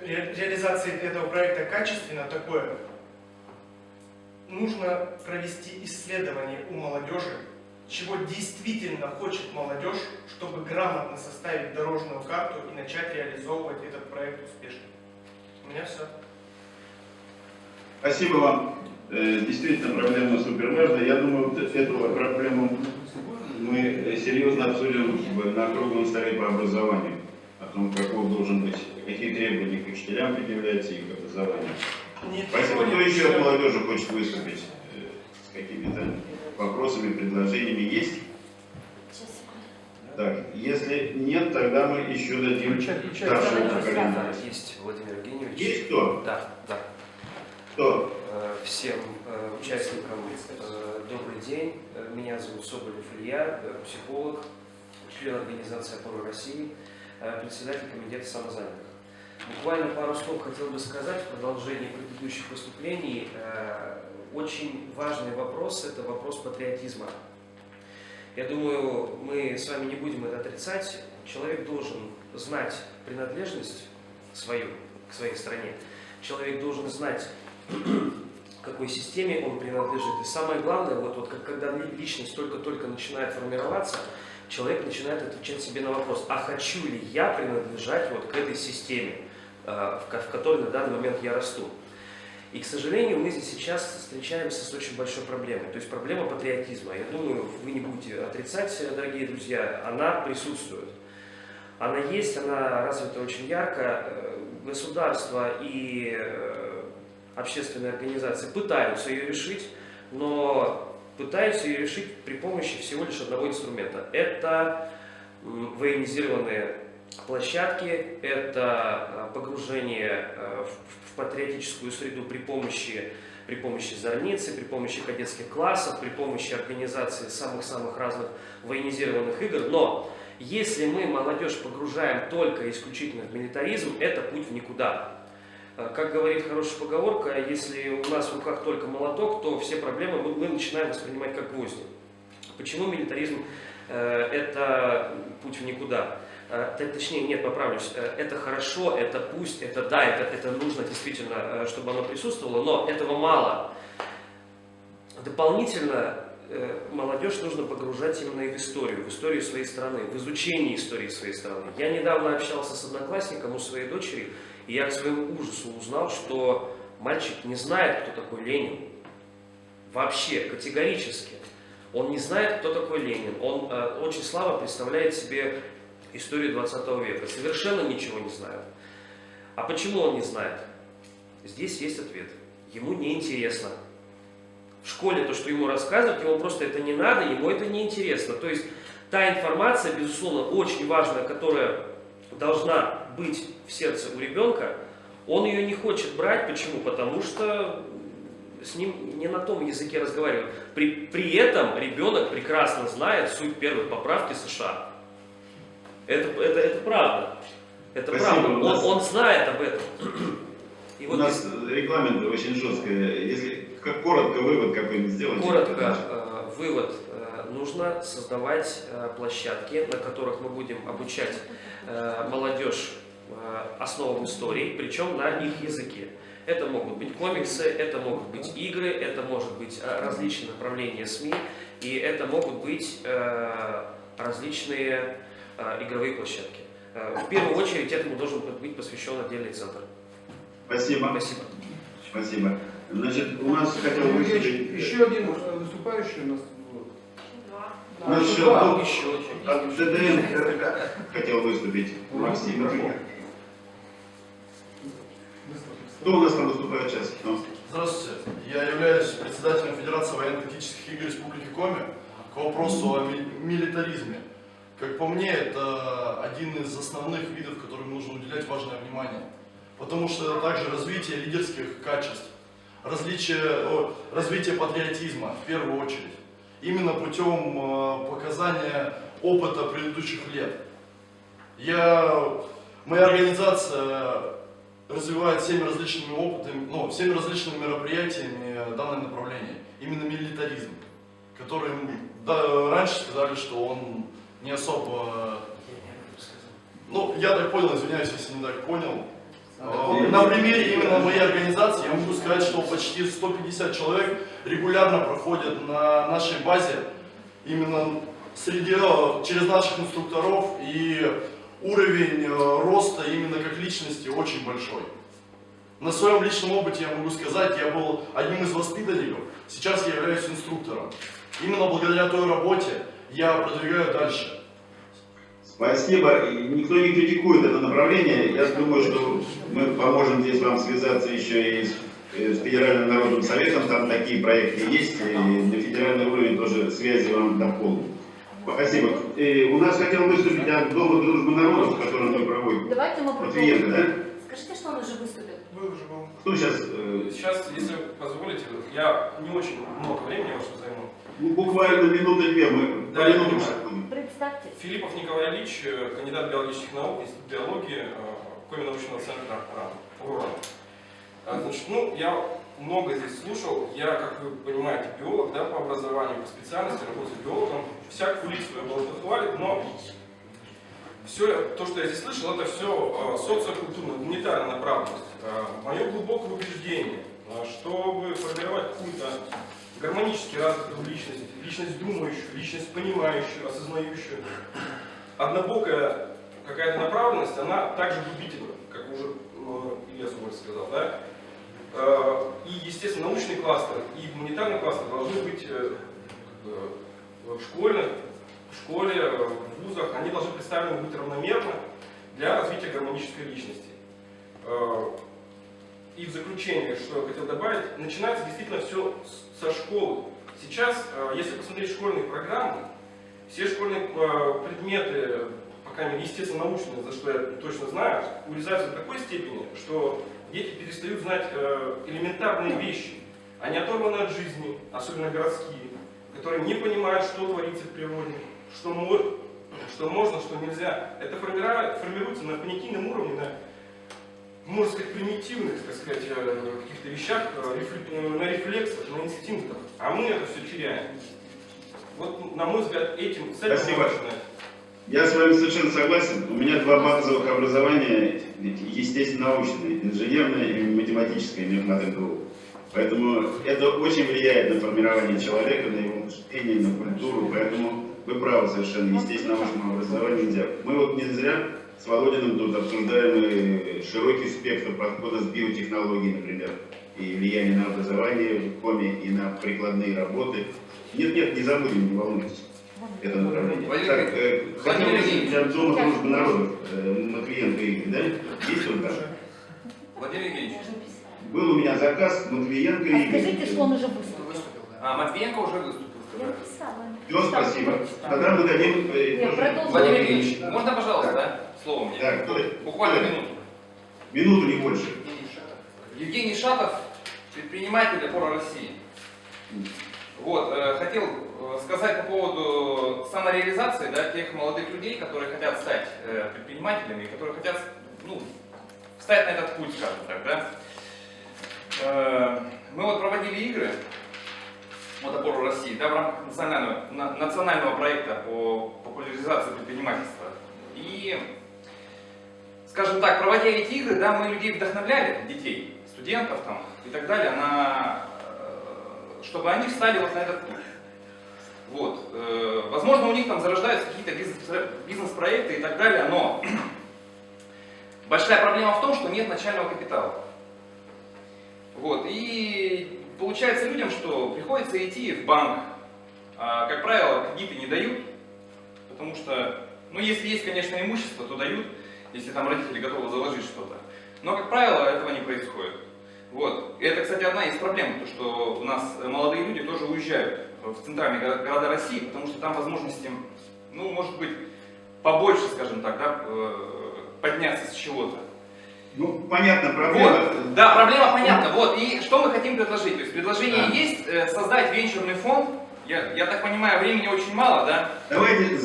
реализации этого проекта качественно такое. Нужно провести исследование у молодежи, чего действительно хочет молодежь, чтобы грамотно составить дорожную карту и начать реализовывать этот проект успешно. У меня все. Спасибо вам. Действительно, проблема супер важная. Я думаю, эту проблему мы серьезно обсудим на круглом столе по образованию. О том, каков должен быть, какие требования к учителям предъявляются и к образованию. Спасибо. Кто еще от молодежи хочет выступить с какими-то вопросами, предложениями? Есть? Так, если нет, тогда мы еще дадим старшему поколению. Есть, Владимир Евгеньевич. Есть кто? Да. Кто? Всем участникам добрый день. Меня зовут Соболев Илья, психолог, член организации «Опора России», председатель комитета самозанятых. Буквально пару слов хотел бы сказать в продолжении предыдущих выступлений. Очень важный вопрос – это вопрос патриотизма. Я думаю, мы с вами не будем это отрицать. Человек должен знать принадлежность свою к своей стране. Человек должен знать, к какой системе он принадлежит. И самое главное, вот когда личность только-только начинает формироваться, человек начинает отвечать себе на вопрос, а хочу ли я принадлежать вот к этой системе, в которой на данный момент я расту. И, к сожалению, мы здесь сейчас встречаемся с очень большой проблемой, то есть проблема патриотизма. Я думаю, вы не будете отрицать, дорогие друзья, она присутствует. Она есть, она развита очень ярко. Государство и общественные организации пытаются ее решить, но пытаются ее решить при помощи всего лишь одного инструмента. Это военизированные площадки, это погружение в патриотическую среду при помощи зорницы, при помощи кадетских классов, при помощи организации самых-самых разных военизированных игр. Но если мы молодежь погружаем только исключительно в милитаризм, это путь в никуда. Как говорит хорошая поговорка, если у нас в руках только молоток, то все проблемы мы начинаем воспринимать как гвозди. Почему милитаризм это путь в никуда? Точнее, нет, поправлюсь, это хорошо, это пусть, это да, это нужно действительно, чтобы оно присутствовало, но этого мало. Дополнительно молодежь нужно погружать именно и в историю своей страны, в изучение истории своей страны. Я недавно общался с одноклассником у своей дочери, и я к своему ужасу узнал, что мальчик не знает, кто такой Ленин. Вообще, категорически. Он не знает, кто такой Ленин. Он очень слабо представляет себе историю 20 века. Совершенно ничего не знает. А почему он не знает? Здесь есть ответ. Ему неинтересно. В школе то, что ему рассказывают, ему просто это не надо, ему это неинтересно. То есть та информация, безусловно, очень важная, которая должна быть в сердце у ребенка, он ее не хочет брать. Почему? Потому что с ним не на том языке разговаривают. При этом ребенок прекрасно знает суть первой поправки США. Это правда. Это правда. Он знает об этом. И у нас регламент очень жесткий. Если как коротко вывод какой-нибудь сделать. Коротко вывод. Нужно создавать площадки, на которых мы будем обучать молодежь основам истории, причем на их языке. Это могут быть комиксы, это могут быть игры, это может быть различные направления СМИ, и это могут быть различные игровые площадки. В первую очередь этому должен быть посвящен отдельный центр. Спасибо. Спасибо. Спасибо. Значит, у нас хотел выступить... Еще один выступающий у нас. У нас еще от ДДН хотел выступить. Максим. Кто у нас там выступает сейчас? Здравствуйте. Я являюсь председателем Федерации военно-тактических игр Республики Коми. К вопросу о милитаризме. Как по мне, это один из основных видов, которым нужно уделять важное внимание. Потому что это также развитие лидерских качеств, развитие патриотизма в первую очередь. Именно путем показания опыта предыдущих лет. Моя организация развивает 7 различными опытами, 7 различными мероприятиями данное направление. Именно милитаризм, который раньше сказали, что он не особо... я так понял, извиняюсь, если не так понял. На примере именно моей организации я могу сказать, что почти 150 человек регулярно проходят на нашей базе, именно через наших инструкторов, и уровень роста именно как личности очень большой. На своем личном опыте я могу сказать, я был одним из воспитанников, сейчас я являюсь инструктором. Именно благодаря той работе я продвигаю дальше. Спасибо. Никто не критикует это направление. Я думаю, что мы поможем здесь вам связаться еще и с Федеральным народным советом. Там такие проекты есть. И на федеральном уровне тоже связи вам дополнят. Спасибо. У нас хотел выступить от Дома дружбы народов, который мы проводим. Давайте мы продолжим. Да? Скажите, что он уже выступит. Вы уже был. Кто сейчас? Сейчас, если позволите, я не очень много времени вашего займу. Буквально минуты-две мы по минутам. Представьте. Филиппов Николай Ильич, кандидат биологических наук, институт биологии, Коми-научного центра РАН. Значит, я много здесь слушал. Я, как вы понимаете, биолог, да, по образованию, по специальности, работаю биологом. Всякую личную область хвалит, но все то, что я здесь слышал, это все социокультурная, гуманитарная направленность. Мое глубокое убеждение, чтобы формировать какую-то гармонически развитую личность, личность думающую, личность понимающую, осознающую. Однобокая какая-то направленность, она также губительна, как уже Илья Соболь сказал, да? И, естественно, научный кластер и гуманитарный кластер должны быть в школе, в вузах, они должны представлены быть равномерно для развития гармонической личности. И в заключение, что я хотел добавить, начинается действительно все со школы. Сейчас, если посмотреть школьные программы, все школьные предметы, по крайней мере, естественно-научные, за что я точно знаю, урезаются до такой степени, что дети перестают знать элементарные вещи. Они оторваны от жизни, особенно городские, которые не понимают, что творится в природе, что можно, что нельзя. Это формируется на понятийном уровне, на, можно сказать, примитивных, так сказать, каких-то вещах, на рефлексах, на инстинктах. А мы это все теряем. Вот, на мой взгляд, с этим Спасибо. нужно начинать. Я с вами совершенно согласен. У меня два базовых образования, естественно-научное, инженерное и математическое, имею на МГУ. Поэтому это очень влияет на формирование человека, на его мышление, на культуру. Поэтому вы правы совершенно, естественно-научному образованию нельзя. Мы вот не зря с Володиным тут обсуждаем широкий спектр подхода с биотехнологией, например, и влияние на образование в КОМе и на прикладные работы. Нет, не забудем, не волнуйтесь. Это направление. Так, хотел бы Дома дружбы народов, Матвиенко Игорь, да? Есть он там? Владимир Евгеньевич. Был у меня заказ Матвиенко Игорь. Скажите, что он уже выступил. Матвиенко уже выступил. Я написала. Все, спасибо. Тогда мы дадим... Владимир Евгеньевич, можно, пожалуйста, да? Слово мне? Так, Буквально минуту. Минуту, не больше. Евгений Шатов, предприниматель «Опора России». Вот, хотел сказать по поводу самореализации, да, тех молодых людей, которые хотят стать предпринимателями, которые хотят, ну, встать на этот путь, скажем так, да. Мы вот проводили игры от «Опора России», да, в рамках национального проекта по популяризации предпринимательства. И, скажем так, проводя эти игры, да, мы людей вдохновляли, детей, студентов там и так далее, чтобы они встали вот на этот путь. Вот. Возможно, у них там зарождаются какие-то бизнес-проекты и так далее, но большая проблема в том, что нет начального капитала. Вот. И получается людям, что приходится идти в банк, а, как правило, кредиты не дают, потому что, ну, если есть, конечно, имущество, то дают, если там родители готовы заложить что-то. Но, как правило, этого не происходит. Вот. И это, кстати, одна из проблем, то, что у нас молодые люди тоже уезжают в центральные города России, потому что там возможности, ну, может быть, побольше, скажем так, да, подняться с чего-то. Ну, понятно, проблема. Вот. Да, проблема понятна. Вот. И что мы хотим предложить? То есть предложение есть создать венчурный фонд. Я так понимаю, времени очень мало, да? Давайте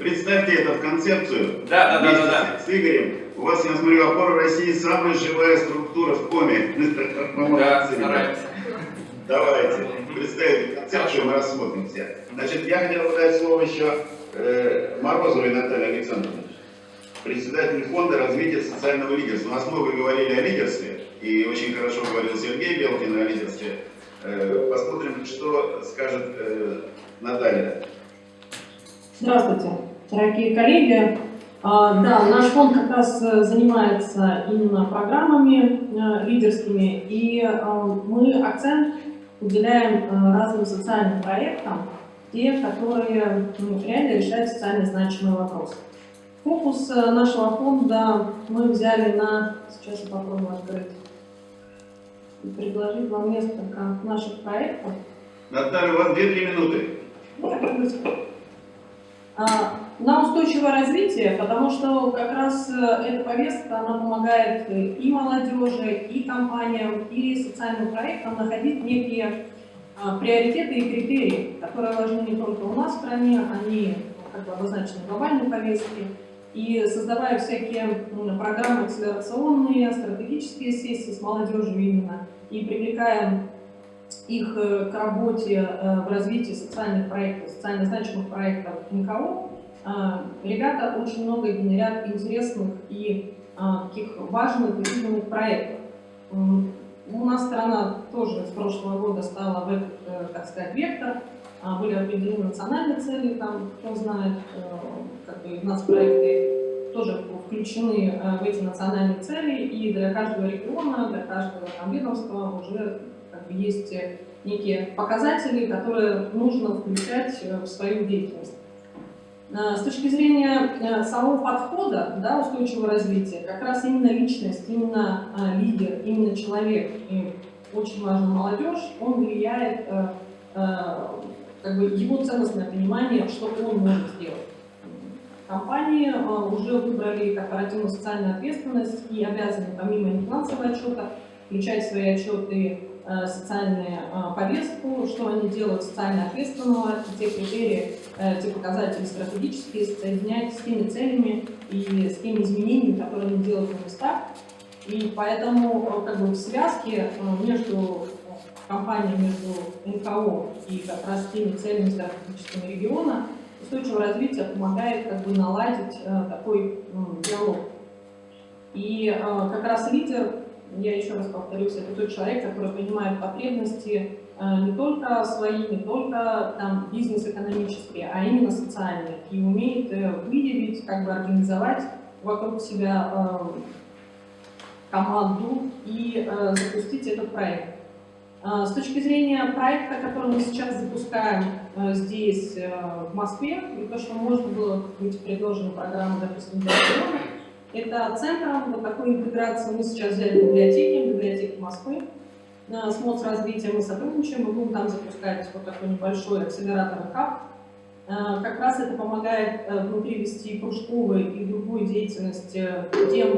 представьте это в концепцию. Да. С Игорем. У вас, я смотрю, «Опора России» самая живая структура в КОМе. Да, стараемся. Давайте. Представьте концепцию, мы рассмотрим все. Значит, я хотел бы дать слово еще Морозовой Наталье Александровне, председатель фонда развития социального лидерства. У нас много говорили о лидерстве, и очень хорошо говорил Сергей Белкин о лидерстве. Посмотрим, что скажет Наталья. Здравствуйте, дорогие коллеги. Да, наш фонд как раз занимается именно программами лидерскими, и мы акцент уделяем разным социальным проектам, те, которые реально решают социально значимые вопросы. Фокус нашего фонда мы взяли на... Сейчас я попробую открыть и предложить вам несколько наших проектов. Наталья, у вас 2-3 минуты. На устойчивое развитие, потому что как раз эта повестка, она помогает и молодежи, и компаниям, и социальным проектам находить некие приоритеты и критерии, которые важны не только у нас в стране, они как бы обозначены в глобальной повестке. И создавая всякие программы акселерационные, стратегические сессии с молодежью именно, и привлекая их к работе в развитии социальных проектов, социально значимых проектов НКО, ребята очень много генерят интересных и таких важных и жизненных проектов. У нас страна тоже с прошлого года стала в этот, так сказать, вектор. Были определены национальные цели, там, кто знает, как бы у нас проекты тоже включены в эти национальные цели, и для каждого региона, для каждого там ведомства уже как бы есть некие показатели, которые нужно включать в свою деятельность. С точки зрения самого подхода, да, устойчивого развития, как раз именно личность, именно лидер, именно человек, и очень важна молодежь, он влияет, как бы его ценностное понимание, что он может сделать. Компании уже выбрали корпоративную социальную ответственность и обязаны помимо нефинансового отчета включать в свои отчеты социальную повестку, что они делают социально ответственного, те критерии, те показатели стратегические соединять с теми целями и с теми изменениями, которые они делают на местах. И поэтому как бы в связке между компанией, между НКО и как раз теми целями стратегическими региона устойчивое развитие помогает как бы наладить такой диалог. И как раз лидер, я еще раз повторюсь, это тот человек, который понимает потребности не только свои, не только там, бизнес-экономические, а именно социальные. И умеет выявить, как бы организовать вокруг себя команду и запустить этот проект. С точки зрения проекта, который мы сейчас запускаем здесь, в Москве, и то, что можно было быть предложено программой, допустим, для региона, это центром вот такой интеграции. Мы сейчас взяли библиотеки Москвы. С Моцразвитием мы сотрудничаем, мы будем там запускать вот такой небольшой акселератор хаб. Как раз это помогает внутри вести кружковую и другую деятельность тем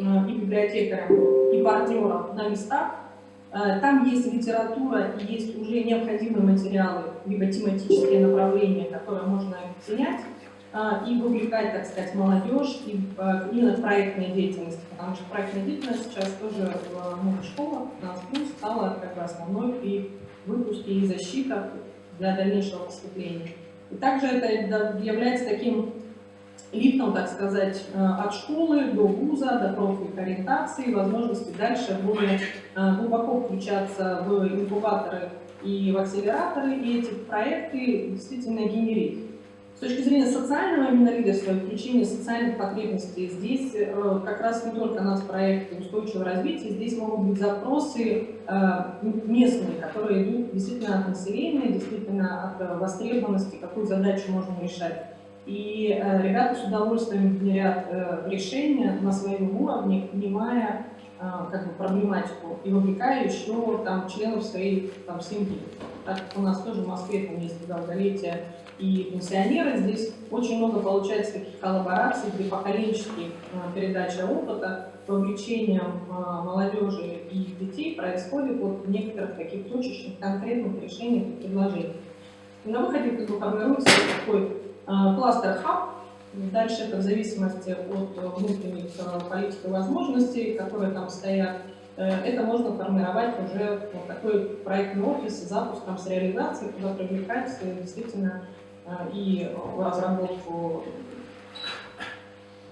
и библиотекарям, и партнерам на местах. Там есть литература и есть уже необходимые материалы, либо тематические направления, которые можно объединять и вовлекать, так сказать, молодежь и именно в проектной деятельности, потому что проектная деятельность сейчас тоже в многих школах у нас стала как бы основной при выпуске и защита для дальнейшего поступления. И также это является таким лифтом, так сказать, от школы до вуза, до профориентации, возможности дальше более глубоко включаться в инкубаторы и в акселераторы, и эти проекты действительно генерить. С точки зрения социального именно лидерства и включения социальных потребностей, здесь как раз не только у нас проекты устойчивого развития, здесь могут быть запросы местные, которые идут действительно от населения, действительно от востребованности, какую задачу можно решать. И ребята с удовольствием внедрят решения на своем уровне, понимая как бы, проблематику и вовлекая еще там, членов своей там, семьи. Так как у нас тоже в Москве там есть долголетие и пенсионеры, здесь очень много получается таких коллабораций, где поколенческие передача опыта, вовлечением молодежи и детей происходит вот в некоторых таких точечных, конкретных решениях и предложениях. И на выходе как бы формируется такой кластер-хаб. Дальше это в зависимости от внутренних политик и возможностей, которые там стоят. Это можно формировать уже вот такой проектный офис с запуском, с реализацией, куда привлекать действительно и разработку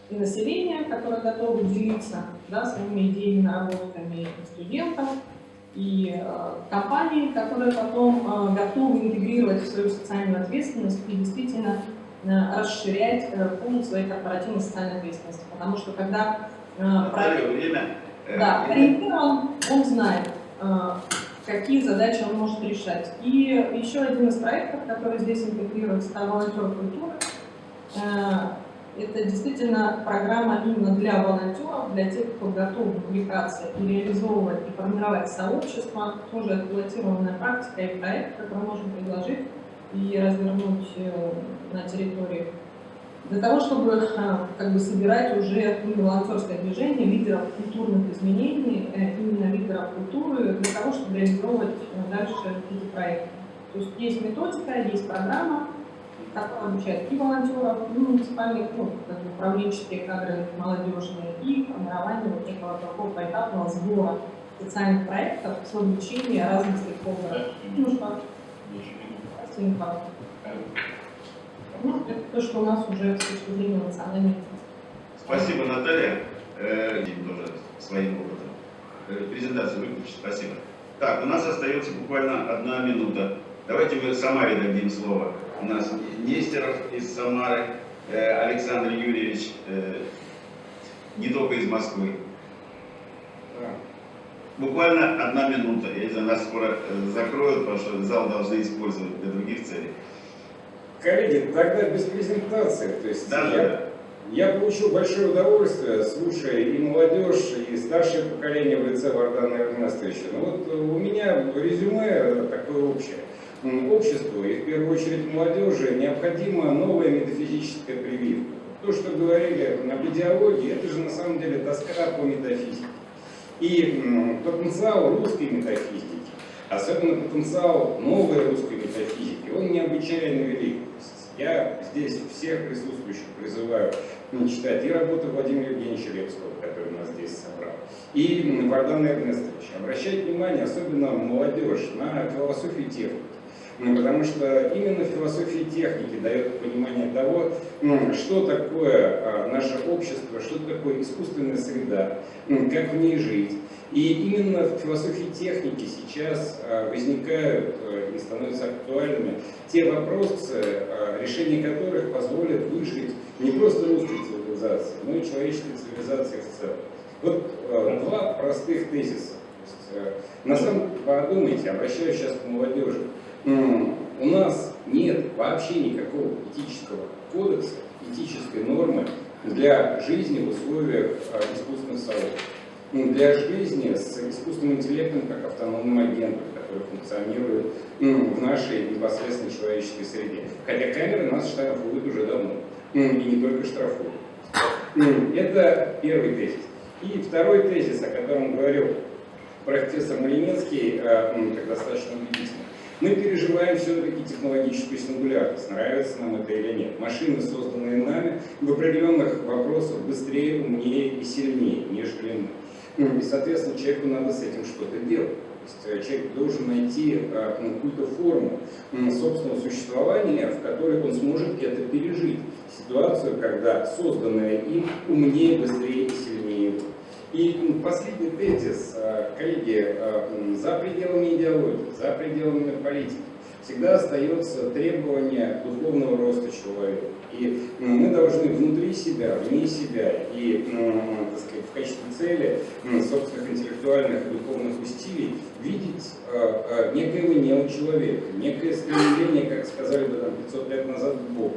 и населения, которое готово делиться своими идеями, наработками студентов, и компании, которые потом готовы интегрировать в свою социальную ответственность и действительно расширять пул своей корпоративной социальной ответственности. Потому что когда ориентирован, он знает, какие задачи он может решать. И еще один из проектов, который здесь интегрируется, это волонтер культуры. Это действительно программа именно для волонтеров, для тех, кто готов вовлекаться и реализовывать, и формировать сообщество. Тоже это пилотированная практика и проект, который можно предложить и развернуть на территории. Для того, чтобы как бы, собирать уже волонтерское движение лидеров культурных изменений, именно лидеров культуры, для того, чтобы реализовывать дальше эти проекты. То есть есть методика, есть программа, которая обучает и волонтеров, и муниципальных, управленческие кадры молодежные, и формирование вот некого такого поэтапного сбора социальных проектов с вовлечением разных стейкхолдеров. Ну, это то, что у нас уже с точки зрения национальной. Спасибо, Наталья. Тоже своим опытом. Презентацию выключить. Спасибо. Так, у нас остается буквально 1 минута. Давайте мы Самаре дадим слово. У нас Нестеров из Самары, Александр Юрьевич, не только из Москвы. Буквально 1 минута. Я не знаю, нас скоро закроют, потому что зал должны использовать для других целей. Коллеги, тогда без презентации. То есть Да. я получил большое удовольствие, слушая и молодежь, и старшее поколение в лице Вардана Эрнестовича. Но вот у меня резюме такое общее. Обществу, и в первую очередь молодежи, необходима новая метафизическая прививка. То, что говорили об идеологии, это же на самом деле тоска по метафизике. И потенциал русской метафизики, особенно потенциал новой русской метафизики, он необычайно велик. Я здесь всех присутствующих призываю читать и работу Владимира Евгеньевича Лепского, который нас здесь собрал, и Вардана Эрнестовича. Обращать внимание, особенно молодежь, на философию техники. Потому что именно философия техники дает понимание того, что такое наше общество, что такое искусственная среда, как в ней жить. И именно в философии техники сейчас возникают и становятся актуальными те вопросы, решение которых позволит выжить не просто русской цивилизации, но и человеческой цивилизации в целом. Вот два простых тезиса. На самом деле, подумайте, обращаюсь сейчас к молодежи. У нас нет вообще никакого этического кодекса, этической нормы для жизни в условиях искусственных сообществ. Для жизни с искусственным интеллектом как автономным агентом, который функционирует в нашей непосредственно человеческой среде. Хотя камеры нас штрафуют уже давно. И не только штрафуют. Это первый тезис. И второй тезис, о котором говорил профессор Малинецкий, как достаточно убедительно. Мы переживаем все-таки технологическую сингулярность, нравится нам это или нет. Машины, созданные нами, в определенных вопросах быстрее, умнее и сильнее, нежели мы. И, соответственно, человеку надо с этим что-то делать. То есть человек должен найти какую-то форму собственного существования, в которой он сможет это пережить. Ситуацию, когда созданное им умнее, быстрее и сильнее его. И последний тезис, коллеги, за пределами идеологии, за пределами политики всегда остается требование духовного роста человека. И мы должны внутри себя, вне себя и, так сказать, в качестве цели собственных интеллектуальных и духовных усилий видеть некоего неочеловека, некое стремление, как сказали бы там 500 лет назад, к Богу.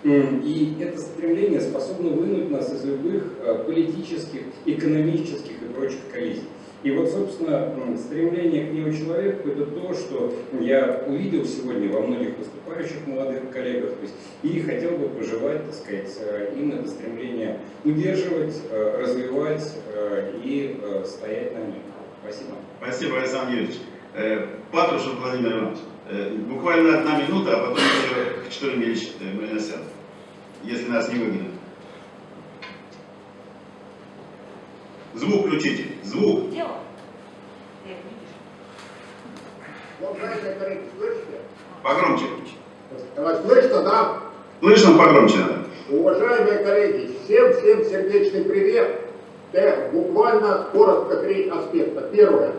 И это стремление способно вынуть нас из любых политических, экономических и прочих коллизий. И вот, собственно, стремление к неочеловеку – это то, что я увидел сегодня во многих выступающих молодых коллегах, то есть, и хотел бы пожелать, так сказать, им это стремление удерживать, развивать и стоять на нем. Спасибо. Спасибо, Александр Юрьевич. Патрушев Владимир Иванович. Буквально 1 минута, а потом еще Хачатурян Ильич Мариносян, если нас не выгонят. Звук включите. Звук. Погромче. Слышно, да? Слышно, погромче. Уважаемые коллеги, всем сердечный привет. Буквально коротко 3 аспекта. Первое.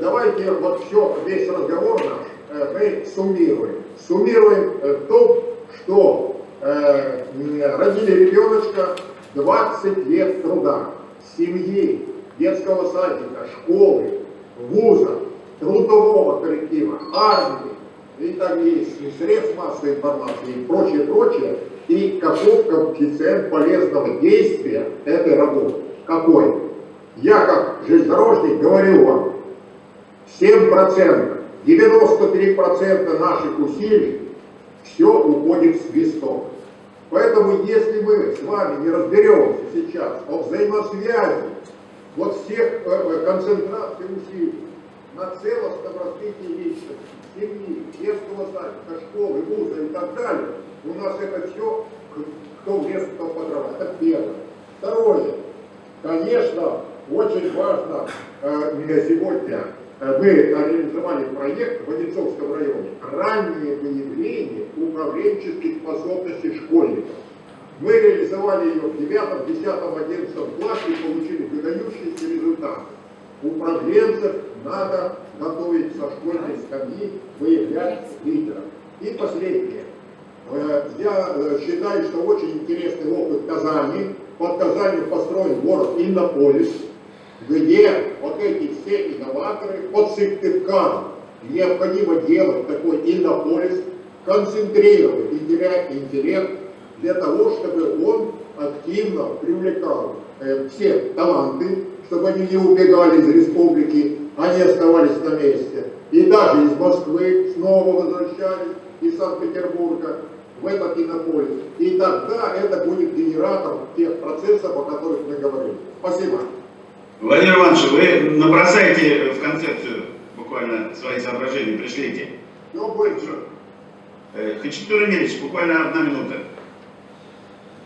Давайте вот весь разговор наш мы суммируем. Суммируем в том, что родили ребеночка, 20 лет труда, семьи, детского садика, школы, вуза, трудового коллектива, армии, и так и средств массовой информации, и прочее, и каков коэффициент полезного действия этой работы. Какой? Я, как железнодорожник, говорю вам, 7%, 93% наших усилий все уходит в свисток. Поэтому, если мы с вами не разберемся сейчас о взаимосвязи вот всех концентраций усилий на целостном развитии личности, семьи, детского садика, школы, вуза и так далее, у нас это все кто в лес, кто по дрова. Это первое. Второе. Конечно, очень важно сегодня мы реализовали проект в Одинцовском районе «Раннее выявление управленческих способностей школьников». Мы реализовали ее в 9, 10, 11 классе и получили выдающиеся результаты. Управленцев надо готовить со школьной скамьи, выявлять лидеров. И последнее. Я считаю, что очень интересный опыт Казани. Под Казанью построен город Иннополис, где вот эти все инноваторы под Сыктывкаром необходимо делать такой Иннополис, концентрировать и терять интерес для того, чтобы он активно привлекал все таланты, чтобы они не убегали из республики, они оставались на месте. И даже из Москвы снова возвращались, из Санкт-Петербурга в этот кинополис. И тогда это будет генератором тех процессов, о которых мы говорим. Спасибо. Владимир Иванович, вы набросайте в концепцию буквально свои соображения, пришлите. Ну, больше. Хачатур Эмильевич, буквально 1 минута.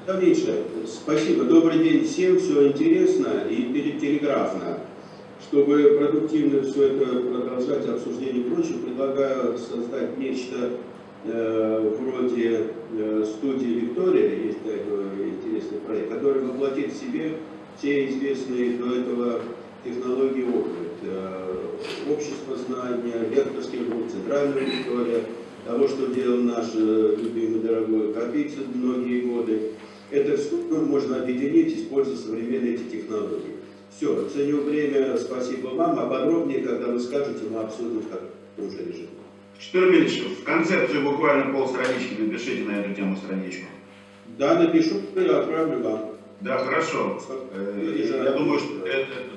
Давлеевич, спасибо. Добрый день всем. Все интересно и телеграфно. Чтобы продуктивно все это продолжать, обсуждение и прочее, предлагаю создать нечто вроде студии «Виктория», есть такой интересный проект, который воплотит в себе все известные до этого технологии опыт. Общество знания, лекторский групп, центральная Виктория, того, что делал наш любимый дорогой Капицын многие годы. Это все можно объединить, используя современные эти технологии. Все, ценю время, спасибо вам, а подробнее, когда вы скажете, мы обсудим в каком же режиме. Штур Эмильевич, в концепцию буквально полстранички напишите на эту тему страничку. Да, напишу и отправлю вам. Да, хорошо. Я думаю, что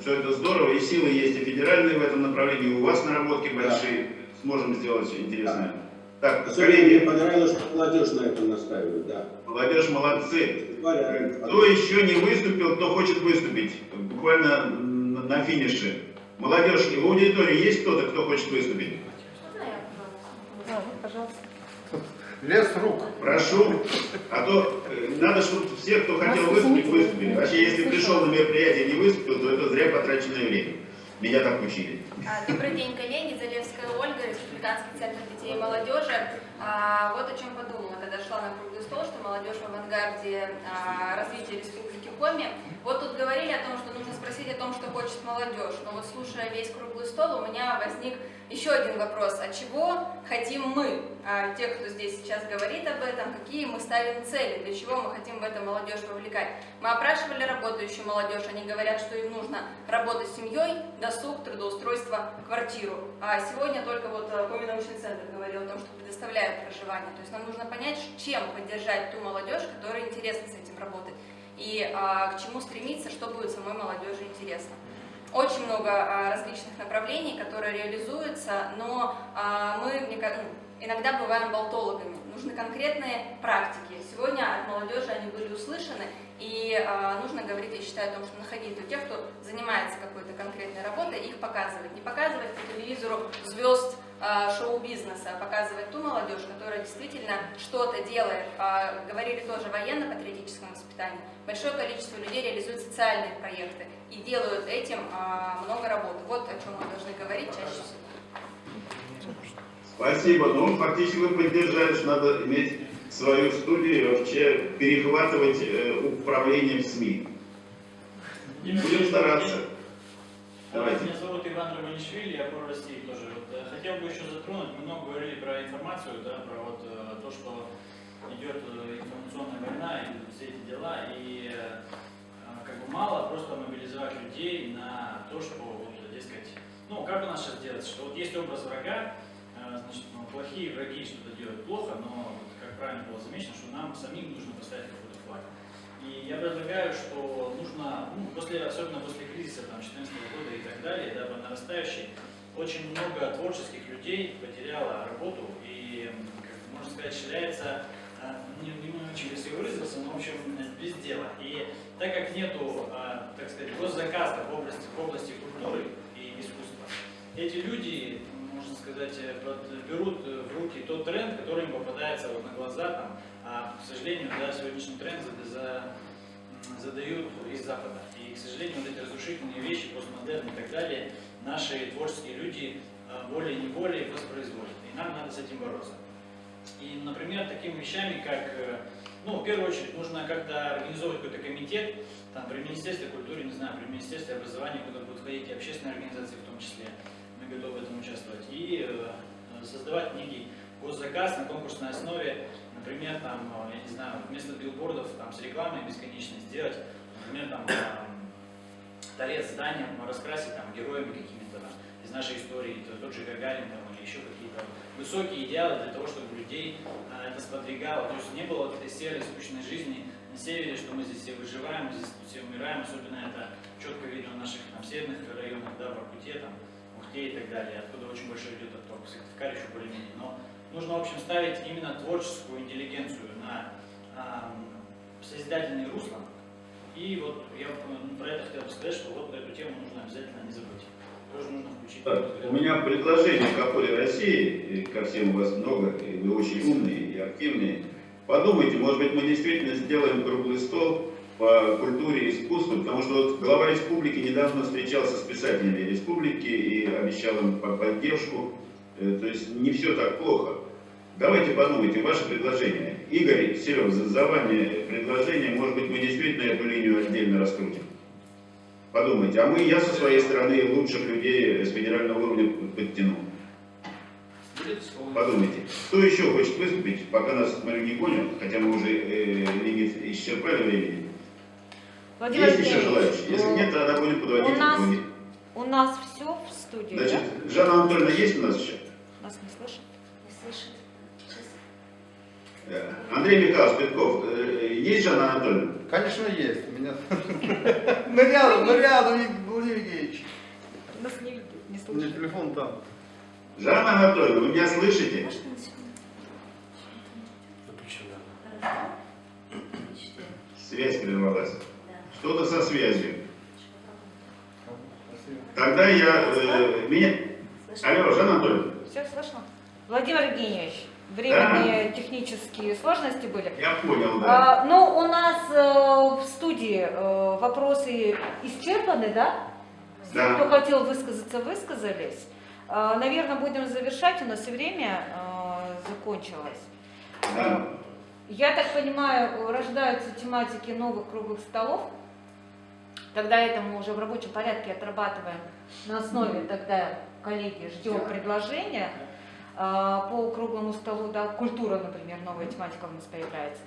все это здорово, и силы есть и федеральные в этом направлении, у вас наработки большие, сможем сделать интересное. Так, особенно коллеги, мне понравилось, что молодежь на это настаивает, да. Молодежь молодцы. Кто еще не выступил, кто хочет выступить? Буквально на финише. Молодежь, в аудитории есть кто-то, кто хочет выступить? Пожалуйста. Лес рук. Прошу. А то надо, чтобы все, кто хотел выступить, выступили. Вообще, если пришел на мероприятие и не выступил, то это зря потраченное время. Меня так учили. Добрый день, коллеги. Залевская Ольга, Республиканский центр детей и молодежи. Вот о чем подумала, когда шла на круглый стол, что молодежь в авангарде развития Республики Коми. Вот тут говорили о том, что нужно спросить о том, что хочет молодежь. Но вот слушая весь круглый стол, у меня возник еще один вопрос. А чего хотим мы? Те, кто здесь сейчас говорит об этом, какие мы ставим цели, для чего мы хотим в это молодежь вовлекать. Мы опрашивали работающую молодежь, они говорят, что им нужно работа с семьей, досуг, трудоустройство, квартиру. А сегодня только вот Коми научный центр говорил о том, что предоставляют проживание. То есть нам нужно понять, чем поддержать ту молодежь, которая интересна с этим работать, и к чему стремиться, что будет самой молодежи интересно. Очень много различных направлений, которые реализуются, но мы, иногда бываем болтологами. Нужны конкретные практики. Сегодня от молодежи они были услышаны, и нужно говорить, я считаю, о том, что находить у тех, кто занимается какой-то конкретной работой, их показывать. Не показывать по телевизору звезд шоу-бизнеса, а показывать ту молодежь, которая действительно что-то делает. Говорили тоже о военно-патриотическом воспитании. Большое количество людей реализуют социальные проекты и делают этим много работы. Вот о чем мы должны говорить чаще всего. Спасибо. Ну, фактически вы поддержали, что надо иметь свою студию и вообще перехватывать управлением СМИ. Будем стараться. Давайте. Меня зовут Иван Романишвили, я про Россию тоже. Вот, хотел бы еще затронуть, мы много говорили про информацию, да, про вот, то, что идет информационная война и все эти дела, и как бы мало просто мобилизовать людей на то, что, вот, дескать, ну, как у нас сейчас делается, что вот есть образ врага, значит, ну, плохие враги что-то делают плохо, но, вот, как правильно было замечено, что нам самим нужно поставить какой-то флаг. И я предлагаю, что нужно, ну, особенно после кризиса 2014 года и так далее, да, по нарастающей, очень много творческих людей потеряло работу и, как можно сказать, шляется, не очень красиво выразился, но в общем без дела. И так как нету, так сказать, госзаказа в области культуры и искусства, эти люди, можно сказать, берут в руки тот тренд, который им попадается вот на глаза, там, а, к сожалению, да, сегодняшний тренд задают из Запада. И, к сожалению, вот эти разрушительные вещи, постмодерн и так далее, наши творческие люди волей-неволей воспроизводят. И нам надо с этим бороться. И, например, такими вещами, как, ну, в первую очередь, нужно как-то организовывать какой-то комитет, там, при Министерстве культуры, не знаю, при Министерстве образования, куда будут входить и общественные организации в том числе, мы готовы в этом участвовать, и создавать некий госзаказ на конкурсной основе, например, там, я не знаю, вместо билбордов там, с рекламой бесконечной сделать, например, там, торец здания раскрасить там, героями какими-то там, из нашей истории, тот же Гагарин там, еще какие-то высокие идеалы для того, чтобы людей это сподвигало. То есть не было вот этой серой, скучной жизни на севере, что мы здесь все выживаем, мы здесь все умираем. Особенно это четко видно в наших там, северных районах, да, в Воркуте, там, Ухте и так далее, откуда очень большой идет отток. В Сыктывкаре еще более-менее. Но нужно, в общем, ставить именно творческую интеллигенцию на созидательные русла. И вот я про это хотел бы сказать, что вот эту тему нужно обязательно не забыть. Тоже нужно включить. У меня предложение к Опоре России, и ко всем у вас много, и вы очень умные и активные. Подумайте, может быть, мы действительно сделаем круглый стол по культуре и искусству, потому что вот глава республики недавно встречался с писателями республики и обещал им поддержку. То есть не все так плохо. Давайте подумайте, ваше предложение. Игорь, Серег, за вами предложение, может быть, мы действительно эту линию отдельно раскрутим. Подумайте, а я со своей стороны лучших людей с федерального уровня подтяну. Подумайте. Кто еще хочет выступить, пока нас, смотрю, не понял, хотя мы уже лимит исчерпали времени. Владимир Есть еще желающие? Если нет, тогда будем подводить итоги. У нас все в студии, Значит, да? Жанна Анатольевна есть у нас еще? Нас не слышит? Не слышит. Андрей Михайлович Петков, есть Жанна Анатольевна? Конечно, есть. У меня... Ну рядом, Владимир Евгеньевич. Нас не видит, не У меня слышит. телефон там. Жанна Анатольевна, вы меня слышите? Связь прервалась. Что-то со связью. Тогда я... Алло, Жанна Анатольевна. Все слышно? Владимир Евгеньевич, временные технические сложности были. Я понял, да. Ну, у нас в студии вопросы исчерпаны, да? Да. Кто хотел высказаться, высказались. Наверное, будем завершать, у нас и время закончилось. Да. Я так понимаю, рождаются тематики новых круглых столов. Тогда это мы уже в рабочем порядке отрабатываем. На основе тогда, коллеги, ждем предложения по круглому столу. Да, культура, например, новая тематика у нас появляется.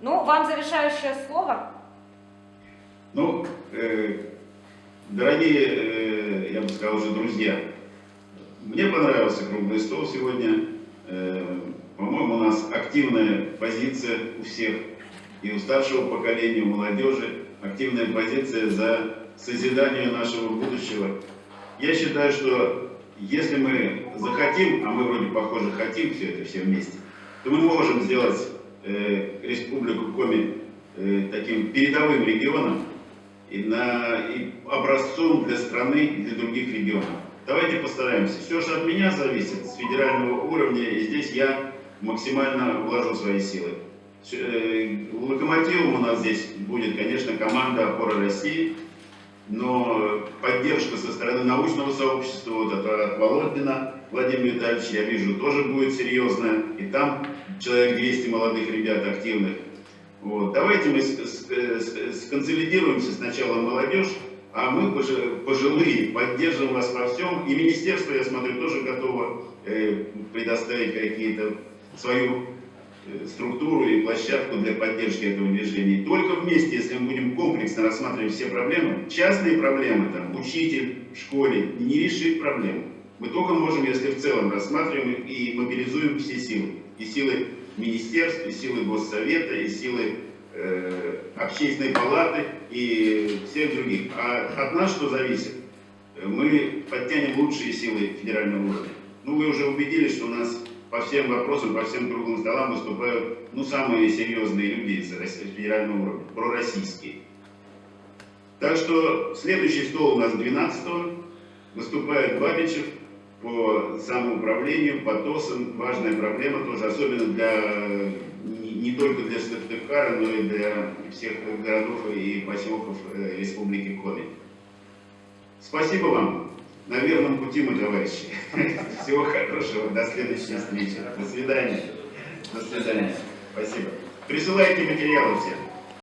Ну, вам завершающее слово. Ну, дорогие, я бы сказал уже друзья, мне понравился круглый стол сегодня. По-моему, у нас активная позиция у всех, и у старшего поколения, у молодежи, активная позиция за созидание нашего будущего. Я считаю, что если мы захотим, а мы вроде похоже хотим все это все вместе, то мы можем сделать Республику Коми таким передовым регионом и образцом для страны и для других регионов. Давайте постараемся. Все, что от меня зависит, с федерального уровня, и здесь я максимально вложу свои силы. Локомотивом у нас здесь будет, конечно, команда «Опора России», но поддержка со стороны научного сообщества, вот от Володина Владимира Витальевича, я вижу, тоже будет серьезная. И там человек 200 молодых ребят активных. Вот. Давайте мы сконсолидируемся сначала молодежь, а мы, пожилые, поддержим вас во всем. И министерство, я смотрю, тоже готово предоставить какие-то свою структуру и площадку для поддержки этого движения. Только вместе, если мы будем комплексно рассматривать все проблемы, частные проблемы, там, учитель в школе, не решит проблему. Мы только можем, если в целом рассматриваем и мобилизуем все силы. И силы министерств, и силы Госсовета, и силы Общественной палаты, и всех других. А от нас что зависит? Мы подтянем лучшие силы федерального уровня. Ну, вы уже убедились, что у нас по всем вопросам, по всем круглым столам выступают самые серьезные люди из федерального уровня, пророссийские. Так что следующий стол у нас 12-го. Выступает Бабичев по самоуправлению, по ТОСам. Важная проблема тоже, особенно не только для Сыктывкара, но и для всех городов и поселков Республики Коми. Спасибо вам. На верном пути мы, товарищи. Всего хорошего. До следующей встречи. До свидания. До свидания. Спасибо. Присылайте материалы все.